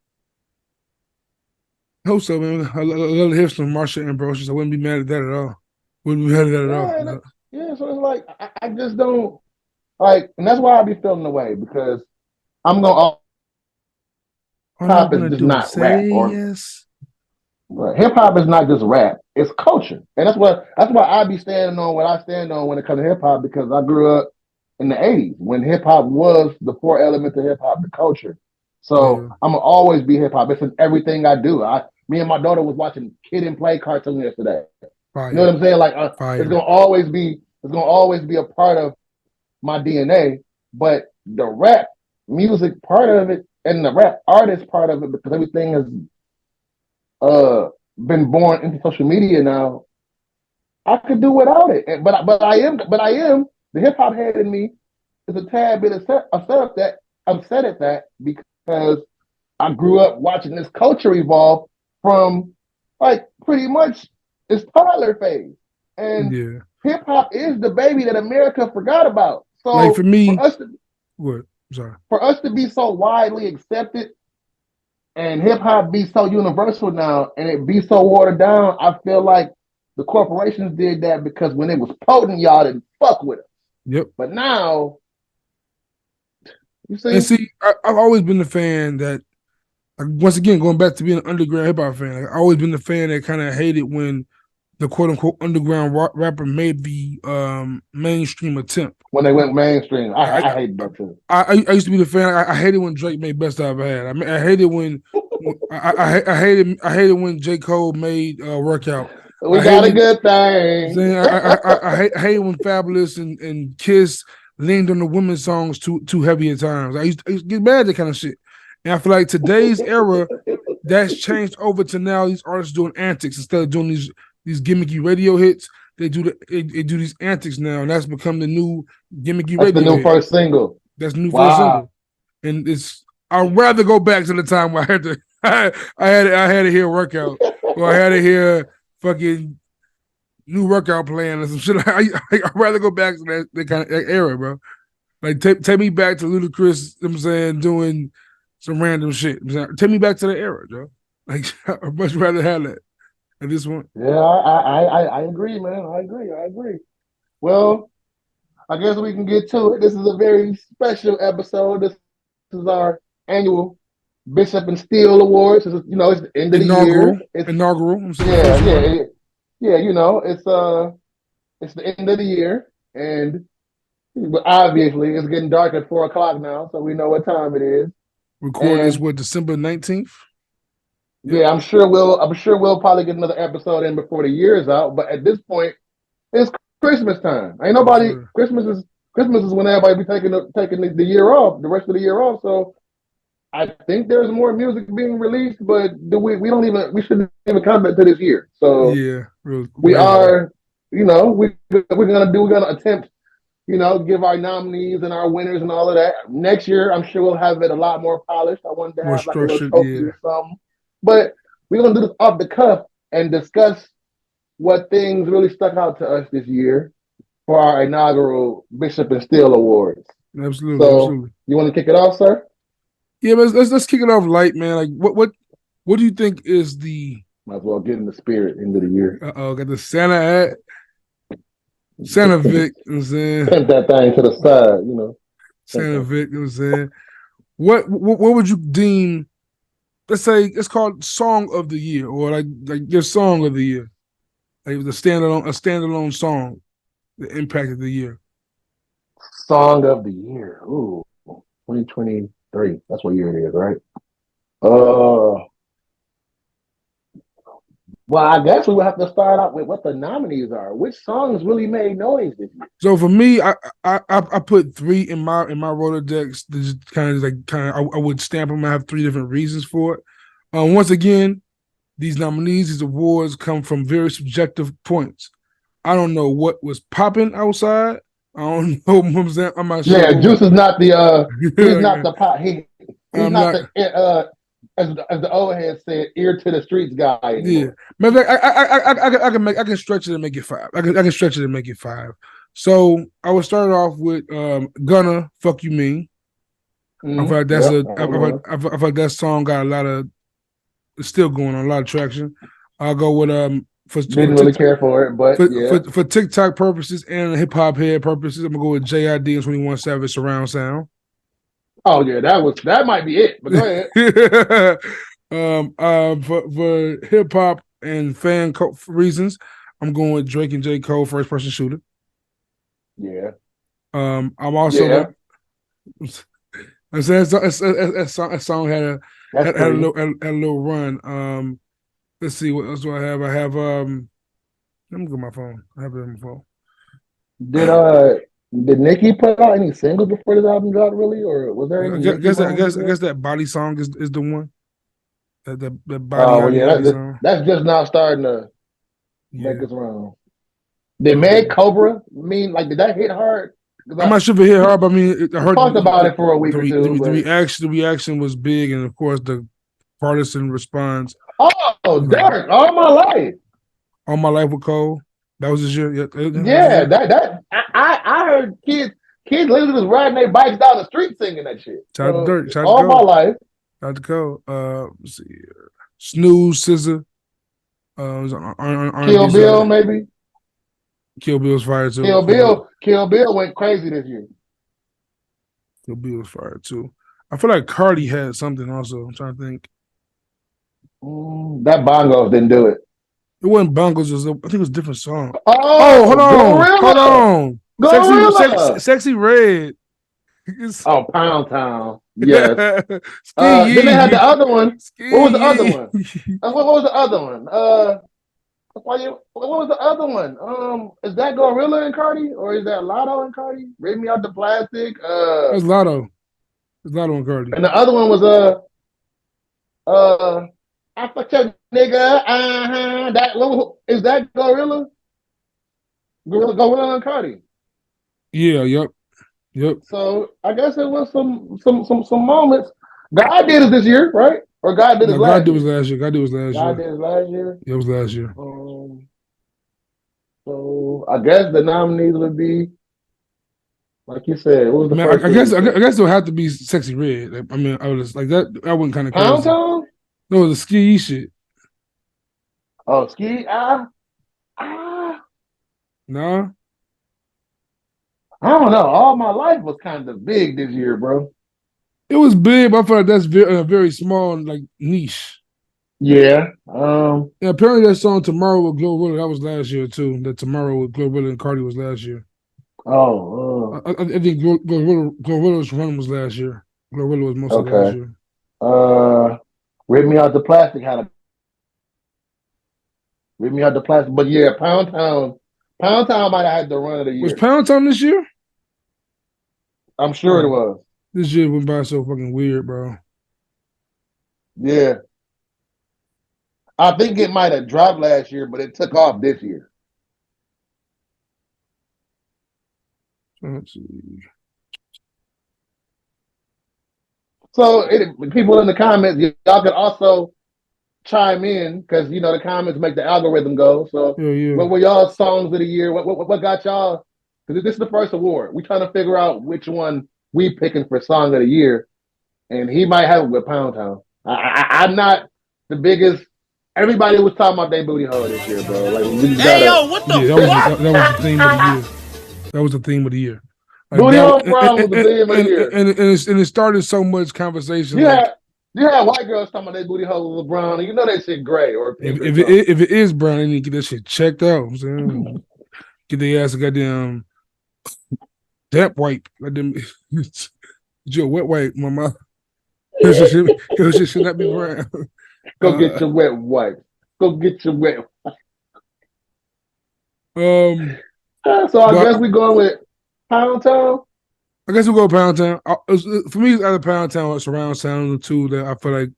I hope so, man. I love to hear some Marsha Ambrose. I wouldn't be mad at that at all. Wouldn't be mad at that at all. Yeah, so it's like I just don't like, and that's why I be feeling the way, because I'm gonna. Hip hop is just not rap. Yes. Hip hop is not just rap; it's culture, and that's why I be standing on what I stand on when it comes to hip hop, because I grew up in the 80s when hip hop was the four elements of hip hop, the culture. So Yeah. I'm gonna always be hip hop. It's in everything I do. Me and my daughter was watching Kid and Play cartoon yesterday. You know Fire. what I'm saying? Like it's Fire. gonna always be a part of my DNA. But the rap music part of it and the rap artist part of it, because everything has been born into social media now, I could do without it. But I am the hip hop head in me is a tad bit upset at that because I grew up watching this culture evolve from like pretty much its toddler phase. And Yeah. hip hop is the baby that America forgot about. Like for So me, what? Sorry. for us to be so widely accepted and hip hop be so universal now and it be so watered down, I feel like the corporations did that because when it was potent, y'all didn't fuck with us. Yep. But now, you And see, see, I've always been the fan that, like, once again, going back to being an underground hip hop fan, like, I've always been the fan that kind of hated when the quote unquote underground rapper made the mainstream attempt. when they went mainstream, I I hate that too. I used to be the fan. I hated when Drake made Best I Ever Had. I mean, I hated when I hated when J. Cole made Workout. We I got a hated good thing. saying I hate when Fabulous and Kiss leaned on the women's songs too heavy at times. I used to get mad at that kind of shit. And I feel like today's era, that's changed over to now these artists doing antics instead of doing these gimmicky radio hits. They do these antics now, and that's become the new gimmicky That's the radio new hit. first single. That's the new first Wow. single. And I'd rather go back to the time where I had to I had to hear Workout, or I had to hear fucking new workout plan or some shit. I'd rather go back to that kind of that era, bro. Like take me back to Ludacris, you know what I'm saying, doing some random shit. Take me back to the era, Joe. Like I'd much rather have that at this one. Yeah, I agree, man. I agree. Well, I guess we can get to it. This is a very special episode. This is our annual Bishop and Steele Awards. It's the end of the year. Inaugural. I'm saying the Yeah, first one. yeah. It's the end of the year, and but obviously it's getting dark at 4 o'clock now, so we know what time it is. Recording this And what, December 19th? yeah, Yep. I'm sure we'll probably get another episode in before the year is out. But at this point, it's Christmas time. Ain't Yes, nobody. sir. Christmas is when everybody be taking the year off, the rest of the year off. So I think there's more music being released, but we shouldn't even comment to this year. So Yeah, real we heavily. are, we're gonna attempt, give our nominees and our winners and all of that. Next year, I'm sure we'll have it a lot more polished. I wanted to More have like a little structured, trophy yeah. or something, but we're gonna do this off the cuff and discuss what things really stuck out to us this year for our inaugural Bishop and Steele Awards. Absolutely, So, absolutely. you want to kick it off, sir? Yeah, but let's kick it off light, man. Like what do you think is the Might as well get in the spirit end of the year. got the Santa hat, Santa Vic, you know what I'm saying? Pimp that thing to the side. Santa Vic, you know what I'm saying? What would you deem, let's say it's called song of the year, or like your song of the year? Like the standalone song that impacted the year. Song of the year. Ooh, 2023. That's what year it is, right? Uh, well, I guess we would have to start out with what the nominees are. Which songs really made noise this year? So for me, I put three in my Rolodex. Just I would stamp them. I have three different reasons for it. Once again, these nominees, these awards come from very subjective points. I don't know what was popping outside. I don't know what I'm saying. I'm not sure. Yeah, Juice is not the he's not Yeah, the pot he's I'm not not. the as the old head said, ear to the streets guy Yeah, anymore. maybe I can stretch it and make it five. I can stretch it and make it five. So I would start off with Gunna, "Fuck You Mean." I feel like Yep, I remember. I feel like that song got a lot of, it's still going on, a lot of traction. I'll go with Didn't really care for it, but yeah. for TikTok purposes and hip hop head purposes. I'm gonna go with JID and 21 Savage surround sound. Oh yeah, that might be it. But go ahead. For hip hop and reasons, I'm going with Drake and J. Cole, First Person Shooter. Yeah. I'm also Yeah, I said that song that's had pretty. a little run. Let's see what else do I have. I have let me go to my phone. I have it on my phone. Did uh did Nicki put out any singles before this album dropped really, or was there any Nicki moments I there? guess that body song is the one. That body Oh well, yada yeah, yada song. that's just now starting to make Yeah. its round. Did Meg Cobra mean like did that hit hard? I'm Because not sure if it hit hard, but I mean, I we heard talked about it for a week or two, but the reaction was big, and of course the partisan response. oh, You know, Derek, all my life. all my life with Cole. That was his year. Yeah, that was his Yeah, year. I heard kids literally was riding their bikes down the street singing that shit. Shout out to So Dirk. Shout out to all my Cole. life, Shout out to Cole. Let's see here. Snooze, Scissor. It was on R&B Kill Bill side. maybe. Kill Bill's fire too. Kill Bill went crazy this year. Kill Bill was fire too. I feel like Cardi had something also. I'm trying to think. That bongos didn't do it. It wasn't Bungles. I think it was a different song. Oh, Oh, hold on. Hold Gorilla, on. Gorilla. Sexy Red. Oh, Pound Town. Yes. Ski Then they had the Yee. other one. Ski What was the other Yee. one? What was the other one? What was the other one? Is that Gorilla and Cardi, or is that Lotto and Cardi? Rip Me Out the Plastic. That's Lotto. It's Lotto and Cardi. And the other one was I fucked your nigga. Is that Gorilla? Gorilla and Cardi. Yeah, yep. So I guess it was some moments. God did it this year, right? Or God did it No, God last did was year? last year. God did was last God year. did it last year. Yeah, it was last year. So I guess the nominees would be, like you said, what was the Man, first thing you said? I guess it'll have to be Sexy Red. Like, I mean, I was like that. That wasn't kind of Pound crazy. Town? No, the ski shit. Oh, Ski? Nah, I don't know. All my life was kind of big this year, bro. it was big, but I feel like that's very small, like niche. Yeah. Yeah, apparently that song "Tomorrow" with Glorilla that was last year too. That "Tomorrow" with Glorilla and Cardi was last year. I think Glorilla's run was last year. Glorilla was mostly last okay. year. Rip Me Out the Plastic had a Rip Me Out the Plastic, but yeah, Pound Town might have had the run of the Was year. Pound Town this year? I'm sure it was. This year went by so fucking weird, bro. Yeah. I think it might have dropped last year, but it took off this year. Let's see. So people in the comments, y'all can also chime in because the comments make the algorithm go. So Yeah. what were y'all songs of the year? What got y'all? Because this is the first award. We trying to figure out which one we picking for song of the year, and he might have it with Pound Town. I'm not the biggest. Everybody was talking about their booty hole this year, bro. Like we just gotta. Hey yo, what the fuck? That was the theme of the year. That was the theme of the year. Like Booty that, hole brown was the theme of the year. And it started so much conversation. Yeah. White girls talking about their booty hole was brown, and you know that shit gray or pink. If it is brown, they need to get that shit checked out. I'm saying, get their ass a goddamn damp wipe. Goddamn, get you a wet wipe, mama. It should not be brown. Go get your wet wipe. Go get your wet wipe. So I guess we going with Pound Town. I guess we'll go Pound Town. For me, it's either Pound Town or Surround Sound, the two that I feel like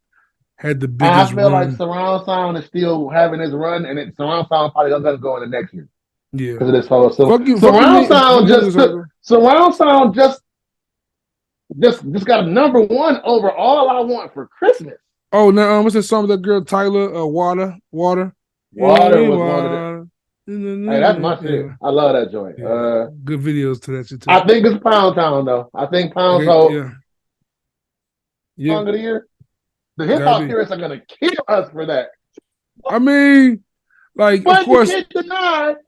had the biggest I feel run. like Surround Sound is still having its run, and Surround Sound probably going to go in the next year. Yeah, because of this whole Surround Sound just got a number one over All I Want for Christmas. Oh, now what's that song with that girl Tyler? Water was one of them. Hey, that's my shit. Yeah. I love that joint. Yeah. Good videos to that shit too. I think it's Pound Town though. I think Pound Town song of the year. The hip hop theorists are gonna kill us for that. I mean, like but of course,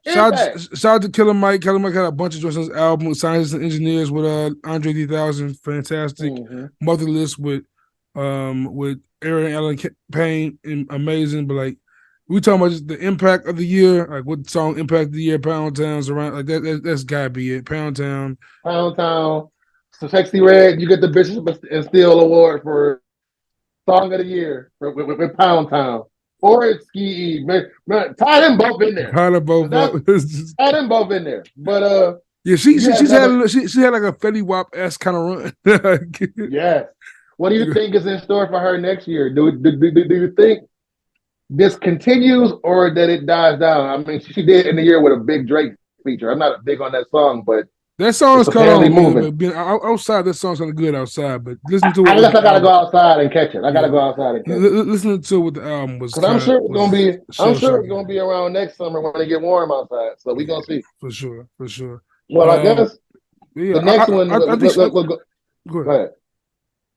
shout out to Killer Mike. Killer Mike had a bunch of joints on his album. Scientists and Engineers with Andre 3000, fantastic. Motherless with Aaron Allen Payne, amazing. But like We talking about just the impact of the year, like what song impacted the year, Pound Town's around, like that's gotta be it. Pound Town. Pound Town, so Sexy Red, you get the Bishop and Steel Award for Song of the Year with Pound Town. Or it's Ski Eve. Man, tie them both in there. Kind of both up. That's tie them both in there. But yeah, you had another, she had like a Fetty Wap-esque kind of run. yes. What do you think is in store for her next year? Do you think this continues or that it dies down? I mean, she did in the year with a big Drake feature. I'm not big on that song, but that song's it's cut apparently on, moving. but being outside, that song's kind of good outside. But listen to it. I guess I gotta go outside and catch it. I gotta go outside and catch it. Listening to it with the album was because I'm sure it's gonna be. I'm sure it's shocking. gonna be around next summer when it get warm outside. So we gonna see for sure. Well, I guess yeah, the next one. Go ahead.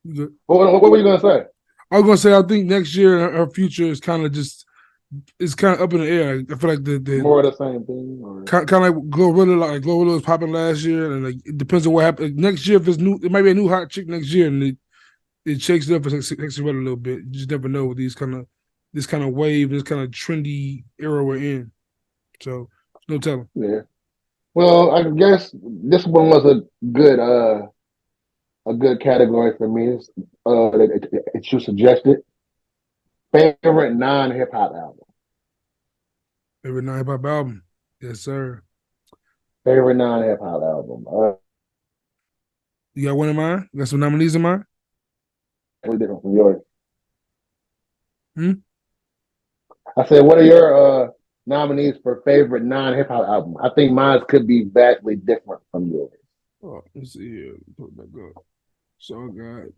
Good. What were you gonna say? I was gonna say I think next year her future is kind of just up in the air. I feel like the more of the same thing. Or? Kind of like Glorilla was popping last year, and like it depends on what happens next year. If it's new, it might be a new hot chick next year, and it shakes it up and takes it a little bit. You just never know with this kind of wave, this kind of trendy era we're in. So no telling. Yeah. Well, I guess this one was a good category for me. It you suggested favorite non-hip hop album. Favorite non-hip hop album, yes sir. Favorite non-hip hop album. You got one in mind? You got some nominees in mind? Totally different from yours. I said, what are your nominees for favorite non-hip hop album? I think mine could be vastly different from yours. Oh, let's see here. Put it back up. So I got.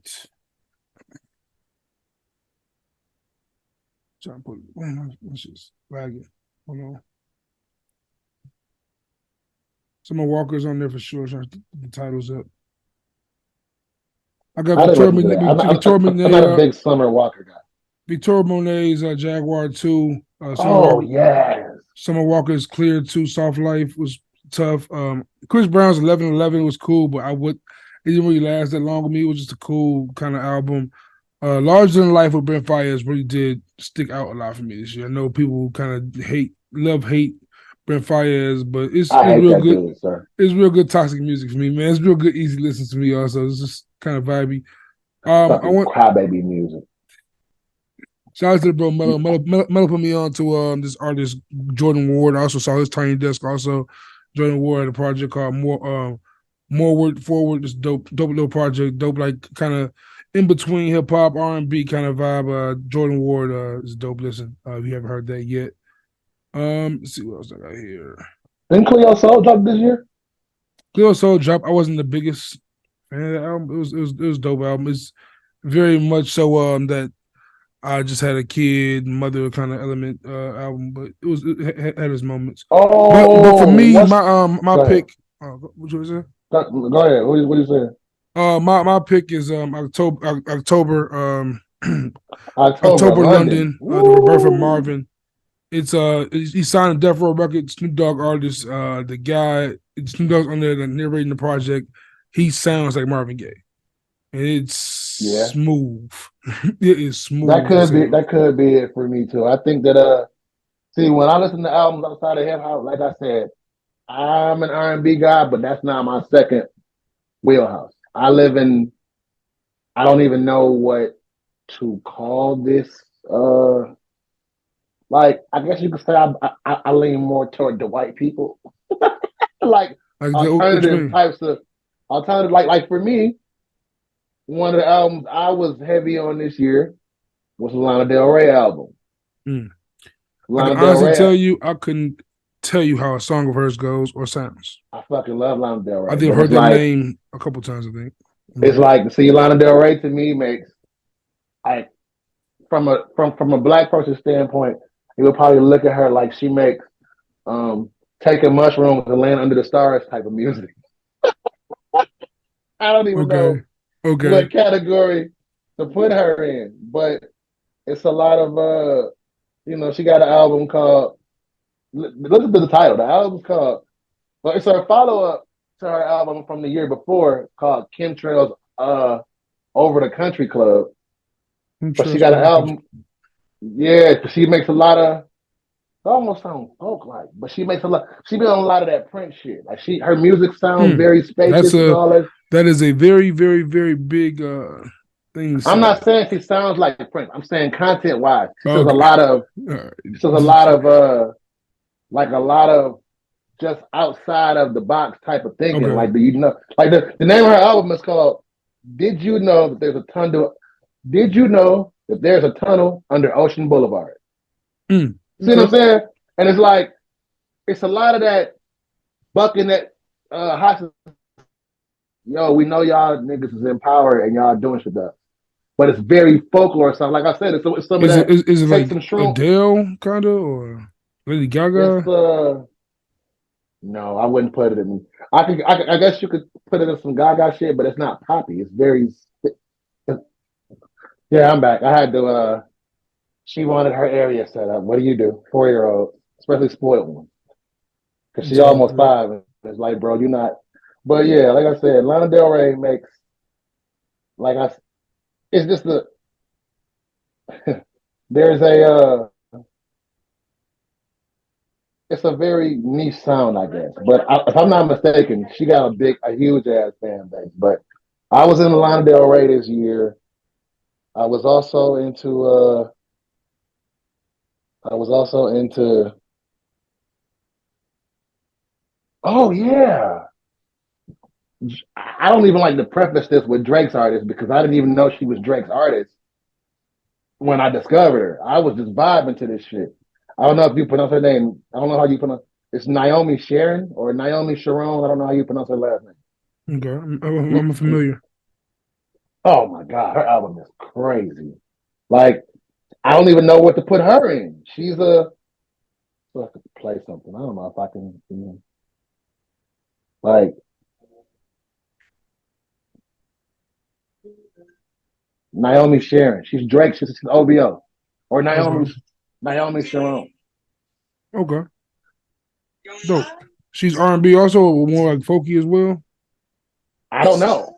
Trying to put. Let's just flag it. Hold on. Some of Walker's on there for sure. Trying to put the titles up. I got Victoria Monet. I'm not a big Summer Walker guy. Victoria Monet's Jaguar 2. Yes. Summer Walker's Clear 2. Soft Life was tough. Chris Brown's 11:11 was cool, but it didn't really last that long with me. It was just a cool kind of album. Larger Than Life with Brent Faiyaz really did stick out a lot for me this year. I know people kind of hate Brent Faiyaz, but it's real good. Dude, sir. It's real good toxic music for me, man. It's real good, easy listen to me. Also, it's just kind of vibey. I want crybaby music. Shout out to the bro Mello. Mello put me on to this artist Jordan Ward. I also saw his Tiny Desk. Also, Jordan Ward had a project called More Word Forward. This dope little project. Dope, like kind of in between hip hop, R&B kind of vibe. Jordan Ward is dope. Listen, if you haven't heard that yet. Let's see what else I got here. Didn't Cleo Soul drop this year? Cleo Soul drop. I wasn't the biggest fan of the album. It was a dope album. It's very much so that I just had a kid, mother kind of element album, but it had its moments. Oh, but for me, my pick. What you say? Go ahead. What are you saying? My pick is October London, the Rebirth of Marvin. It's he signed a Death Row Records, Snoop Dogg artist. The guy Snoop Dogg's on there narrating the project. He sounds like Marvin Gaye, and it's smooth. It is smooth. That could be it for me too. I think that see, when I listen to albums outside of hip hop, like I said, I'm an R&B guy, but that's not my second wheelhouse. I don't even know what to call this. Like, I guess you could say I lean more toward the white people. like alternative types of alternative. Like for me, one of the albums I was heavy on this year was the Lana Del Rey album. I can honestly tell you, I couldn't tell you how a song of hers goes or sounds. I fucking love Lana Del Rey. I think I've heard that name a couple times, I think. It's like, see, Lana Del Rey to me makes, like, from a black person's standpoint, you would probably look at her like she makes taking mushrooms and laying under the stars type of music. I don't even know what category to put her in, but it's a lot of she got an album called, listen to the title. The album's called, well, it's her follow-up to her album from the year before called Chemtrails Over the Country Club. But she got an album. Yeah, she makes a lot of almost sounds folk like, but she makes a lot. She been on a lot of that Prince shit. Like her music sounds very That's spacious and all that. that is a very, very, very big thing to I'm say. not saying she sounds like Prince. I'm saying content wise, she says a Okay. lot of. All right. She says a lot of like a lot of just outside of the box type of thinking. Okay. Like, do you know? Like the name of her album is called "Did You Know That There's a Tunnel? Did you know that there's a tunnel under Ocean Boulevard?" See what I'm Okay. saying? And it's like it's a lot of that bucking that hostage. Yo, we know y'all niggas is in power and y'all doing shit up, but it's very folklore stuff. Like I said, it's some of that. Is it Take like some shroom. Adele kind of or Lady It's Gaga? no, I wouldn't put it in. I guess you could put it in some Gaga shit, but it's not poppy. It's very. Yeah, I'm back. I had to. She wanted her area set up. What do you do, 4-year-old, especially spoiled one, because she almost Exactly. 5, and it's like, bro, you're not. But yeah, like I said, Lana Del Rey makes like I. It's just the there's it's a very niche sound, I guess. But if I'm not mistaken, she got a huge ass fan base. But I was in Lana Del Rey this year. I was also into I was also into oh yeah. I don't even like to preface this with Drake's artist because I didn't even know she was Drake's artist when I discovered her. I was just vibing to this shit. I don't know if you pronounce her name. I don't know how you pronounce it's Naomi Sharon or Naomi Sharon. I don't know how you pronounce her last Okay. I'm name. familiar. Oh my God, her album is crazy. Like, I don't even know what to put her in. She's a so I have to play something. I don't know if I can like Naomi Sharon. She's Drake. She's OBO. Or Okay. Naomi Sharon. Okay. Dope. She's R&B also, or more like folky as well. I don't know.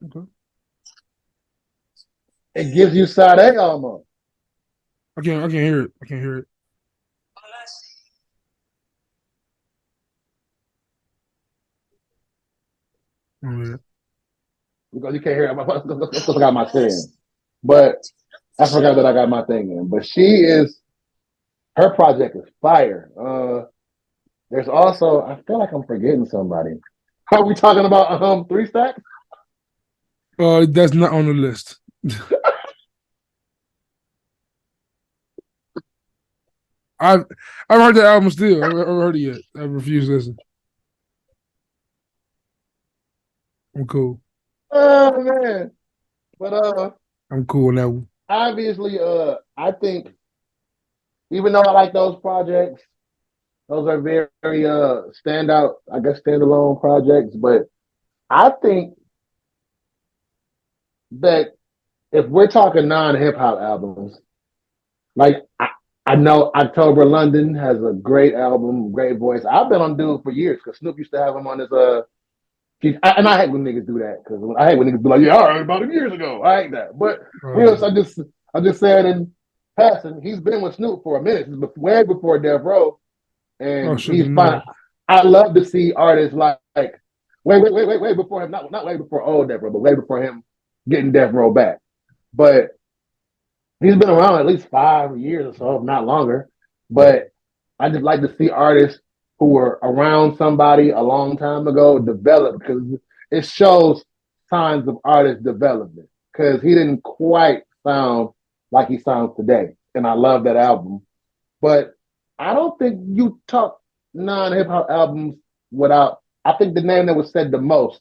Okay. It gives you Sade almost. I can't hear it. I can't hear it. Oh, yeah. Because you can't hear it. I got my thing. But I forgot that I got my thing in. But she is her project is fire. There's also I feel like I'm forgetting somebody. Are we talking about 3 Stacks? That's not on the list. I've I've heard the album still. I've heard it yet. I refuse to listen. I'm cool. Oh man. But I'm cool on that one. obviously I think even though I like those projects, those are very standout, I guess standalone projects, but I think that if we're talking non hip hop albums, like I know October London has a great album, great voice. I've been on dude for years because Snoop used to have him on his and I hate when niggas do that because I hate when niggas be like, yeah, I heard about him years ago. I hate that. But real, I just said in passing, he's been with Snoop for a minute, way before Death Row, Oh and shit, he's didn't know fine. that. I love to see artists like way before him, not way before old Death Row, but way before him getting Death Row back. But he's been around at least 5 years or so, if not longer. But I just like to see artists who were around somebody a long time ago develop because it shows signs of artist development. Because he didn't quite sound like he sounds today, and I love that album. But I don't think you talk non hip hop albums without. I think the name that was said the most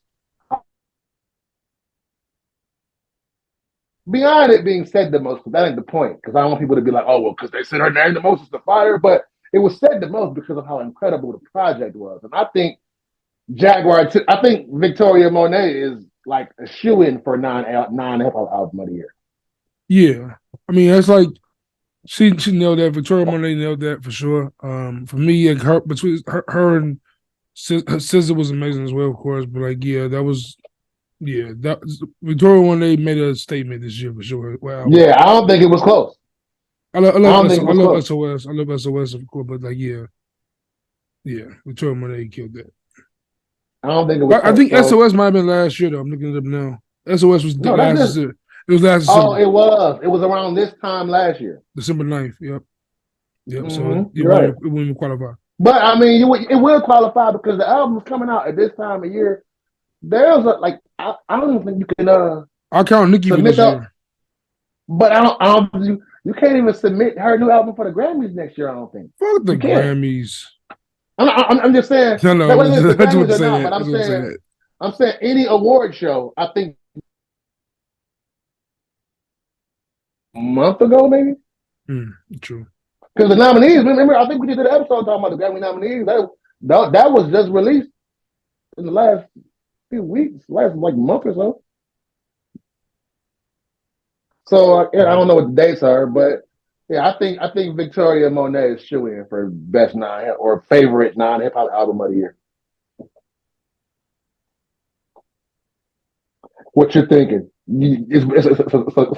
beyond it being said the most, that ain't the point. Because I don't want people to be like, oh, well, because they said her name the most is the fire. But it was said the most because of how incredible the project was. And I think I think Victoria Monet is like a shoe in for non hip hop album of the year. Yeah, I mean that's like she nailed that. Victoria Monet nailed that for sure. For me, like her between her and SZA was amazing as well, of course. But like, yeah, that was that Victoria Monet made a statement this year for sure. Wow. Yeah, I don't think it was close. I I don't think it I was love close. SOS. I love SOS, of course, but like, yeah, Victoria Monet killed that. I don't think it was But I close. think So SOS might have been last year though. I'm looking it up now. SOS was no, that's last just. December. It was last Oh, December, it was. It was around this time last year. December 9th. Yep, yep. So You're right. it wouldn't even qualify. But I mean, it will qualify because the album's coming out at this time of year. There's a like I don't even think you can I'll count Nicki for submit this the, year. but I don't you can't even submit her new album for the Grammys next year. I don't think Fuck the you can't. Grammys. I'm just saying No, no, that whether it's the I just want Grammys to or say not. that. But I just want to say that. I'm saying any award show. I think a month ago maybe True. because the nominees. Remember, I think we did an episode talking about the Grammy nominees. That was just released in the last few weeks, last like month or so. So I don't know what the dates are, but yeah, I think Victoria Monet is shoo-in for best non or favorite non hip hop album of the year. What you're thinking? It's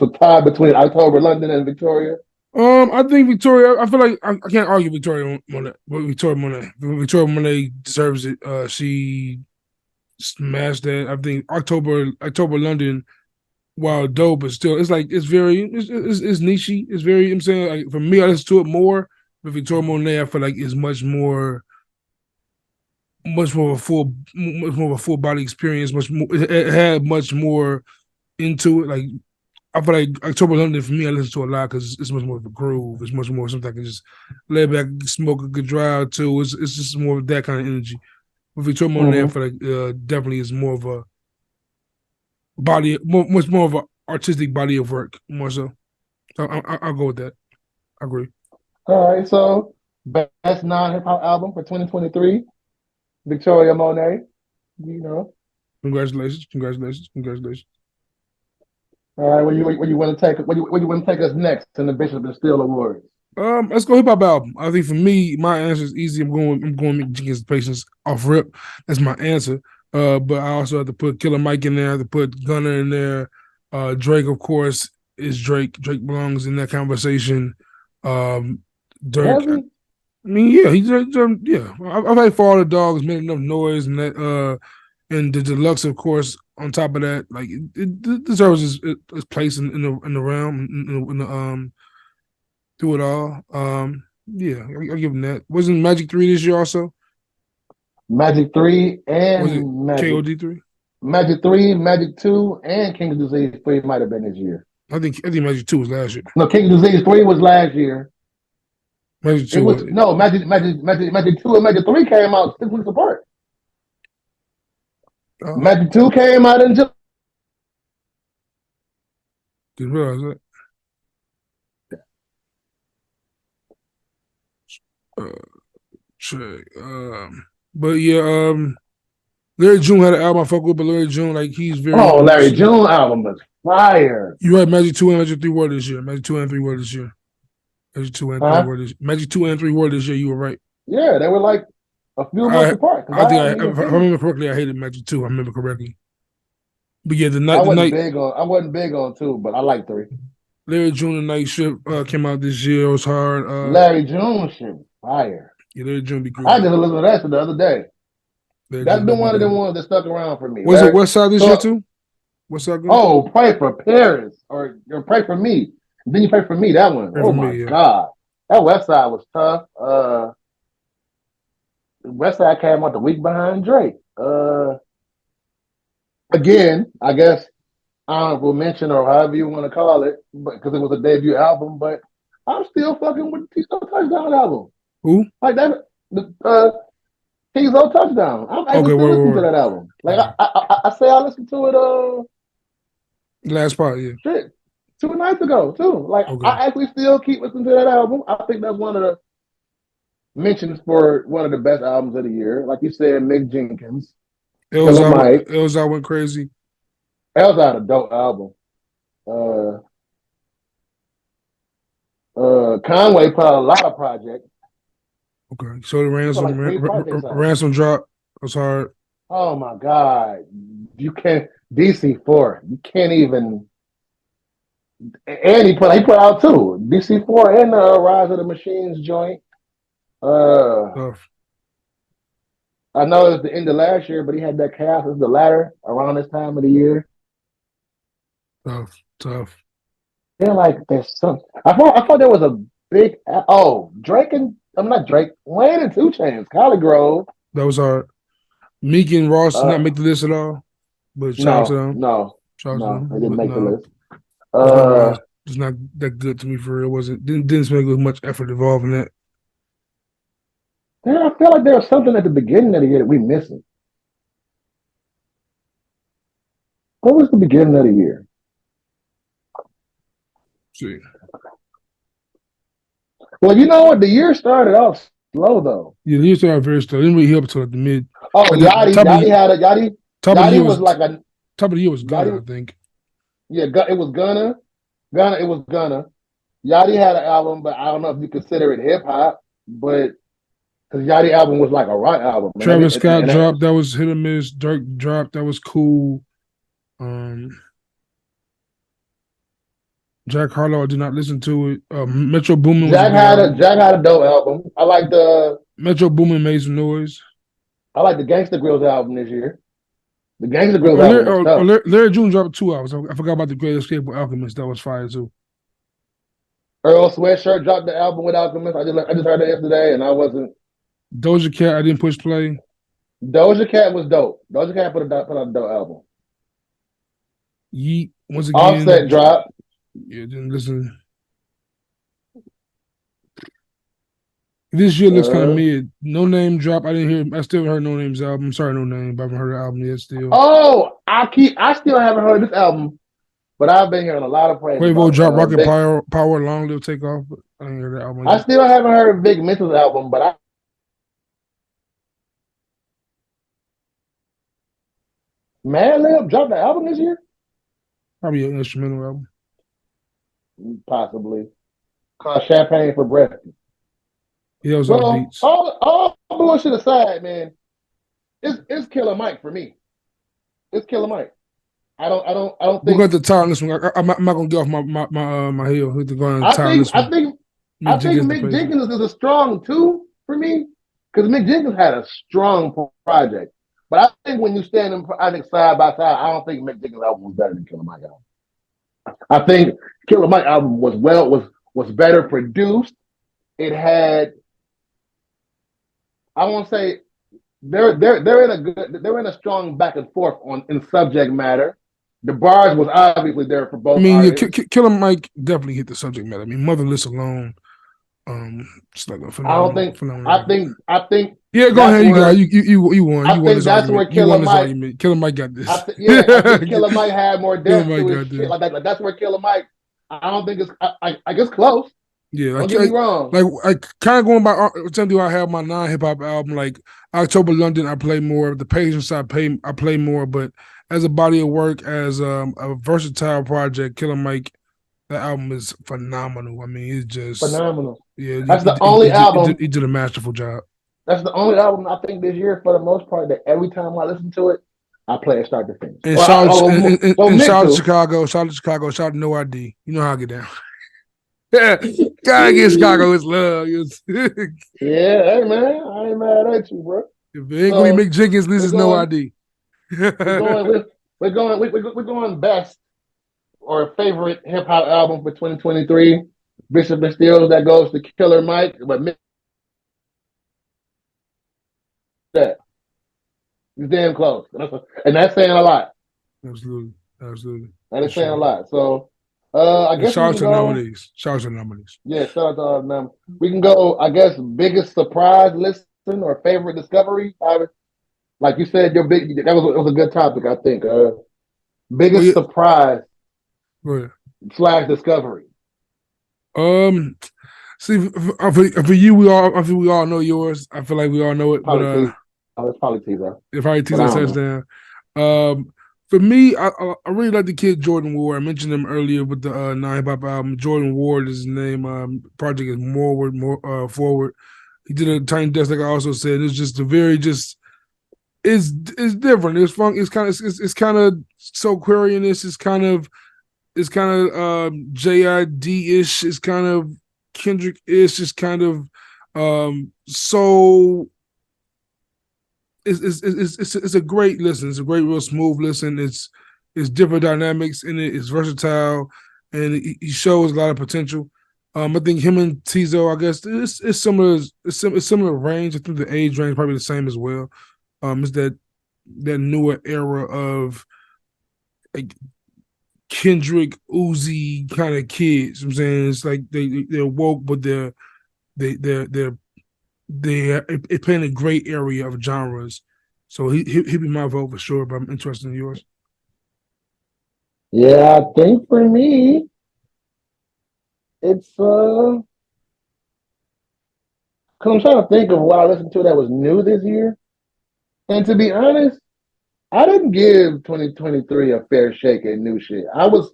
a tie between October London and Victoria. I think Victoria. I feel like I can't argue Victoria Monet, but Victoria Monet deserves it. She smashed that. I think October London, while dope, but still, it's like it's niche. It's very. I'm saying like for me, I listen to it more. But Victoria Monet, I feel like is much more of a full body experience. Much more. It had much more into it. Like I feel like October London for me, I listen to a lot because it's much more of a groove. It's much more something I can just lay back, smoke a good drive to. It's just more of that kind of energy. With Victoria Monet, I Mm-hmm. feel like definitely is more of a much more of an artistic body of work, more so. I'll go with that. I agree. All right, so best non hip hop album for 2023, Victoria Monet. You know. Congratulations, congratulations, congratulations. All right, where you want to take where you want to take us next in the Bishop and Steele Awards? Let's go hip hop album. I think for me, my answer is easy. I'm going Mick Jenkins' Patience off rip. That's my answer. But I also have to put Killer Mike in there. I have to put Gunner in there. Drake, of course, is Drake. Drake belongs in that conversation. Um, Dirk. Does I he? mean, yeah, yeah. I've had For All the Dogs made enough noise, and that and the deluxe, of course, on top of that, like it deserves its place in the realm in the through it all. Yeah, I'll give him that. Wasn't Magic 3 this year also? Magic 3 Or was it and KOD 3? Magic 3, Magic 2, and King of Disease 3 might have been this year. I think Magic 2 was last year. No, King of Disease 3 was last year. Magic It 2 was no Magic 2 and Magic 3 came out 6 weeks apart. oh, Magic 2 came out in July. didn't realize that. Check. But yeah, Larry June had an album I fuck with, but Larry June, like he's very Oh, Larry emotional. June album was fire. You had Magic 2 and Magic 3 were this year. Magic 2 and 3 were this year. Magic 2 and 3 Huh? were this Magic 2 and 3 were this year. You were right. Yeah, they were like a few months apart. I think I if I remember correctly, I hated Magic 2. I remember correctly. But yeah, the night I wasn't big on 2, but I like 3. Larry June and Night Shift came out this year. It was hard. Larry June shit was fire. Yeah, Larry June be I groovy. just listened to that the other day. Larry That's June been do be one of them groovy. ones that stuck around for me. Was it Larry, West Side this year so too? West Side Gun? oh, pray for Paris or pray for me. Then you pray for me. That one. Pray Oh for my me, yeah. god, that West Side was tough. West Side came out the week behind Drake. Again, I guess honorable mention or however you want to call it, but because it was a debut album. But I'm still fucking with the Tizo Touchdown album. Who? Like that, the Tizo Touchdown. I'm actually Okay, still listening to word. that album. Like Okay. I say, I listened to it. Last part, yeah. Shit, 2 nights ago too. Like Okay. I actually still keep listening to that album. I think that's one of the mentions for one of the best albums of the year. Like you said, Mick Jenkins, Killer Mike. Elzar went crazy. That was out a dope album. Conway put out a lot of projects. Okay. So the He put like 3 projects out. ransom drop was hard. Oh my God. You can't DC4. You can't even And he put out two, DC4 and Rise of the Machines joint. Tough, I know it's the end of last year, but he had that Chaos is the Ladder around this time of the year. tough. I feel like there's some. I thought there was a big. Drake and I'm not Drake. Wayne and 2 Chainz, Collie Grove. That was hard. Meek and Ross did not Uh, make the list at all, but shout out to no, them. no, Shout out to no, they them. didn't But make the no, list. Bruno Mars Uh, was not that good to me for real. Wasn't didn't smell with much effort involved in that. I feel like there was something at the beginning of the year that we missing. What was the beginning of the year? See, Well, you know what? The year started off slow though. yeah, the year started very slow. Didn't really heal up until the mid. Oh, Like the Yachty, top of Yachty the had a Yachty. top of the year Yachty was like a top of the year was Gunna, I Yachty. think. Yeah, it was Gunna. It was Gunna. Yachty had an album, but I don't know if you consider it hip hop, but because Yachty album was like a rock album, Travis Scott dropped, that was hit or miss. Dirk dropped, that was cool. Jack Harlow, I did not listen to it. Metro Boomin was a good album. Jack had a dope album. Metro Boomin made some noise. I like the Gangsta Grills album this year. The Gangsta Grills album was tough. Larry June dropped 2 albums. I forgot about the Great Escape with Alchemist. That was fire too. Earl Sweatshirt dropped the album with Alchemist. I just heard it yesterday, and I wasn't. Doja Cat, I didn't push play. Doja Cat was dope. Doja Cat put out a dope album. Yeet, once again. Offset dropped. Yeah, didn't listen. This year looks kind of mid. No Name drop. I didn't hear. I still heard No Name's album. Sorry, No Name, but I haven't heard the album yet. Still. Oh, I still haven't heard this album, but I've been hearing a lot of praise. Quavo dropped Rocket Power, Long Live Takeoff. But I didn't hear that album. I still haven't heard Big Mental's album, but Madlib dropped the album this year. Probably an instrumental album. Possibly. Called Champagne for Breakfast. Yeah, it was all beats. All bullshit aside, man, it's Killer Mike for me. It's Killer Mike. I don't think we'll go to the top on this one. I'm not gonna get off my heel. We'll go on the top on this one. I think Mick Jenkins is a strong 2 for me because Mick Jenkins had a strong project. But I think when you stand them, I think side by side, I don't think Mick Jenkins' album was better than Killer Mike album. I think Killer Mike album was better produced. It had, I won't say they're in a strong back and forth in subject matter. The bars was obviously there for both. I mean, yeah, Killer Mike definitely hit the subject matter. I mean, Motherless alone, it's like a phenomenal. I think. Yeah, go ahead. You won. I think that's where Killer Mike. Killer Mike got this. I think Killer Mike had more depth to his shit. Like that's where Killer Mike. I don't think it's. I guess close. Yeah, don't get me wrong. Like I kind of going by. Something I have my non-hip hop album. Like October London, I play more. The Patience, I play more. But as a body of work, as a versatile project, Killer Mike, that album is phenomenal. I mean, it's just phenomenal. Yeah, that's the only album. He did a masterful job. That's the only album I think this year, for the most part, that every time I listen to it, I play it start to finish. And shout out to Chicago, shout out to No ID. You know how I get down. Gotta give Chicago his love. Yeah, hey man, I ain't mad at you, bro. If it ain't gonna be Mick Jenkins, this is No ID. We're going best or favorite hip hop album for 2023. Bishop and Steele, that goes to Killer Mike, but that he's damn close, and that's saying a lot. Absolutely. That is saying a lot. So, I guess shout out to nominees. Yeah, shout out to all them. We can go. I guess biggest surprise listen or favorite discovery. Like you said, it was a good topic. I think biggest surprise / discovery. See, for you, I think we all know yours. I feel like we all know it. It's probably Teaser. If I Teaser touchdown. For me, I really like the kid Jordan Ward. I mentioned him earlier with the non-hip hop album. Jordan Ward is his name. Project is more forward. He did a tiny desk, like I also said. It's just it's different. It's fun. It's kind of so Aquarian-ish. It's kind of It's kind of JID-ish. It's kind of Kendrick-ish. It's kind of so. It's a great listen. It's a great, real smooth listen. It's different dynamics in it. It's versatile, and he shows a lot of potential. I think him and Tizo, I guess, it's similar. It's similar range. I think the age range probably the same as well. It's that newer era of like Kendrick, Uzi kind of kids. You know what I'm saying it's like they're woke, but they're playing a great area of genres. So he'd be my vote for sure. But I'm interested in yours. Yeah, I think for me, it's because I'm trying to think of what I listened to that was new this year. And to be honest, I didn't give 2023 a fair shake at new shit. I was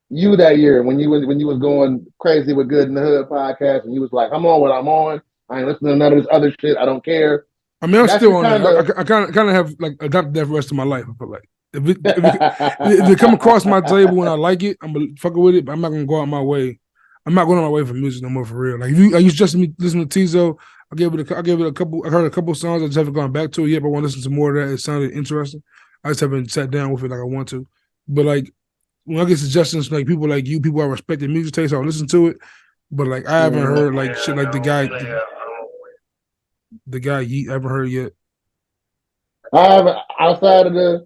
you that year when you was going crazy with Good in the Hood podcast, and you was like, "I'm on what I'm on. I ain't listening to none of this other shit. I don't care." I mean, I'm That's still the on kind there. of I kind of have like adopted that for the rest of my life. I feel like if it come across my table and I like it, I'm gonna fuck with it. But I'm not gonna go out my way. I'm not going out my way for music no more for real. Like I used just listen to Tizo. I gave it a couple. I heard a couple songs. I just haven't gone back to it yet. But I want to listen to more of that. It sounded interesting. I just haven't sat down with it like I want to. But like when I get suggestions, like people like you, people I respect their music taste, I'll listen to it. But like I haven't heard like shit like the guy Yeet. I haven't heard yet. I have outside of the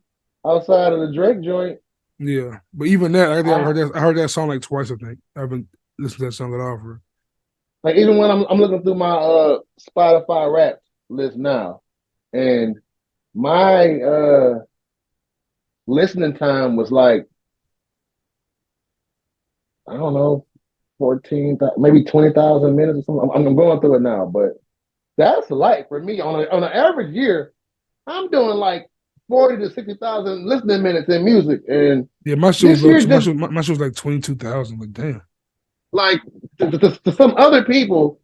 Drake joint. Yeah, but even that, I think I've I heard that. I heard that song like twice. I think I haven't listened to that song at all. For like even when I'm looking through my Spotify rap list now, and my listening time was like I don't know 14 maybe 20,000 minutes or something. I'm going through it now, but that's light for me on an average year. I'm doing like 40 to 60,000 listening minutes in music, and yeah, my show was this low year too. just My show was like 22,000. Like damn. like to some other people,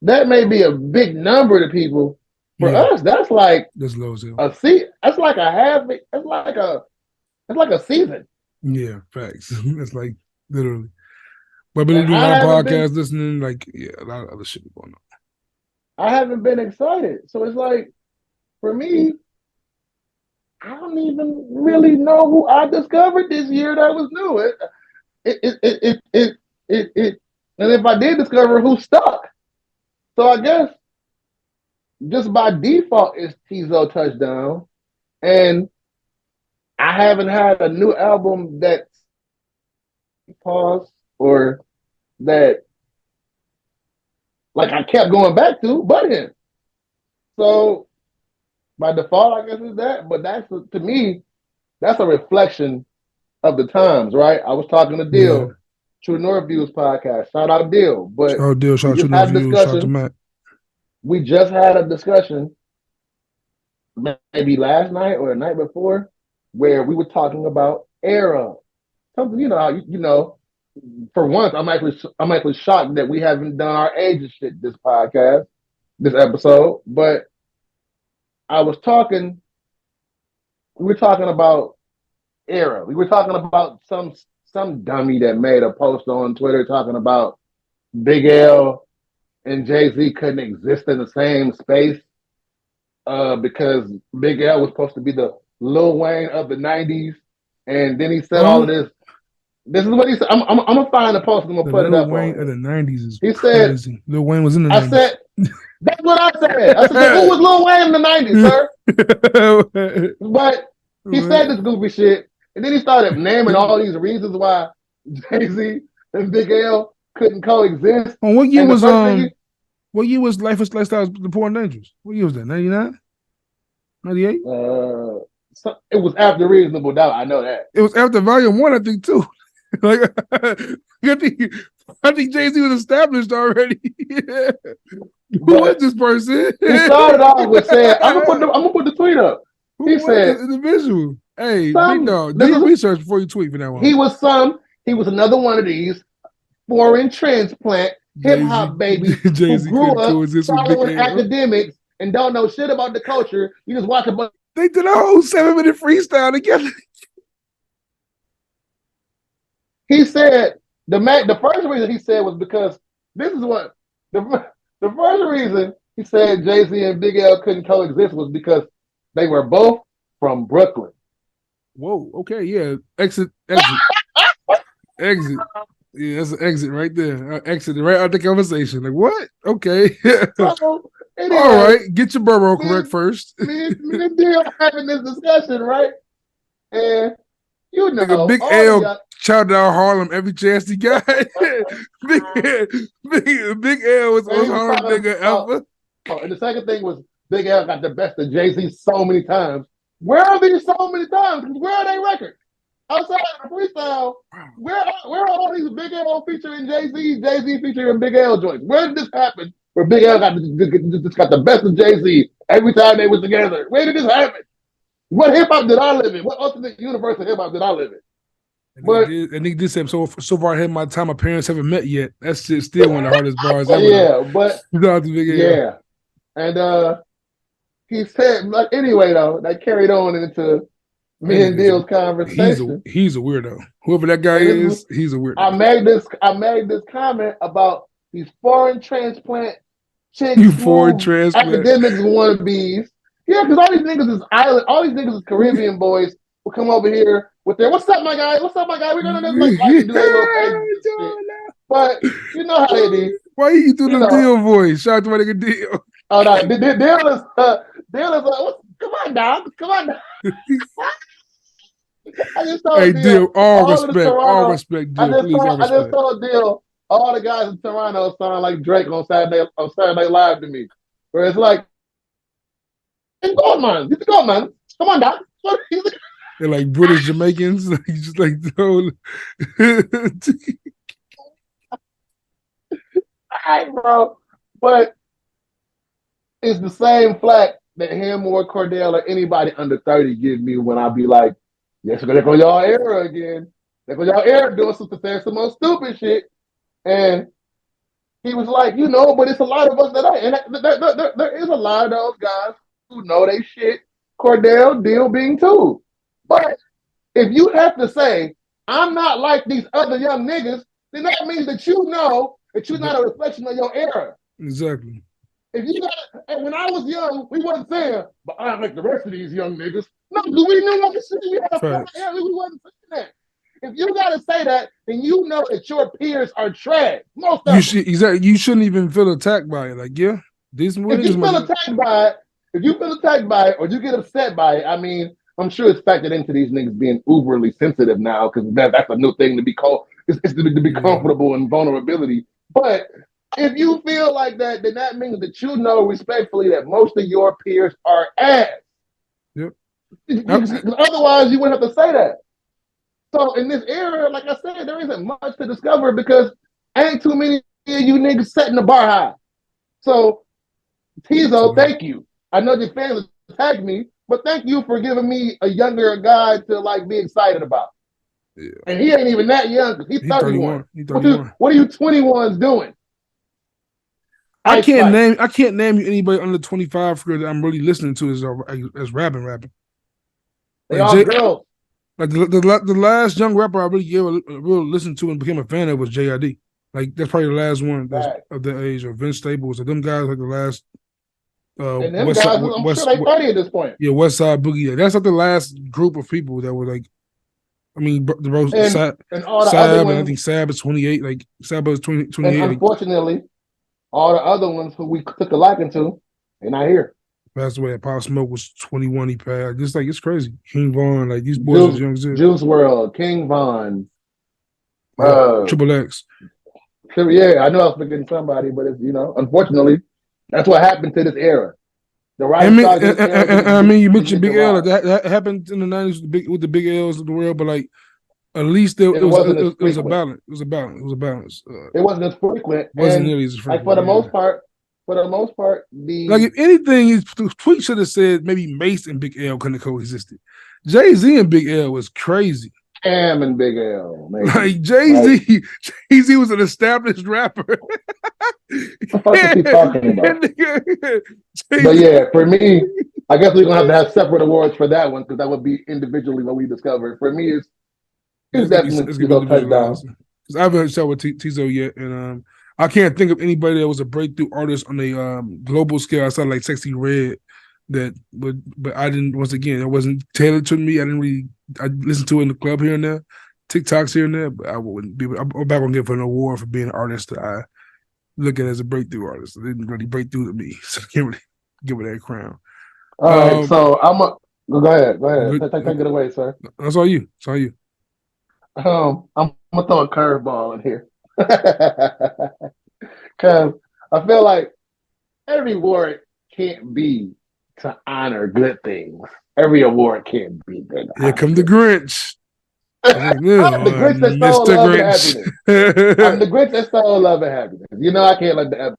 that may be a big number to people. For Yeah, us, that's like that's low as hell. a see. That's like a half. It's like a season. Yeah, facts. That's like literally. But I've been And doing a lot of podcasts, listening. Like yeah, a lot of other shit going on. I haven't been excited. So it's like for me, I don't even really know who I discovered this year that was new. It and if I did discover who stuck, so I guess just by default it's Tizo touchdown. And I haven't had a new album that paused or that like I kept going back to, but him. So by default, I guess is that. But that's to me, that's a reflection of the times, right? I was talking to Yeah. Deal, True North Views podcast. Shout out Deal. But Shout out Deal, shout we out True just North had a Views, shout out to discussion. Matt. We just had a discussion maybe last night or the night before where we were talking about era. Something, for once, I'm actually shocked that we haven't done our ages shit this podcast, this episode. But I was talking, we were talking about era. We were talking about some dummy that made a post on Twitter talking about Big L and Jay-Z couldn't exist in the same space because Big L was supposed to be the Lil Wayne of the '90s, and then he said all of this. This is what he said. I'm gonna find the post. I'm gonna The put it Lil up on Wayne of here. the 90s is He said, crazy. Lil Wayne was in the I 90s. said, that's what I said. I said, so who was Lil Wayne in the '90s, sir? But he said this goofy shit, and then he started naming all these reasons why Jay-Z and Big L couldn't coexist. Oh, what year And the was first thing what year was Life is Lifestyles The Poor and Dangerous? What year was that? 99? 98? it was after Reasonable Doubt. I know that. It was after Volume 1, I think, too. Like I think Jay-Z was established already. Who was this person? He started off with saying, I'm gonna put the tweet up. Who was the individual? Hey, big dog, do your research before you tweet for that one. He was another one of these foreign transplant hip hop babies who grew up following academics and don't know shit about the culture. You just watch a bunch. They did a whole 7-minute freestyle together. he said the first reason he said was because this is what the first reason he said Jay-Z and Big L couldn't coexist was because they were both from Brooklyn. Whoa. Okay. Yeah. Exit. Exit. Yeah, that's an exit right there. Exit right out the conversation. Like what? Okay. So anyway, all right. Get your borough correct first. Me and Deal having this discussion, right? And you know, Nigga, Big all L y'all, shouted out Harlem every chance he got. Big L was the and most he was Harlem talking nigga about. ever. Oh, and the second thing was Big L got the best of Jay-Z so many times. Where are these so many times? Where are they records? Outside of the freestyle, where are all these Big L featuring Jay-Z, Jay-Z featuring Big L joints? Where did this happen? Where Big L got the best of Jay-Z every time they was together? Where did this happen? What hip hop did I live in? What alternate universe of hip hop did I live in? But and he did say so far ahead of my time. My parents haven't met yet. That's just still one of the hardest bars ever. Yeah, but yeah, and he said like anyway though that carried on into me and Dill's conversation. He's a weirdo. Whoever that guy is, he's a weirdo. I made this comment about these foreign transplant chicks, academics wannabes. Yeah, because all these niggas is island, all these niggas is Caribbean boys will come over here with their "What's up, my guy? What's up, my guy?" We're gonna just like do their little shit. But you know how they do. Why you do the Deal voice? Shout out to my nigga Deal. Oh no, Deal is like, come on, dog, come on. I just told hey, Deal, all respect, Deal. I just told Deal, all the guys in Toronto sound like Drake on Saturday Night Live to me. Where it's like, it's gold, man. It's gold, man. Come on, dog. They're like British Jamaicans. Just like all right, bro. But it's the same flack that him or Cordell or anybody under 30 give me when I be like, yes, there go y'all era again. There go y'all era doing some more stupid shit. And he was like, you know, but it's a lot of us that and there is a lot of those guys who know they shit. Cordell, Deal being too. But if you have to say, I'm not like these other young niggas, then that means that you know that you're not a reflection of your era. Exactly. If you got, and when I was young, we wasn't saying, but I'm like the rest of these young niggas. No, because we knew what the shit we had. We wasn't saying that. If you gotta say that, then you know that your peers are trash. Most of them. Exactly. You shouldn't even feel attacked by it. Like, yeah, these if you feel attacked by it, or you get upset by it, I mean, I'm sure it's factored into these niggas being uberly sensitive now because that's a new thing to be called. It's to be comfortable in vulnerability. But if you feel like that, then that means that you know respectfully that most of your peers are ass. Yep. Otherwise, you wouldn't have to say that. So in this era, like I said, there isn't much to discover because ain't too many of you niggas setting the bar high. So Tizo, thank you. I know your fans attacked me, but thank you for giving me a younger guy to like be excited about. Yeah. And he ain't even that young because he's 31. He's 31. What are you 21s doing? I can't name you anybody under 25 that I'm really listening to as rapping. They all girls. Like the last young rapper I really gave a real listen to and became a fan of was JID. Like that's probably the last one of that age, or Vince Staples, or them guys like the last. And them guys, I'm sure they 30 at this point. Yeah, West Side Boogie. That's like the last group of people that were like. I mean, the Rose and all the Sab, other and ones, I think Sab is 28. Like Sab is 28. And unfortunately, all the other ones who we took a liking to, they're not here. Passed away. Pop Smoke was 21. He passed. Just like it's crazy. King Von, like these boys as young as this. Juice WRLD, King Von, Triple X. Yeah, I know I was forgetting somebody, but it's unfortunately, that's what happened to this era. The I mean, you mentioned Big L. That happened in the 90s with the big L's of the world, but like at least it was a balance. It was a balance. It wasn't as frequent. Wasn't nearly as frequent. Like for the most part, like if anything, Tweet should have said maybe Mace and Big L couldn't have coexisted. Jay-Z and Big L was crazy. Cam and Big L, maybe. Like Jay-Z was an established rapper. What the fuck is he talking about? But yeah, for me, I guess we're gonna have to have separate awards for that one because that would be individually what we discovered. For me, He's definitely it's to gonna go be the visualizer. touchdown. Because I haven't shot with Tizo yet, and I can't think of anybody that was a breakthrough artist on a global scale. I saw like Sexy Red, that but I didn't. Once again, it wasn't tailored to me. I didn't really. I listened to it in the club here and there, TikToks here and there, but I wouldn't be. I'm back gonna give her an award for being an artist that I look at as a breakthrough artist. It didn't really break through to me, so I can't really give her that crown. All right, so go ahead. Take it away, sir. That's all you. That's all you. I'm gonna throw a curveball in here because I feel like every award can't be to honor good things. Every award can't be there to Here honor come the good Grinch. I'm the Grinch that stole Mr. love and Grinch. happiness. I'm the Grinch that stole love and happiness. You know I can't let the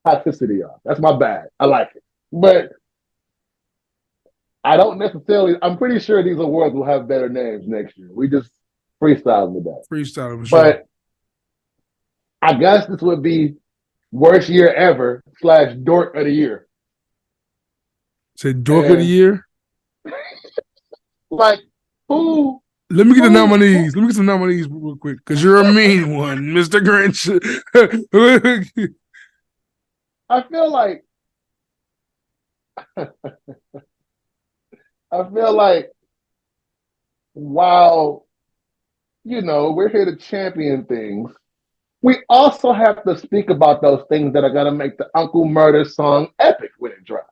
toxicity off. That's my bad. I like it, but I don't necessarily. I'm pretty sure these awards will have better names next year. We just freestyling today. Freestyle for sure. But I guess this would be worst year ever / dork of the year. Say dork of the year. Like who? Let me get the nominees. Let me get some nominees real quick, because you're a mean one, Mr. Grinch. I feel like while we're here to champion things, we also have to speak about those things that are gonna make the Uncle Murder song epic when it drops.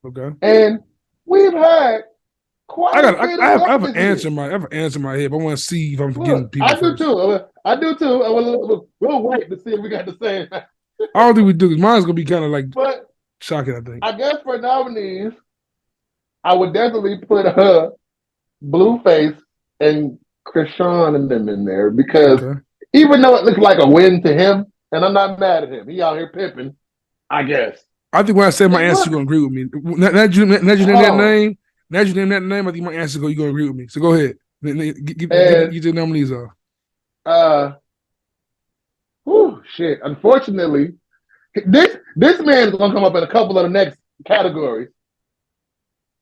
Okay. And we've had quite a bit of I have luck an this year. answer in my head, but I want to see if I'm forgetting people. I do too. We'll wait to see if we got the same. I don't think we do. Mine's gonna be kind of like But shocking, I think. I guess for nominees, I would definitely put Blueface and Krishan and them in there because even though it looks like a win to him, and I'm not mad at him, he out here pimping, I guess. I think when I say my answer, you're gonna agree with me. Now you name that name, I think my answer you're gonna agree with me. So go ahead. Get your nominees off. Shit. Unfortunately, this man is gonna come up in a couple of the next categories.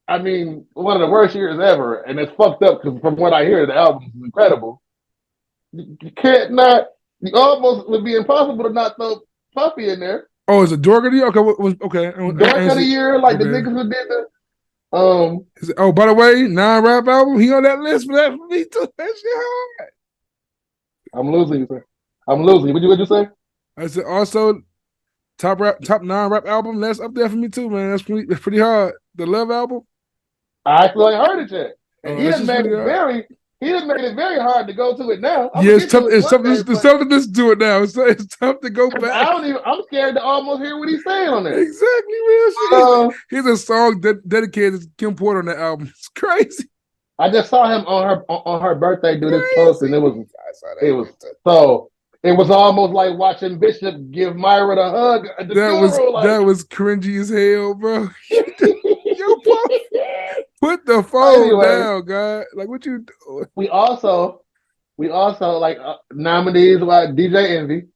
I mean, one of the worst years ever, and it's fucked up because from what I hear, the album is incredible. You can't not. You almost would be impossible to not throw Puffy in there. Oh, is it dork of the year? Okay. Dork of the year, like the niggas who did the. Oh, by the way, non-rap album, he on that list for that for me too. That shit hard. I'm losing you, sir. What'd you say? I said also top non-rap album. That's up there for me too, man. That's pretty hard. The Love album. I actually heard it yet, and he done made it very hard to go to it now. It's tough to listen to it now. It's tough to go back. I'm scared to almost hear what he's saying on there. Exactly, man. Here's a song dedicated to Kim Porter on the album. It's crazy. I just saw him on her birthday do this post, and it was almost like watching Bishop give Myra the hug at the funeral. That was cringy as hell, bro. Put the phone down, God. Like, what you doing? We also like nominees like DJ Envy.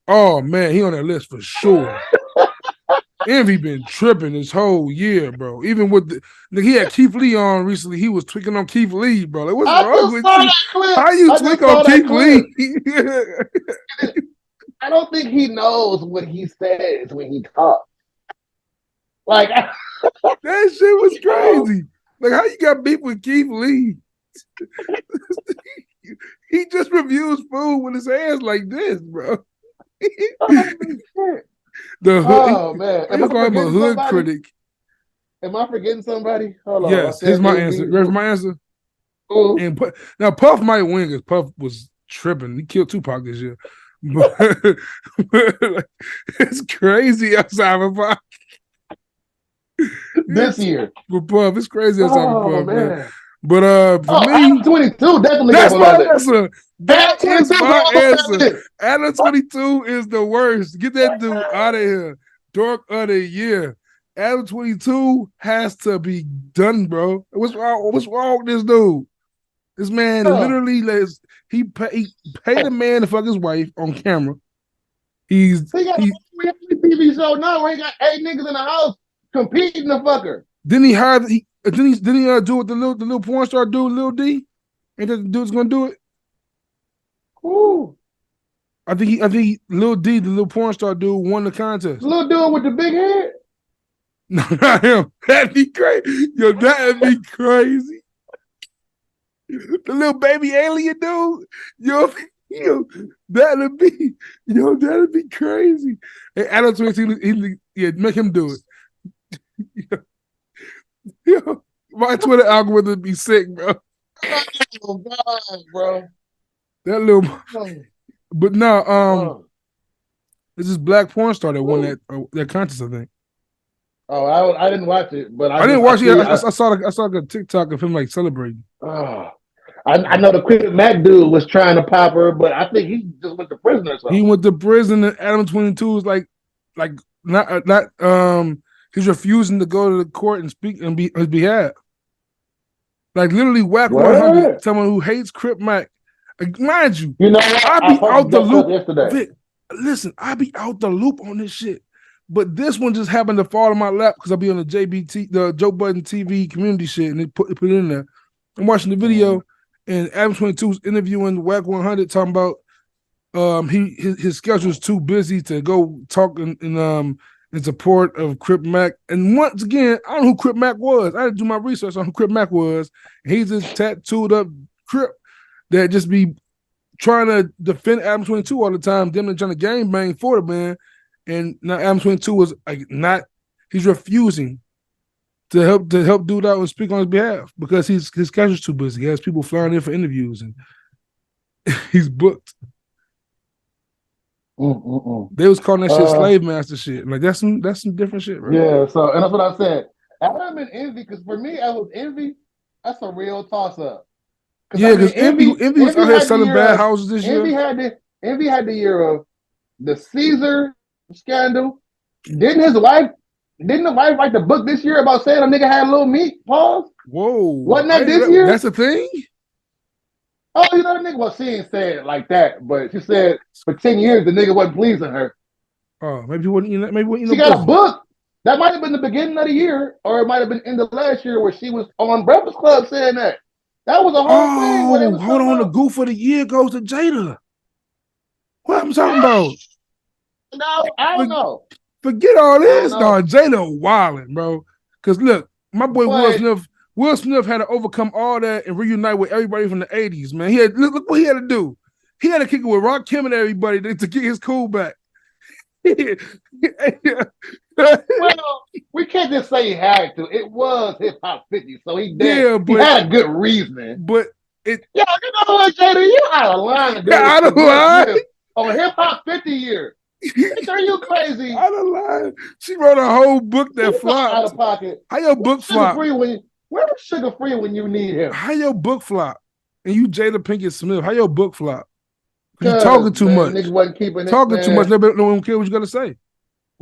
Oh man, he on that list for sure. Envy been tripping this whole year, bro. Even with he had Keith Lee on recently. He was tweaking on Keith Lee, bro. Like, what's wrong with you? How you tweak on Keith Lee? I don't think he knows what he says when he talks. Like that shit was crazy. Like, how you got beef with Keith Lee? He just reviews food with his hands like this, bro. The hood, man. Am I call him a hood critic? Am I forgetting somebody? Hold on. Yes, here's my answer. Here's my answer. Ooh. And now Puff might win because Puff was tripping. He killed Tupac this year. But it's crazy outside of Puff. This year. With Puff, it's crazy outside of Puff, man. But for me, Adam 22 definitely. That's my answer. That is my answer. Adam 22 is the worst. Get that dude out of here. Dork of the year. Adam 22 has to be done, bro. What's wrong with this dude? This man literally he paid a man to fuck his wife on camera. He got a TV show now where he got 8 niggas in the house competing to fuck her. Then he hired Didn't he do it with the little porn star dude, Lil D? Ain't that the dude's gonna do it? Ooh. I think Lil D, the little porn star dude, won the contest. Little dude with the big head? No, not him. That'd be crazy. Yo, that'd be crazy. The little baby alien dude. Yo, that'd be crazy. And Adam 22, yeah, make him do it. Yo, my Twitter algorithm would be sick, bro. Oh God, bro. That little, but no, this is black porn star that won that contest, I think. Oh, I didn't watch it, but I didn't watch it. I saw like a TikTok of him like celebrating. I know the Quick Mac dude was trying to pop her, but I think he just went to prison or something. He went to prison, and Adam 22 is like not he's refusing to go to the court and speak on his behalf. Like literally whack 100, someone who hates Crip Mac. Mind you, I be out the loop yesterday. Vic, listen, I be out the loop on this shit. But this one just happened to fall in my lap because I'll be on the the Joe Budden TV community shit, and they put it in there. I'm watching the video, and Adam 22 is interviewing Whack 100, talking about his schedule is too busy to go talk in support of Crip Mac. And once again, I don't know who Crip Mac was. I had to do my research on who Crip Mac was. And he's this tattooed up Crip that just be trying to defend Adam 22 all the time, them trying to game bang for the man. And now Adam 22 was like he's refusing to help dude out and speak on his behalf because his schedule's too busy. He has people flying in for interviews and he's booked. They was calling that shit slave master shit. Like that's some different shit, bro. Yeah, so and that's what I said. Adam and Envy, because for me, I was Envy. That's a real toss up. Yeah, because Envy was out here selling bad houses this year. Envy had the year of the Caesar scandal. Didn't the wife write the book this year about saying a nigga had a little meat? Pause. Whoa. Wasn't that this year? That's a thing? Oh, you know the nigga, well, she didn't say it like that, but she said for 10 years the nigga wasn't pleasing her. Oh, maybe he wouldn't. She got a book. That might have been the beginning of the year, or it might have been end of last year where she was on Breakfast Club saying that. That was a whole thing. Oh, hold on. The goof of the year goes to Jada. What I'm talking about? No, I don't know. Forget all this. No, Jada wilding, bro. Because look, my boy Will Smith had to overcome all that and reunite with everybody from the 80s, man. Look what he had to do. He had to kick it with Rock Kim and everybody to get his cool back. Well, we can't just say he had to. It was Hip Hop 50, so he did. Yeah, but, he had a good reason. But you know what, Jada? You out of line. Out of line. On Hip Hop 50 year. Are you crazy? Out of line. She wrote a whole book that flopped. Out of pocket. How your book flop? Where was Sugar Free when you need him? How your book flop? And you Jada Pinkett Smith. How your book flop? You talking too much. Niggas wasn't keeping talking too much. Nobody don't care what you got to say.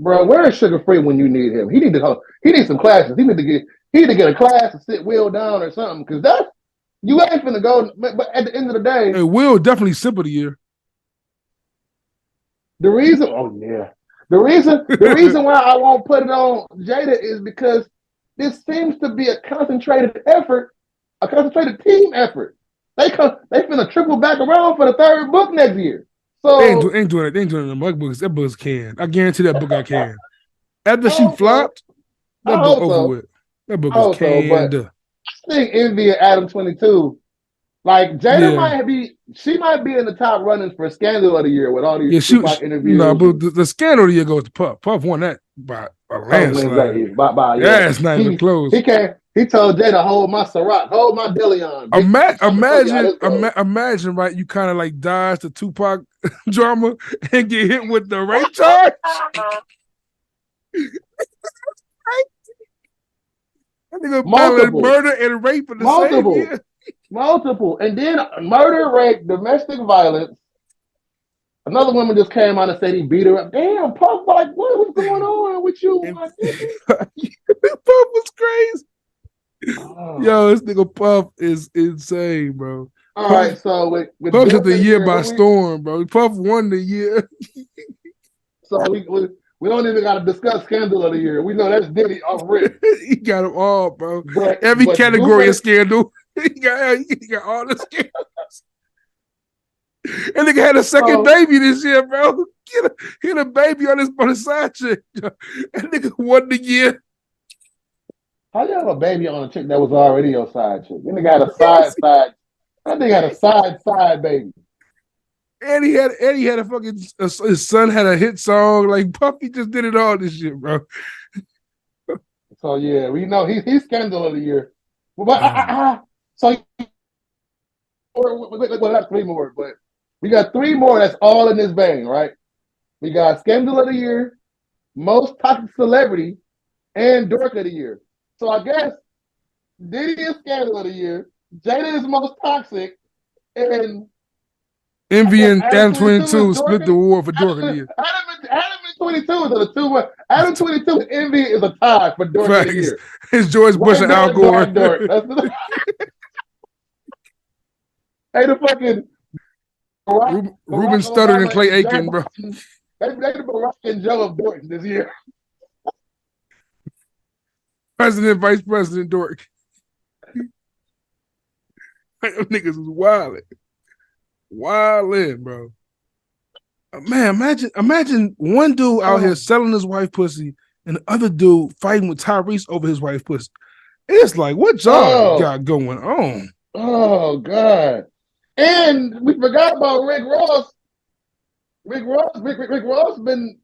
Bro, where is Sugar Free when you need him? He needs some classes. He need to get a class to sit Will down or something. Because you ain't finna go. But at the end of the day, hey, Will definitely simple the year. The reason why I won't put it on Jada is because this seems to be a concentrated effort, a concentrated team effort. They finna triple back around for the third book next year. So they ain't doing it. They ain't doing it in the books. That book's canned. I guarantee that book I can. After she flopped, that book over with. That book is canned. I think Envy and Adam 22. Like Jada might be in the top runnings for Scandal of the Year with all these interviews. No, but the Scandal of the Year goes to Puff. Puff won that by a landslide. It's not even close. He told Jada, hold my Ciroc, hold my Deleon. Imagine, right? You kind of like dodge the Tupac drama and get hit with the rape charge. That nigga murder and rape in the same year. Multiple. And then murder, rape, domestic violence. Another woman just came out and said he beat her up. Damn, Puff, like, what's going on with you? Puff was crazy. Yo, this nigga Puff is insane, bro. All right, so with Puff took the year by storm, bro. Puff won the year. So We don't even got to discuss scandal of the year. We know that's Diddy off rip. He got them all, bro. But Every category of Blueface, scandal. He got all the scandals. And nigga had a second so baby this year, bro. He had a baby on the side chick. And nigga won the year. how you have a baby on a chick that was already your side chick? Then they got a side. That nigga had a side baby. And he had a fucking his son had a hit song. Like Puffy just did it all this shit, bro. So yeah, we know he's scandal of the year. But so well, that's three more, but we got three more that's all in this vein, right? We got scandal of the year, most toxic celebrity, and dork of the year. So I guess Diddy is scandal of the year, Jada is most toxic, and Envy and Adam 22 22 is split the award for dork of the year. Adam and 22 is the two. Adam 22 and Envy is a tie for dork of the year. It's George Bush and Al Gore. Dork. Hey, the fucking Ruben Studdard and Clay Aiken, bro. They the Barack and Joe of dorks this year. President, Vice President dork. Them niggas was wildin', bro. Man, imagine one dude out here selling his wife pussy and the other dude fighting with Tyrese over his wife pussy. It's like, what y'all got going on? Oh, God. And we forgot about Rick Ross. Rick Ross been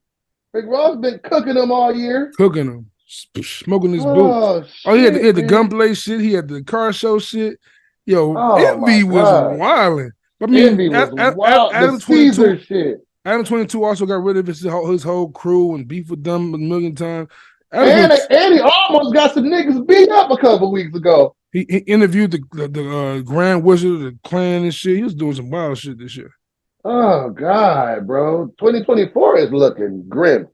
cooking them all year. Cooking them. Smoking his boots. He had the gunplay shit. He had the car show shit. Yo, Envy was wilding. I mean, Envy was wild. Adam 22 shit. Adam 22 also got rid of his whole crew and beef with them a million times. And he almost got some niggas beat up a couple weeks ago. He interviewed the Grand Wizard of the Clan and shit. He was doing some wild shit this year. Oh, God, bro. 2024 is looking grim.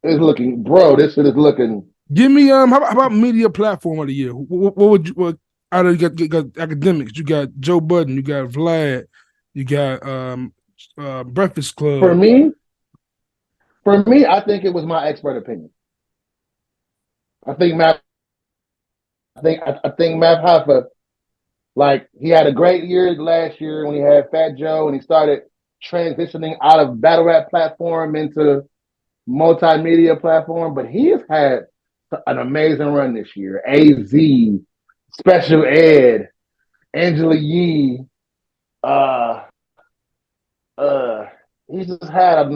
It's looking, bro, this shit is looking. Give me, how about media platform of the year? What would you, out of you got academics, you got Joe Budden, you got Vlad, you got Breakfast Club. For me, I think it was my expert opinion. I think Matt Hoffa, like, he had a great year last year when he had Fat Joe and he started transitioning out of battle rap platform into multimedia platform, but he has had an amazing run this year. AZ, Special Ed, Angela Yee, he just had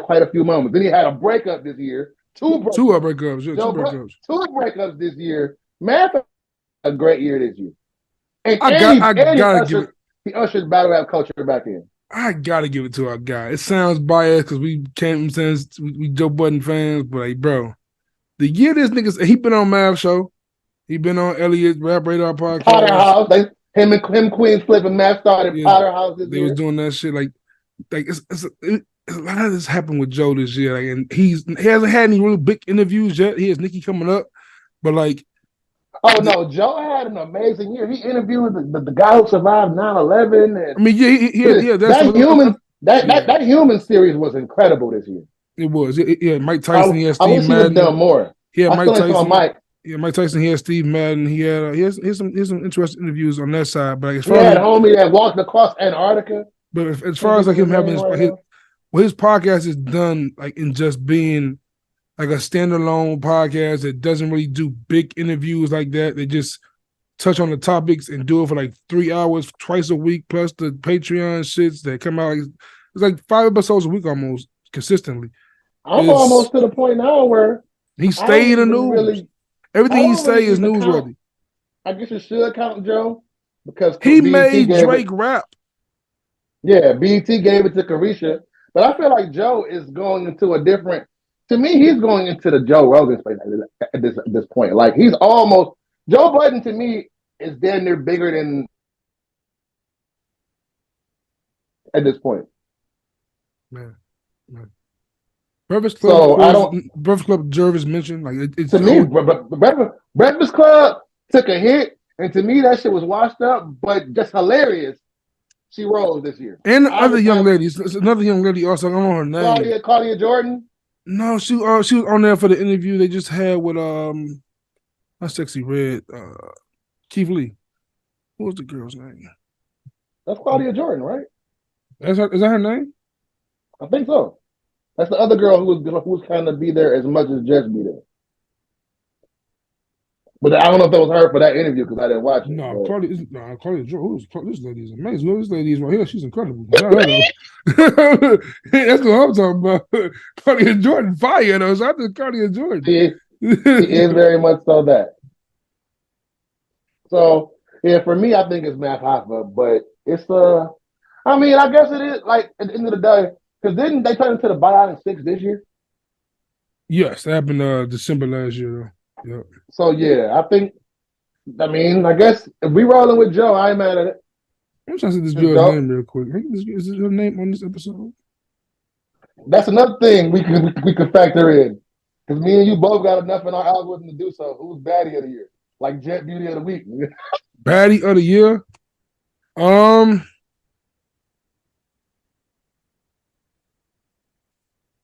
quite a few moments. Then he had a breakup this year. Two breakups this year. Math had a great year this year. And he ushered battle rap culture back in. I gotta give it to our guy. It sounds biased because we Joe Budden fans, but like, bro, the year this niggas, he been on Mav show, he been on Elliot's Rap Radar podcast. Potterhouse, him Queen Flip and Mav started Potterhouse this year. They was doing that shit like it's a lot of this happened with Joe this year, like, and he hasn't had any really big interviews yet. He has Nicki coming up, but like. Oh no, Joe had an amazing year. He interviewed the guy who survived 9/11. And I mean, that human series was incredible this year. It was. Mike Tyson. He had Steve I wish Madden. He had done more. Yeah, Mike Tyson. Mike. Yeah, Mike Tyson. He had Steve Madden. He had here's some interesting interviews on that side. But like, as far as homie that walked across Antarctica. But as far as like him having his podcast is done like in just being like a standalone podcast that doesn't really do big interviews like that. They just touch on the topics and do it for like 3 hours twice a week, plus the Patreon shits that come out. It's like 5 episodes a week almost consistently. I'm almost to the point now where he stay in the news. Everything he say is newsworthy. I guess you should count Joe because he made Drake rap. Yeah, BET gave it to Carisha, but I feel like Joe is going into a different. To me, he's going into the Joe Rogan space at this point. Like, he's almost Joe Budden. To me, is damn near bigger than at this point. Man. Breakfast Club. Breakfast Club. Jervis mentioned like it's to me. Breakfast Club took a hit, and to me, that shit was washed up, but just hilarious. she rose this year. And the other young lady, it's another young lady also. I don't know her name. Claudia Jordan. No, she was on there for the interview they just had with not Sexy Red, Keith Lee. What was the girl's name? That's Claudia Jordan, right? Is that her name? I think so. That's the other girl who was kind of be there as much as Jess be there. But I don't know if that was her for that interview because I didn't watch it. No, Claudia Jordan. This lady is amazing. This lady is right here. She's incredible. That's what I'm talking about. Claudia Jordan, fire though. Shout out to Claudia Jordan. She is very much so that. So yeah, for me, I think it's Math Hoffa, but it's I mean, I guess it is like at the end of the day, because didn't they turn into the buyout in 6 this year? Yes, that happened December last year though. Yep. So yeah, I guess if we rolling with Joe, I ain't mad at it. I'm trying to see this girl's name real quick. Is it her name on this episode? That's another thing we can factor in. Because me and you both got enough in our algorithm to do so. Who's baddie of the year? Like Jet Beauty of the Week. Baddie of the year?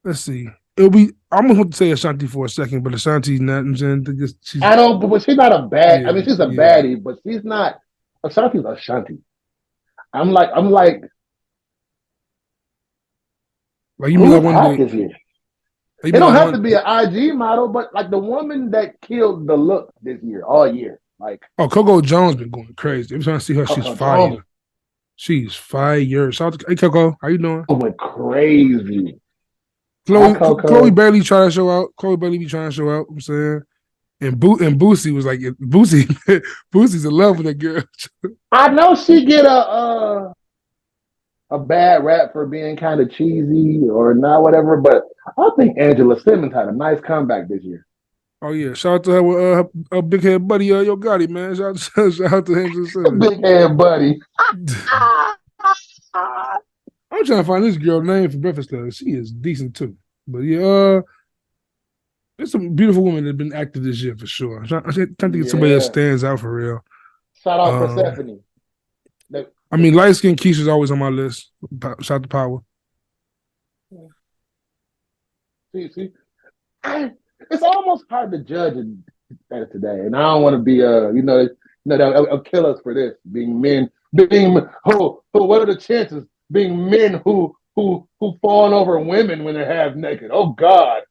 Let's see. I'm gonna say Ashanti for a second, but Ashanti's not. I don't. But she's not a bad. Yeah, I mean, she's a baddie, but she's not. Ashanti's Ashanti. I'm like. You mean like one day? It don't have to be an IG model, but like the woman that killed the look this year, all year, like. Oh, Coco Jones been going crazy. Every time I see her, she's fire. She's fire. Shout out to, hey Coco, how you doing? Oh, went crazy. Chloe Bailey trying to show out. Chloe Bailey be trying to show out. I'm saying, and Boosie was like, Boosie's in love with that girl. I know she get a bad rap for being kind of cheesy or not, whatever. But I think Angela Simmons had a nice comeback this year. Oh yeah, shout out to her with her big head buddy, Yo Gotti, man. Shout out to Angela Simmons. Big head buddy. I'm trying to find this girl name for Breakfast Club. She is decent too. But yeah, there's some beautiful women that have been active this year for sure. I'm trying to get somebody that stands out for real. Shout out Persephone. I mean, light skinned Keisha's always on my list. Shout out to Power. See, it's almost hard to judge at today, and I don't want to be they'll kill us for this being men. What are the chances being men who fall over women when they're half naked? Oh God,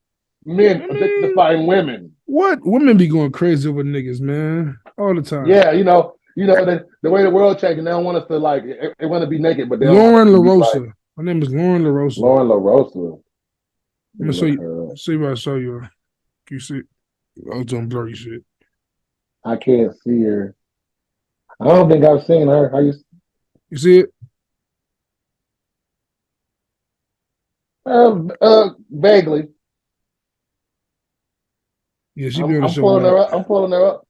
men objectifying women. What women be going crazy over niggas, man, all the time. Yeah, the way the world changing, they don't want us to like. They want to be naked, but they don't Lauren LaRosa. Her name is Lauren LaRosa. Lauren LaRosa. I'm gonna show you. See what I show you. Can you see? I was doing blurry shit. I can't see her. I don't think I've seen her. How you see it? Vaguely. Yeah, she be on the show. I'm pulling her up.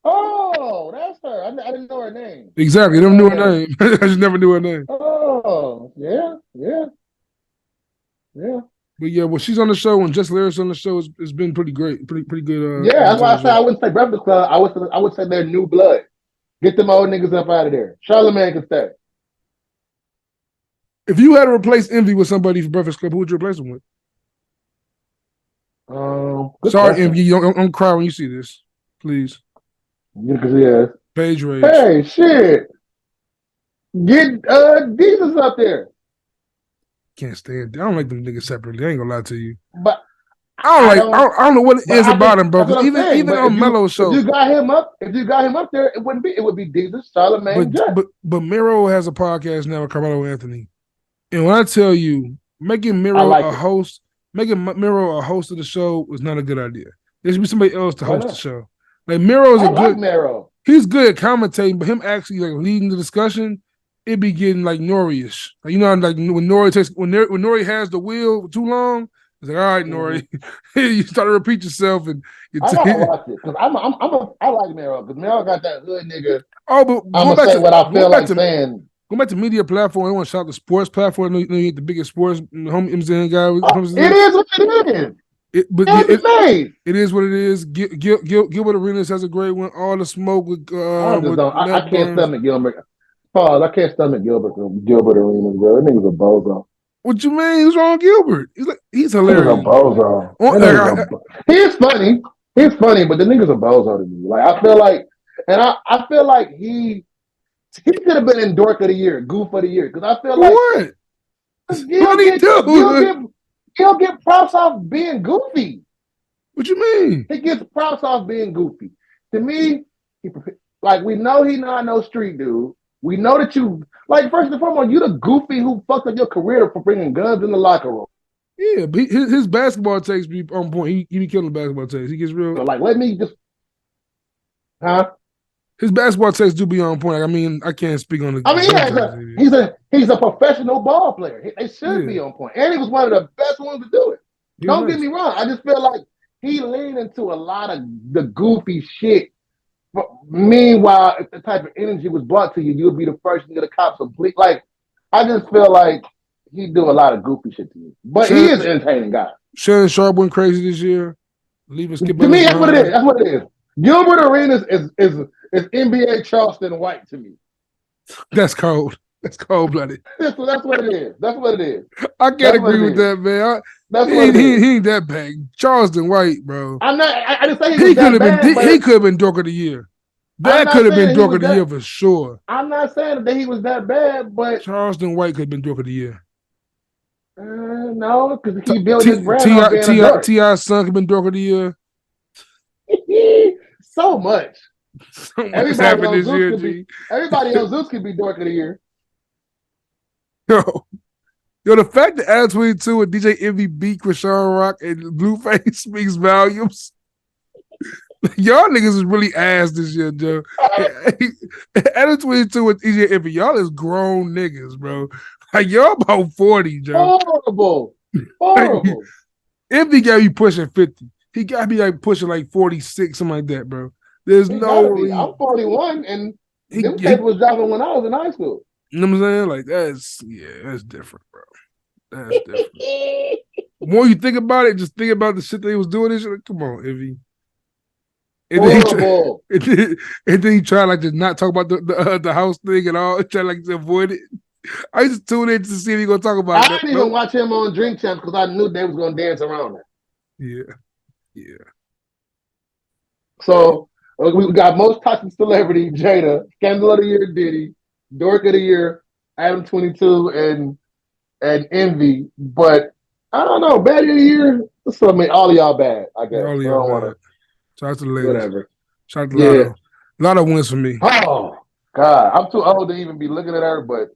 Oh, that's her. I didn't know her name. Exactly. I never knew her name. I just never knew her name. Oh, yeah. But yeah, well, she's on the show and Just Lyrics on the show has been pretty great, pretty good. Yeah, that's why I said I wouldn't say Breakfast Club. I would say they're new blood. Get them old niggas up out of there. Charlamagne can stay. If you had to replace Envy with somebody for Breakfast Club, who would you replace him with? Sorry, Envy, don't cry when you see this, please. Yeah. Page Rage. Hey, shit. Get Jesus up there. Can't stand. I don't like them niggas separately. I ain't gonna lie to you. But I don't know what it is about him, bro. Even on Mello's show, if you got him up there, it would be Jesus, Charlamagne. But Miro has a podcast now with Carmelo Anthony, and when I tell you, making Miro a host of the show was not a good idea. There should be somebody else to host the show. Like Miro is Miro. He's good at commentating, but him actually like leading the discussion, it be getting like Nori-ish. Like, you know, like when Nori has the wheel too long, it's like, all right, Nori, you start to repeat yourself, and I gotta watch it because I like Mero because Mero got that hood nigga. Oh, but I'm gonna say what I feel like saying. Go back to media platform. I want to shout the sports platform. You ain't the biggest sports home MZN guy. It is what it is. It is what it is. Gilbert Arenas has a great one. All the smoke with I can't stomach Gilbert. Pause. I can't stomach Gilbert Arenas, bro. That nigga's a bozo. What you mean? What's wrong with Gilbert? He's That nigga's hilarious. a bozo. He's funny. He's funny, but the nigga's a bozo to me. Like I feel like, and I feel like he could have been in Dork of the Year, Goof of the Year, because I feel like what? What he do? He'll get props off being goofy. What you mean? He gets props off being goofy. To me, we know he's not no street dude. We know that you, like, first and foremost, you the goofy who fucked up your career for bringing guns in the locker room. Yeah, but his basketball takes be on point. He be killing basketball takes. He gets real. So, like, let me just, His basketball takes do be on point. I mean, I can't speak on the. He's a professional ball player. They should be on point. And he was one of the best ones to do it. Don't get me wrong. I just feel like he leaned into a lot of the goofy shit. But meanwhile, if the type of energy was brought to you, you would be the first to get a cop complete. Like, I just feel like he do a lot of goofy shit to me. But he is an entertaining guy. Shannon Sharp went crazy this year. To me, that's what it is. That's what it is. Gilbert Arenas is NBA Charleston White to me. That's cold. That's cold blooded. That's what it is. That's what it is. I can't agree with that, man. He ain't that bad. Charleston White, bro. I'm not. I didn't say he could have been. He could have been Dork of the Year. That could have been Dork of the Year for sure. I'm not saying that he was that bad, but Charleston White could have been Dork of the Year. No, because he built his brand on being a dork. T.I.'s son could have been Dork of the Year. So much. Everybody on Zeus could be Dork of the Year. Yo, the fact that Adam 22 and DJ Envy beat Krishan Rock and Blueface speaks volumes. Y'all niggas is really ass this year, Joe. Adam 22 and DJ Envy, y'all is grown niggas, bro. Like, y'all about 40, Joe. Horrible. Envy got me pushing 50. He got me like pushing like 46, something like that, bro. There's no reason. I'm 41, and them tapes was dropping when I was in high school. You know what I'm saying? Like, that's different, bro. That's different. The more you think about it, just think about the shit they was doing this shit. Like, come on, Envy. And then he tried like to not talk about the house thing at all. Try like to avoid it. I used to tune in to see if he gonna talk about it. I didn't even watch him on Drink Champs because I knew they was gonna dance around it. Yeah. So we got most toxic celebrity, Jada, Scandal of the Year, Diddy, Dork of the Year, Adam 22, and Envy. But I don't know, bad of the year. So I mean, all of y'all bad. I guess. All of y'all bad. Shout out to the ladies. Whatever. Shout out to Lotto. Lotto wins for me. Oh God, I'm too old to even be looking at her, but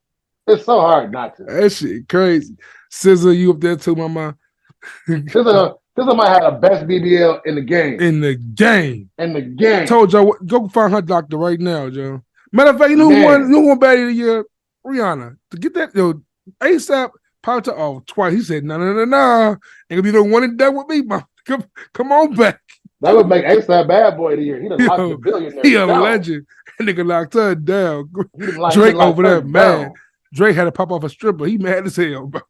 it's so hard not to. That shit crazy. SZA, you up there too, mama? SZA might have the best BBL in the game. In the game. Told y'all, go find her doctor right now, Joe. Matter of fact, you know who won bad of the year? Rihanna. To get that, ASAP popped her off twice. He said, no. Ain't gonna be the one and done with me, mom. Come on back. That would make ASAP bad boy of the year. He done locked the billionaire. He a legend. That nigga locked her down. Drake over there, mad. Drake had to pop off a stripper. He mad as hell, bro.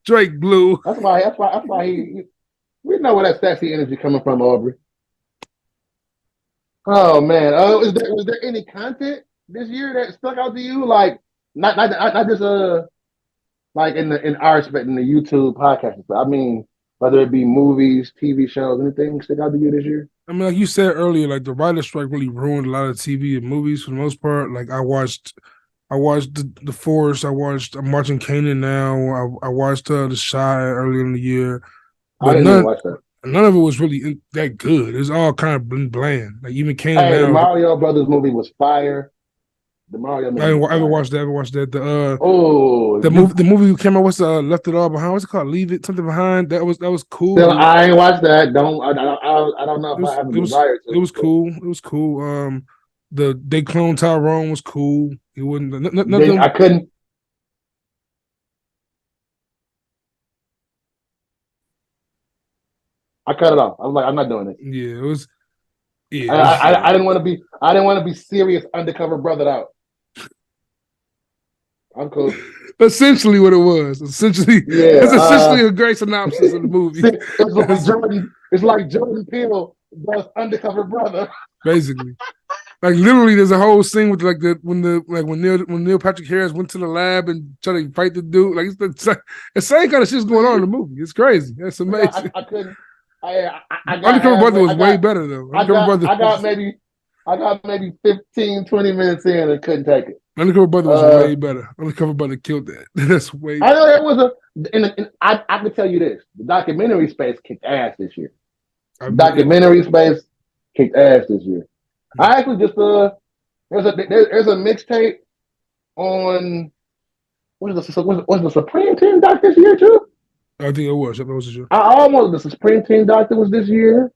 Drake blew. That's why he we know where that sexy energy coming from, Aubrey. Oh man. Was there any content this year that stuck out to you? Like not just like in our respect in the YouTube podcast. I mean, whether it be movies, TV shows, anything stick out to you this year? I mean, like you said earlier, like the writer's strike really ruined a lot of TV and movies for the most part. Like I watched the Force. I'm watching Kanan now. I watched The Shy earlier in the year. But I didn't even watch that. None of it was really that good. It's all kind of bland. Like even Kanan now. The Mario Brothers movie was fire. The Mario movie. I haven't watched that. The movie came out. What's Left It All Behind? What's it called? Leave It Something Behind. That was cool. Still, I ain't watched that. I don't know if I have a desire to. It was cool. They clone Tyrone was cool. He wouldn't. I couldn't. I cut it off. I was like, I'm not doing it. Yeah, it was. Yeah, I didn't want to be serious undercover brothered out. I'm cool. Essentially, what it was. It's essentially a great synopsis of the movie. It's like Jordan Peele does Undercover Brother. Basically. Like literally, there's a whole scene with like when Neil Patrick Harris went to the lab and tried to fight the dude. Like the same kind of shit's going on in the movie. It's crazy. That's amazing. I couldn't. I got Undercover Brother halfway. was way better though. I got maybe 15, 20 minutes in and couldn't take it. Undercover Brother was way better. Undercover Brother killed that. That's way I know there was I can tell you this. The documentary space kicked ass this year. Documentary space kicked ass this year. I actually just there's a mixtape on was the Supreme Team doc this year too? I think it was. That was this year. The Supreme Team doc that was this year.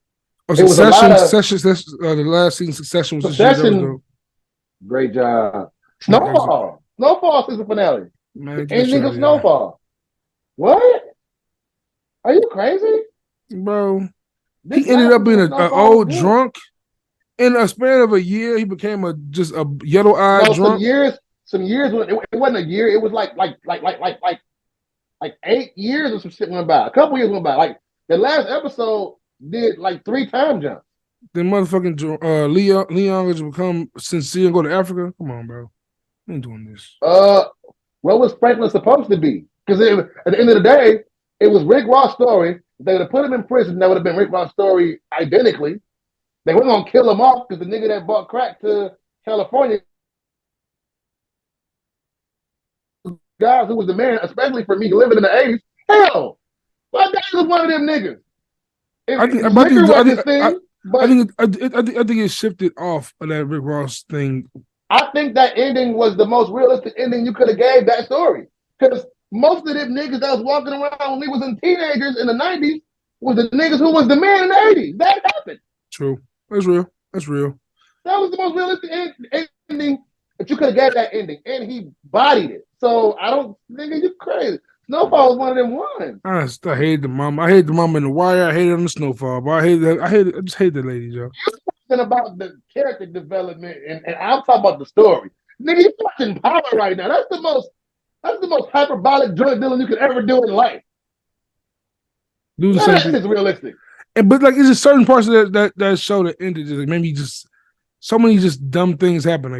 Oh, Succession. The last season Succession was this year. Great job. Snowfall season finale. Man, ending of Snowfall. What? Are you crazy, bro? He ended up being an old drunk. In a span of a year, he became just a yellow-eyed drunk. Some years when it wasn't a year. It was like 8 years or some shit went by. A couple years went by. Like the last episode did like 3 time jumps. Then motherfucking Leon has become sincere and go to Africa. Come on, bro. I ain't doing this. What was Franklin supposed to be? Because at the end of the day, it was Rick Ross' story. If they would have put him in prison, that would have been Rick Ross' story identically. They weren't gonna kill him off because the nigga that bought crack to California, guys who was the man, especially for me living in the 80s. Hell, my dad was one of them niggas. I think it shifted off of that Rick Ross thing. I think that ending was the most realistic ending you could have gave that story. Because most of them niggas that was walking around when we was in teenagers in the 90s was the niggas who was the man in the 80s. That happened. True. That's real. That was the most realistic ending that you could have got that ending. And he bodied it. So I don't think you crazy. Snowfall was one of them ones. I hate the mom. I hate the mom in The Wire. I hate her in the Snowfall. But I just hate the lady, Joe. You're talking about the character development and I'm talking about the story. Nigga, you're watching Power right now. That's the most hyperbolic drug dealing you could ever do in life. Do the same thing. It's realistic. But like, it's just certain parts of that show that ended. Just like maybe just so many just dumb things happen.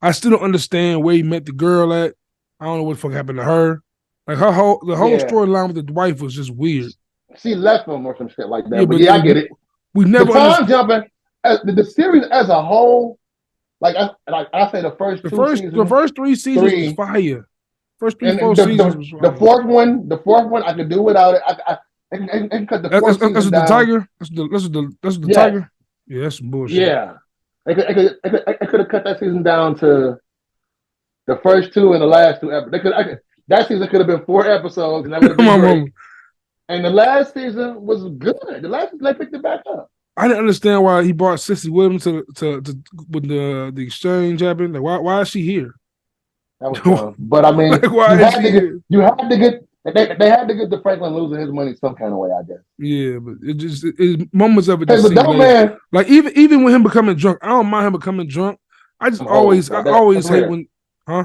I still don't understand where he met the girl at. I don't know what the fuck happened to her. Like the whole storyline with the wife was just weird. She left him or some shit like that. Yeah, I get it. We never the time jumping. The series as a whole, I say the first 3 seasons was fire. First 4 seasons was fire. The fourth one, I could do without it. I can cut the fourth season down. The tiger. That's the tiger. Yeah, that's some bullshit. Yeah, I could have cut that season down to the first 2 and the last 2 episodes. That season could have been 4 episodes, and that would have been great. And the last season was good. The last season, they picked it back up. I didn't understand why he brought Sissy Williams to when the exchange happened. Like, why is she here? That was dumb. But I mean, you had to get. They had to get the Franklin losing his money some kind of way, I guess. Yeah, but it moments of it. Just man, like even with him becoming drunk, I don't mind him becoming drunk. I always hate when, huh?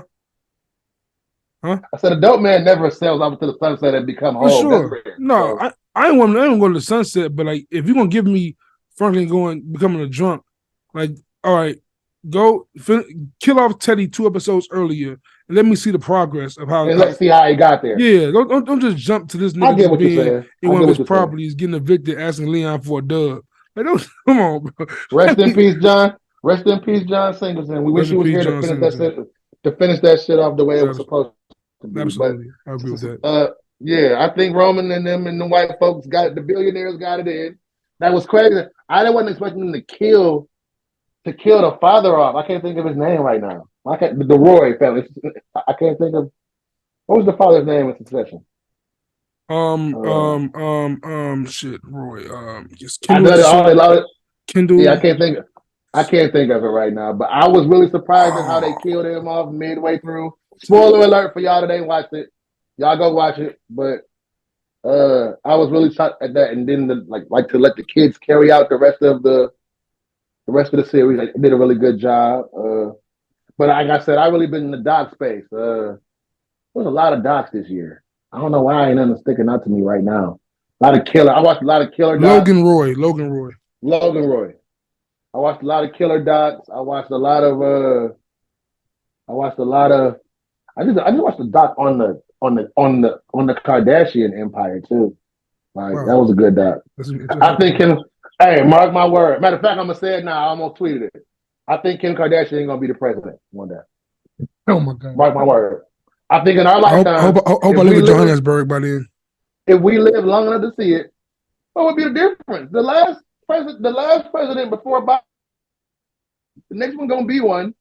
I said a dope man never sails off to the sunset and become whole. For sure. No, so. I don't want to go to the sunset, but like if you're gonna give me Franklin becoming a drunk, like all right, go kill off Teddy 2 episodes earlier and let me see the progress of how. And let's see how he got there. Yeah, don't just jump to this nigga I get what you're saying. in one of his properties, getting evicted, asking Leon for a dub. Like, come on, bro. Rest in peace, John. Rest in peace, John Singleton. We wish he was here to finish that shit off the way it was supposed to be. Absolutely, but, I agree with that. Yeah, I think Roman and them and the white folks got it. The billionaires got it in. That was crazy. I wasn't expecting them to kill the father off. I can't think of his name right now. The Roy family. I can't think of what was the father's name in Succession. Shit, Roy. Just Kendall. Yeah, I can't think of it right now. But I was really surprised at how they killed him off midway through. Spoiler alert for y'all that ain't watched it. Y'all go watch it. But I was really shocked at that, and then to let the kids carry out the rest of the series. They did a really good job. But like I said, I really been in the doc space. There's a lot of docs this year. I don't know why ain't nothing sticking out to me right now. A lot of killer. I watched a lot of killer docs. Logan Roy. Logan Roy. I watched a lot of killer docs. I watched a lot of I watched a lot of I just watched the doc on the Kardashian empire too. Like Wow, that was a good doc. that's I interesting. think hey, mark my word. Matter of fact, I'm gonna say it now. I almost tweeted it. I think Kim Kardashian ain't gonna be the president one day. Oh my god. Mark my word. I think in our I lifetime, hope I live in Johannesburg by then. if we live long enough to see it, what would be the difference? The last president before Biden, the next one gonna be one.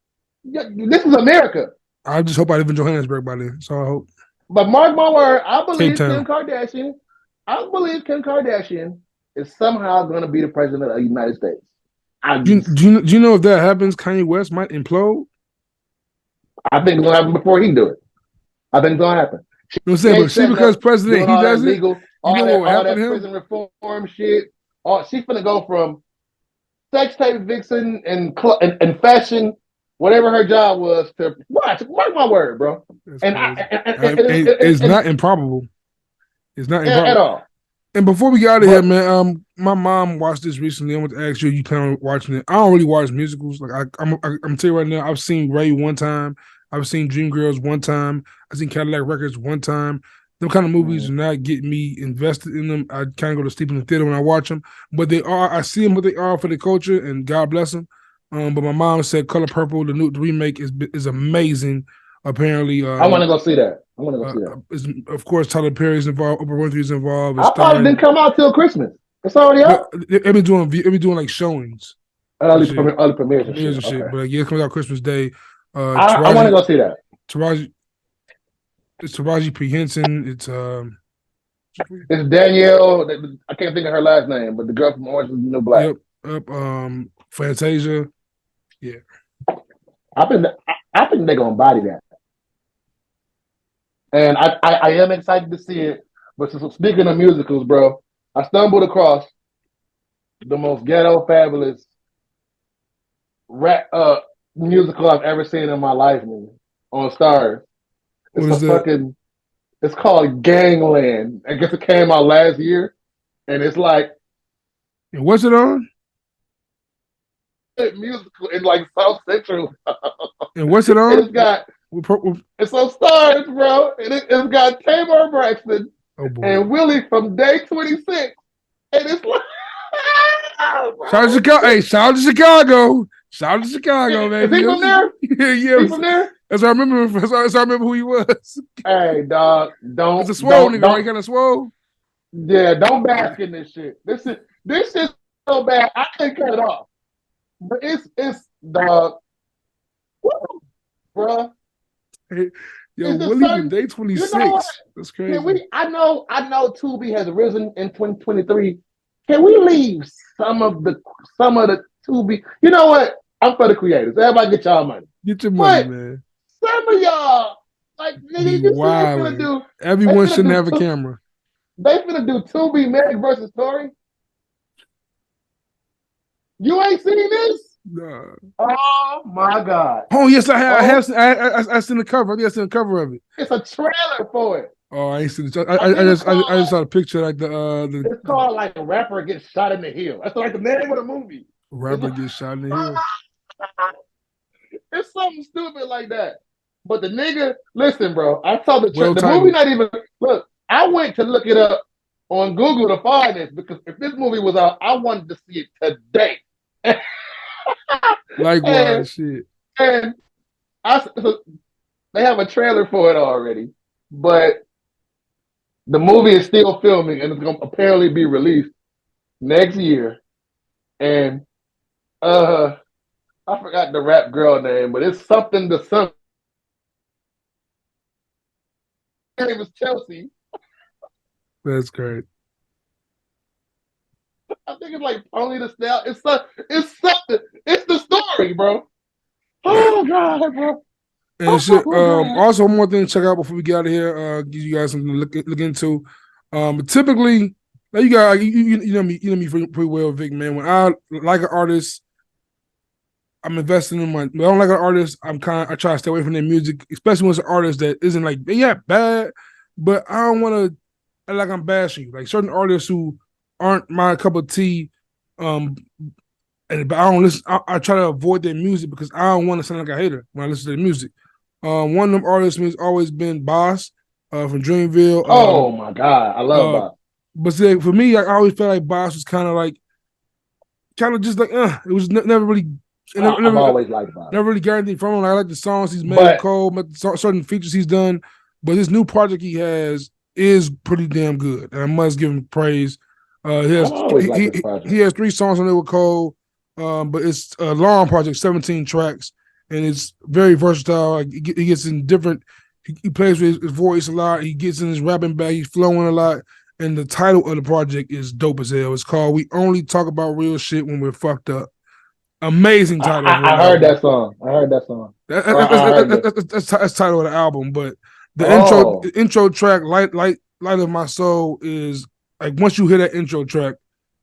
Yeah, this is America. I just hope I live in Johannesburg by then. So I hope But mark my word, Cape Town. I believe Kim Kardashian is somehow going to be the president of the United States. Do you know if that happens, Kanye West might implode? I think it's going to happen before he do it. I think it's going to happen. You know what I'm saying? But see, Setting because up, president, doing he all that does it. legal, You know what will all happen that to him? prison reform shit. She's going to go from sex tape vixen and fashion, whatever her job was, to mark my word, bro. That's And, crazy. It's and not improbable. It's not at improbable. all. And before we get out of here, man, my mom watched this recently. I want to ask you, you plan on watching it? I don't really watch musicals. Like I'm telling you right now, I've seen Ray one time. I've seen Dreamgirls one time. I've seen Cadillac Records one time. Them kind of movies do not get me invested in them. I kind of go to sleep in the theater when I watch them. But they are. I see them what they are for the culture, and God bless them. But my mom said Color Purple, the remake is amazing. Apparently, I want to go see that. I want to go see that. of course, Tyler Perry's involved. Oprah Winfrey's involved. It's I thought it didn't come out till Christmas. It's already out. They've been doing like showings, Early premieres and premieres shit. and shit. Okay. But yeah, it comes out Christmas Day. I want to go see that. It's Taraji P Henson. It's It's Danielle. I can't think of her last name, but the girl from Orange is the New Black. Yep. Fantasia. Yeah. I think they're gonna body that, and I am excited to see it. But speaking of musicals, bro, I stumbled across the most ghetto fabulous rap musical I've ever seen in my life, man. On Stars, it's called Gangland. I guess it came out last year, and it's like, and what's it on? Musical in like South Central. And what's it on? It's on Stars, bro. And it's got Tamar Braxton and Willie from Day 26. And it's like shout out to Chicago. Hey, shout out to Chicago. Shout out to Chicago, man. Is he from there? Yeah. He from there? That's I remember who he was. Hey, dog, don't. It's a swole nigga, right? Kind of swole. Yeah, don't bask in this shit. This is so bad. I can't cut it off. But it's dog, bro. Hey, yo, Willie from Day 26. You know, that's crazy. I know Tubi has risen in 2023. Can we leave some of the Tubi? You know what? I'm for the creators. Everybody get y'all money. Get your money, man. Some of y'all, like, everyone shouldn't have a camera. They finna do Tubi Miere versus Tory. You ain't seen this? No. Oh my God. Oh yes, I have. I seen the cover. I think I seen the cover of it. It's a trailer for it. Oh, I ain't seen it. I just saw the picture, like the. It's called like a rapper gets shot in the heel. That's like the name of the movie. Rapper gets shot in the heel. It's something stupid like that. But the nigga, listen, bro. I saw the movie. Not even look. I went to look it up on Google to find this because if this movie was out, I wanted to see it today. Likewise, shit. And they have a trailer for it already, but the movie is still filming and it's going to apparently be released next year. And I forgot the rap girl name, but it's something to something. Her name was Chelsea. That's great. I think it's like Pony the Snout. It's something. It's the story, bro. Oh God, bro. And shit. Also, one more thing to check out before we get out of here. Give you guys something to look into. But typically, like you guys, you know me pretty well, Vic. Man, when I like an artist, I'm investing in my. When I don't like an artist, I try to stay away from their music, especially when it's an artist that isn't like bad, but I don't want to like I'm bashing you. Like certain artists who aren't my cup of tea, and but I don't listen. I try to avoid their music because I don't want to sound like a hater when I listen to their music. One of them artists has always been Boss from Dreamville. Oh my God, I love Bob. But see, for me, I always felt like Boss was kind of just like, it was never really. I've always liked Bob. Never really got anything from him. I like the songs he's made But- Cole, certain features he's done. But this new project he has is pretty damn good, and I must give him praise. He has he has 3 songs on there with Cole, but it's a long project, 17 tracks, and it's very versatile. Like, he gets in different. He plays with his voice a lot. He gets in his rapping bag. He's flowing a lot. And the title of the project is dope as hell. It's called "We Only Talk About Real Shit When We're Fucked Up." Amazing title. I heard that song. That's the title of the album. But the intro track, Light of My Soul, is like once you hear that intro track,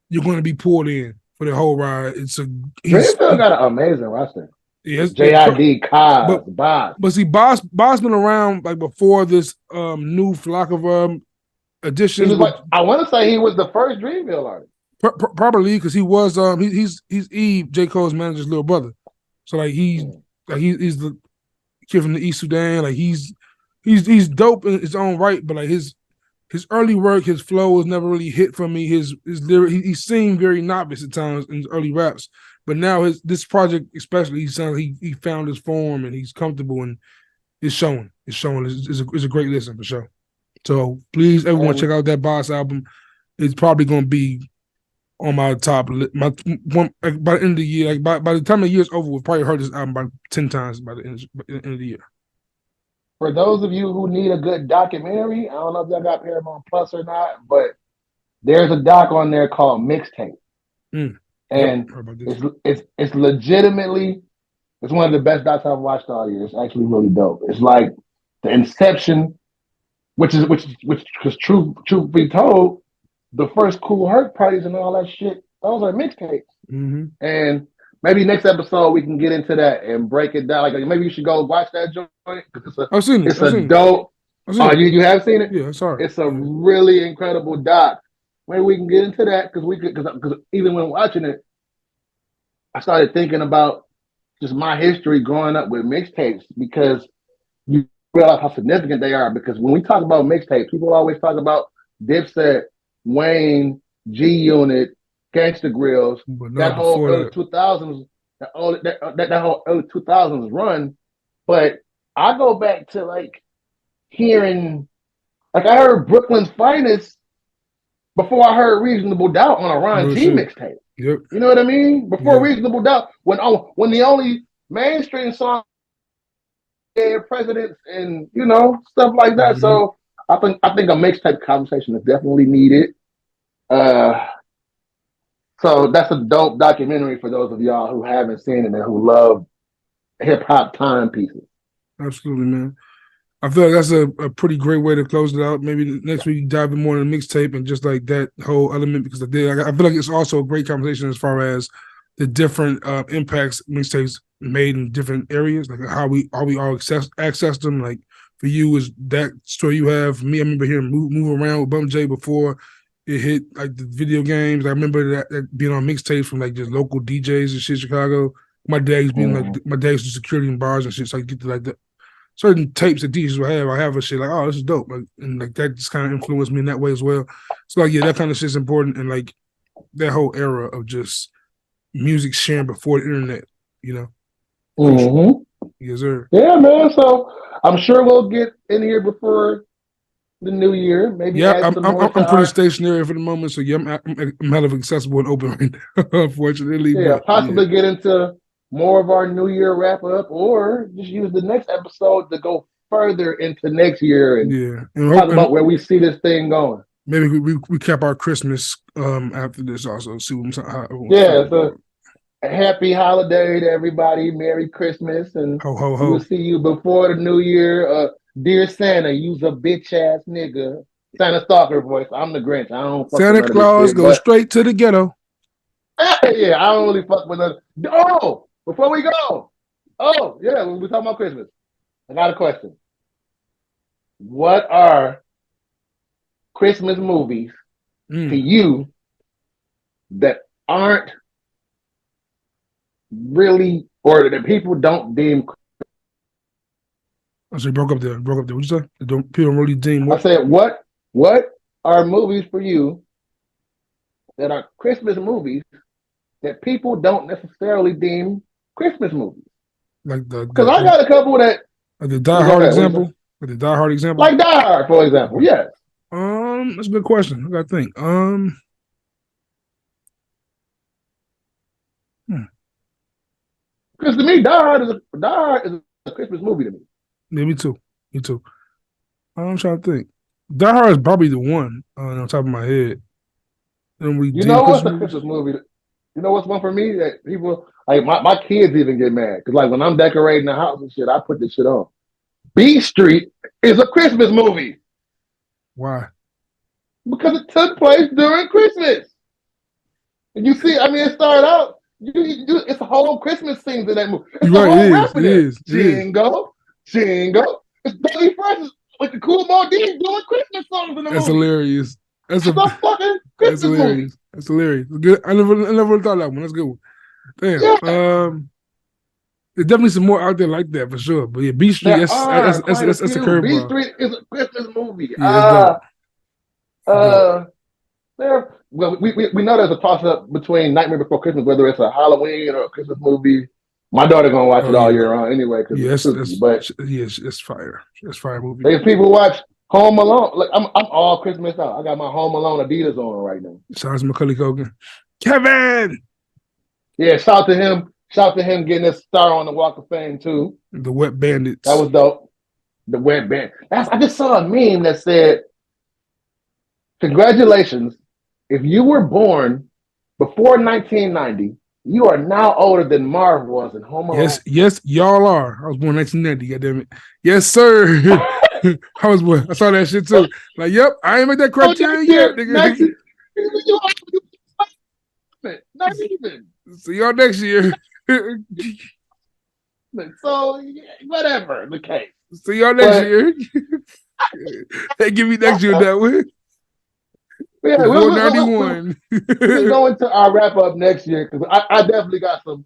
you're going to be pulled in for the whole ride. He's still got an amazing roster. Yes, JID, Kaz, Boss. But see, Boss been around like before this new flock of additions. I want to say he was the first Dreamville artist. Probably because he was he's Eve, J. Cole's manager's little brother. So like he's the kid from the East Sudan. Like he's dope in his own right, but like his early work, his flow was never really hit for me. His lyric, he seemed very novice at times in his early raps. But now this project especially, he sounds like he found his form and he's comfortable and it's showing. It's a great listen for sure. So please, everyone, check out that Boss album. It's probably going to be on my top list. By the end of the year, like by the time the year's over, we've probably heard this album about 10 times by the end of the year. For those of you who need a good documentary, I don't know if y'all got Paramount Plus or not, but there's a doc on there called Mixtape. And it's legitimately, it's one of the best docs I've watched all year. It's actually really dope. It's like the inception, which truth be told, the first Cool Herc parties and all that shit, those are mixtapes. Mm-hmm. And maybe next episode we can get into that and break it down. Like maybe you should go watch that joint because I've seen it. It's a dope. Oh, you have seen it? Yeah, sorry. It's a really incredible doc. Maybe we can get into that because even when watching it, I started thinking about just my history growing up with mixtapes because you realize how significant they are. Because when we talk about mixtapes, people always talk about Dipset, Wayne, G Unit, Gangsta Grills, that whole early 2000s, that whole early 2000s run. But I go back to like hearing, like I heard Brooklyn's Finest before I heard Reasonable Doubt on a Ron G mixtape. Yep. You know what I mean? Before Reasonable Doubt, when the only mainstream song presidents and stuff like that. Mm-hmm. So I think a mixtape conversation is definitely needed. So that's a dope documentary for those of y'all who haven't seen it and who love hip hop timepieces. Absolutely, man. I feel like that's a pretty great way to close it out. Maybe next week dive in more in the mixtape and just like that whole element because I feel like it's also a great conversation as far as the different impacts mixtapes made in different areas, like how we all access them. Like for you is that story you have. For me, I remember hearing Move Around with Bum J before it hit like the video games. I remember that being on mixtapes from like just local DJs and shit in Chicago. My dad's being like my dad's do security in bars and shit, so I get to like the certain tapes that DJs will have. I have a shit like, oh, this is dope, like, and like that just kind of influenced me in that way as well. So like, yeah, that kind of shit's important, and like that whole era of just music sharing before the internet, Mm-hmm. Yes, sir. Yeah, man. So I'm sure we'll get in here before the new year. Maybe I'm pretty stationary for the moment, so yeah, I'm hella accessible and open right now, unfortunately. Yeah, possibly get into more of our new year wrap up, or just use the next episode to go further into next year and talk about where we see this thing going. Maybe we cap our Christmas after this also. See how so happy holiday to everybody. Merry Christmas, and ho ho ho. We'll see you before the new year. Dear Santa, you's a bitch ass nigga. Santa Stalker voice. I'm the Grinch. I don't fuck Santa Claus goes straight to the ghetto. Yeah, I don't really fuck with other. Oh, before we go. Oh, yeah, when we talking about Christmas, I got a question. What are Christmas movies to you that aren't really, or that people don't deem. I said broke up there. What you say? People don't really deem what? I said, what are movies for you that are Christmas movies that people don't necessarily deem Christmas movies? Like Because I got a couple that like the Die go Hard ahead, example. Like the Die Hard example. like Die Hard, for example. Yes. That's a good question. I gotta think. Because to me, Die Hard is a Christmas movie to me. Yeah, me too. I'm trying to think. Die Hard is probably the one on top of my head. And we You deem know what's Christmas a movies. Christmas movie? You know what's one for me that people like my kids even get mad because like when I'm decorating the house and shit, I put this shit on. B Street is a Christmas movie Why? because it took place during Christmas. And you see, I mean, it started out. It's a whole Christmas scenes in that movie. It's You're a right. whole It rapper there. is. Jingle, jingle. It's Billy Francis with the cool Modine doing Christmas songs in the That's movie. hilarious. It's a fucking That's Christmas movie. hilarious. That's hilarious. Good. I never thought that one. That's a good one. Damn. Yeah. There's definitely some more out there like that for sure. But yeah, B Street, There are quite a that's a few. B curveball. Street is a Christmas movie. Yeah, it's dope. Well, we know there's a toss up between Nightmare Before Christmas, whether it's a Halloween or a Christmas movie. My daughter gonna watch it all year round anyway because it's spooky. But it's fire. It's fire movie. if people watch Home Alone, like I'm all Christmas out. I got my Home Alone Adidas on right now. Shout out to Macaulay Culkin. Kevin. Yeah, shout to him. Shout to him getting his star on the Walk of Fame too. The Wet Bandits. That was dope. The Wet Band. I just saw a meme that said, "Congratulations, if you were born before 1990, you are now older than Marv was in Home Alone." Yes, y'all are. I was born in 1990. Goddamn it. Yes, sir. I saw that shit too. Like, yep, I ain't make that criteria yet, nigga. Not even. See y'all next year. So whatever the case. See y'all next year. They give me next year that way. Yeah, we'll 91. We'll go into our wrap up next year because I definitely got some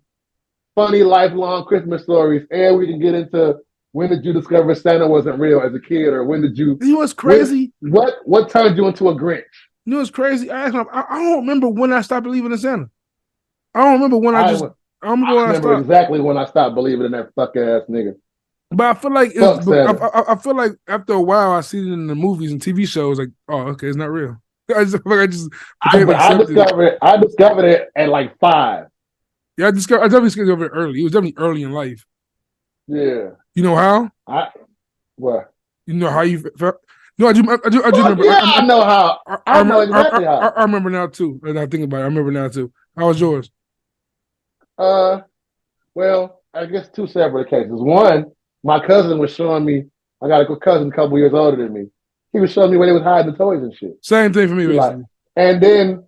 funny lifelong Christmas stories, and we can get into when did you discover Santa wasn't real as a kid, or when did you? You know what's crazy? What turned you into a Grinch? You know what's crazy? I don't remember when I stopped believing in Santa. I don't remember when I remember exactly when I stopped believing in that fuck ass nigga. But I feel like I feel like after a while I see it in the movies and TV shows like, oh, okay, it's not real. I discovered it at like 5. Yeah, I definitely discovered it early. It was definitely early in life. Yeah. You know how? What? You know how you felt? No, I do remember. Yeah, I know how. I know exactly how. I remember now too. And I think about it. I remember now too. How was yours? Well, I guess 2 separate cases. One, my cousin was showing me. I got a cousin a couple years older than me. He was showing me where they was hiding the toys and shit. Same thing for me, basically. And then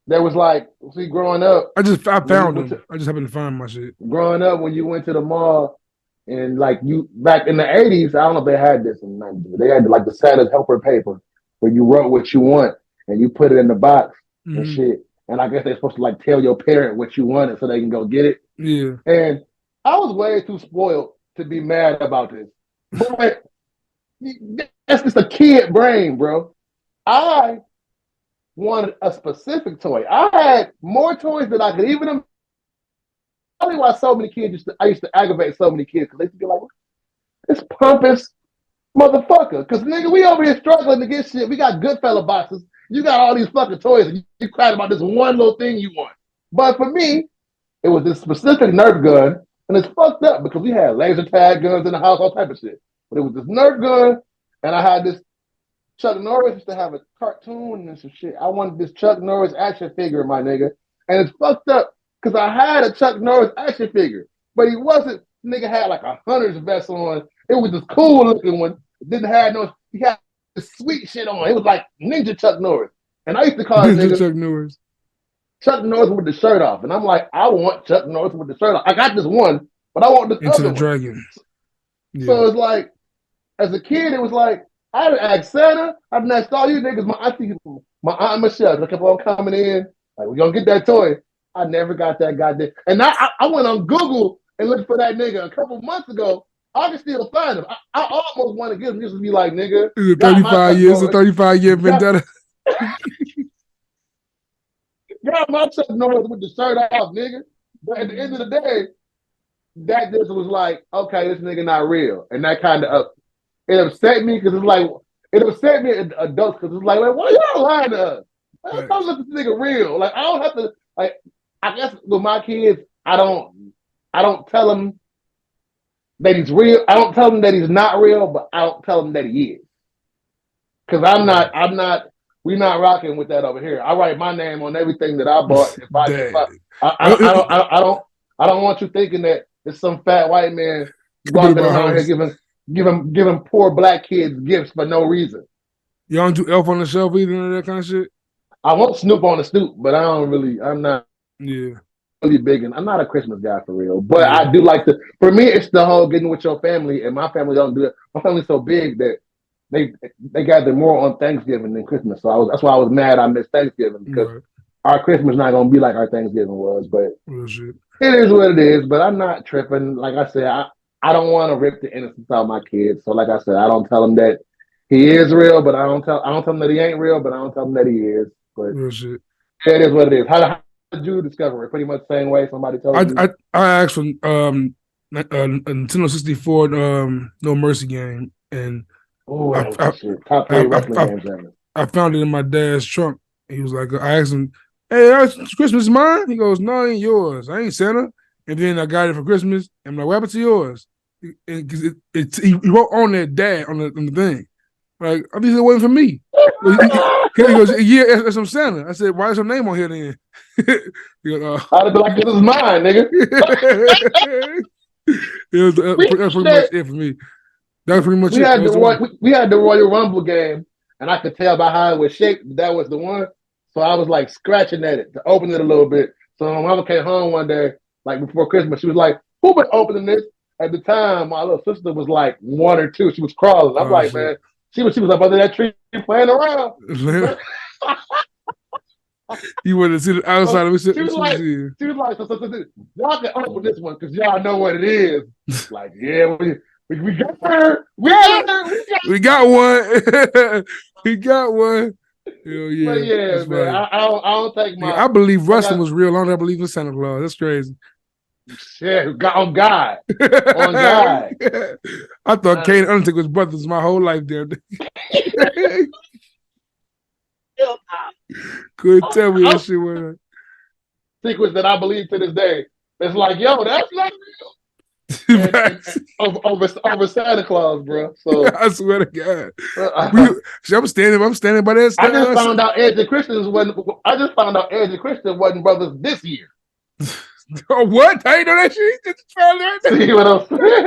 there was like, see, growing up, I found them. I just happened to find my shit. Growing up, when you went to the mall, and like you back in the 80s, I don't know if they had this in the 90s, but they had like the Santa's helper paper where you wrote what you want and you put it in the box and shit. And I guess they're supposed to like tell your parent what you wanted so they can go get it. Yeah. And I was way too spoiled to be mad about this. But that's just a kid brain, bro. I wanted a specific toy. I had more toys than I could even imagine. Probably why so many kids I used to aggravate so many kids because they used to be like, this pompous motherfucker. Because nigga, we over here struggling to get shit. We got Goodfella boxes. You got all these fucking toys and you cried about this one little thing you want. But for me, it was this specific Nerf gun, and it's fucked up because we had laser tag guns in the house, all type of shit. But it was this Nerf gun, and I had this Chuck Norris used to have a cartoon and some shit. I wanted this Chuck Norris action figure, my nigga. And it's fucked up because I had a Chuck Norris action figure, but he wasn't, nigga had like a hunter's vest on. It was this cool looking one. It didn't have no, he had this sweet shit on. It was like Ninja Chuck Norris. And I used to call him nigga Chuck Norris with the shirt off. And I'm like, I want Chuck Norris with the shirt off. I got this one, but I want this Into other the one. Dragon. Yeah. So it's like, as a kid, it was like, I didn't ask Santa. I didn't ask all you niggas. My Aunt Michelle, I kept on coming in. Like, we're going to get that toy. I never got that goddamn. And I went on Google and looked for that nigga a couple months ago. I can still find him. I almost want to give him just to be like, nigga, It's a got my 35 truck years, a noise. 35-year vendetta. Got my truck noise with the shirt off, nigga. But at the end of the day, that just was like, okay, this nigga not real. And that kind of it upset me because it's like, it upset me as adults because it's like, why y'all lying to us? Why y'all let this nigga real? Like, I don't have to, like, I guess with my kids, I don't tell them that he's real. I don't tell them that he's not real, but I don't tell them that he is. Because we're not rocking with that over here. I write my name on everything that I bought. I don't want you thinking that it's some fat white man walking around here giving poor black kids gifts for no reason. You don't do Elf on the Shelf either, none of that kind of shit? I want Snoop on the stoop, but I'm not really big, and I'm not a Christmas guy for real. But I do like for me, it's the whole getting with your family, and my family don't do it. My family's so big that they gather more on Thanksgiving than Christmas. So that's why I was mad I missed Thanksgiving, because our Christmas not gonna be like our Thanksgiving was. But it is what it is. But I'm not tripping. Like I said, I don't want to rip the innocence out of my kids. So like I said, I don't tell them that he is real, but I don't tell them that he ain't real, but I don't tell them that he is. But it is what it is. How did you discover it? Pretty much the same way somebody told you? I asked for Nintendo 64 No Mercy game, and top 3 wrestling games ever. I found it in my dad's trunk. He was like, I asked him, "Hey, Christmas is mine?" He goes, "No, it ain't yours. I ain't Santa." And then I got it for Christmas. And I'm like, "What happened to yours?" Because he wrote on there, "Dad," on the thing. Like, I think it wasn't for me. He goes, "Yeah, that's from Santa." I said, "Why is your name on here then?" He goes, I'd be like, "This is mine, nigga." That was pretty much it for me. That was pretty much it. We had the Royal Rumble game, and I could tell by how it was shaped that was the one. So I was like scratching at it to open it a little bit. So my mama came home one day, like before Christmas, she was like, "Who been opening this?" At the time, my little sister was like 1 or 2. She was crawling. I'm like, man, she was up under that tree playing around. You wanted to see the outside of it. She was like, so, y'all can open this one because y'all know what it is. Like, yeah, we got her. We got one. We got one. Hell yeah. But yeah, man. I don't think I believe wrestling was real. I don't believe in Santa Claus. That's crazy. Shit, on God. On God. I thought Kane and Undertaker was brothers my whole life there. Couldn't tell me that shit was sequence that I believe to this day. It's like, yo, that's not real. over Santa Claus, bro. So I swear to God, I'm standing by that. I just found out Edge and Christian wasn't brothers this year. Oh, what? I ain't know that shit. Just found out. See what I'm saying?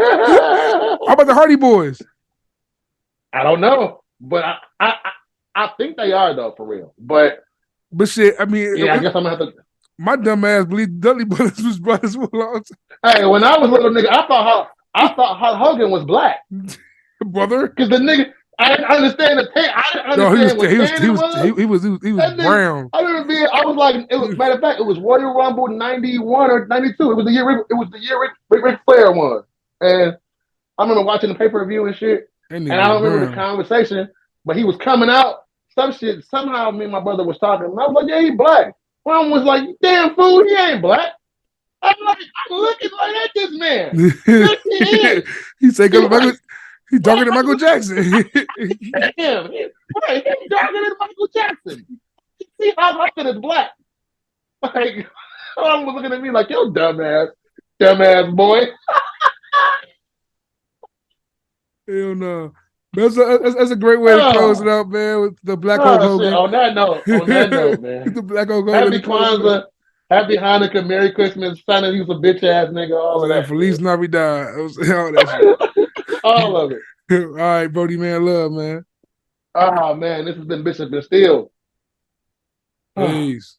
How about the Hardy Boys? I don't know, but I think they are though, for real. But shit, I mean, yeah, I guess I'm gonna have to. My dumb ass believed Dudley Brothers was brothers for a long time. Hey, when I was a little nigga, I thought Hulk Hogan was black, brother. Because the nigga, I didn't understand the tape. I didn't understand he was brown. I was like, it was matter of fact, it was Royal Rumble 91 or 92. It was the year Ric Flair won, and I remember watching the pay-per-view and shit, and I don't remember the conversation, but he was coming out. Some shit, somehow me and my brother was talking, and I was like, yeah, he black. Mom was like, damn fool, he ain't black. I'm looking like at this man. Yes, he is. He's talking to Michael Jackson. Damn, he's talking to Michael Jackson. See how Michael is black. Like, Mom was looking at me like, yo, dumbass boy. Hell no. That's a great way to close it out, man, with the Black Hulk Hogan. On that note, man. The Black Hulk Hogan. Happy Kwanzaa, Happy Hanukkah, Merry Christmas, Santa, he's a bitch ass nigga, all of that. Feliz Navidad. All that shit. All of it. All right, Brody, man, love, man. Oh, man, this has been Bishop and Steel. Peace.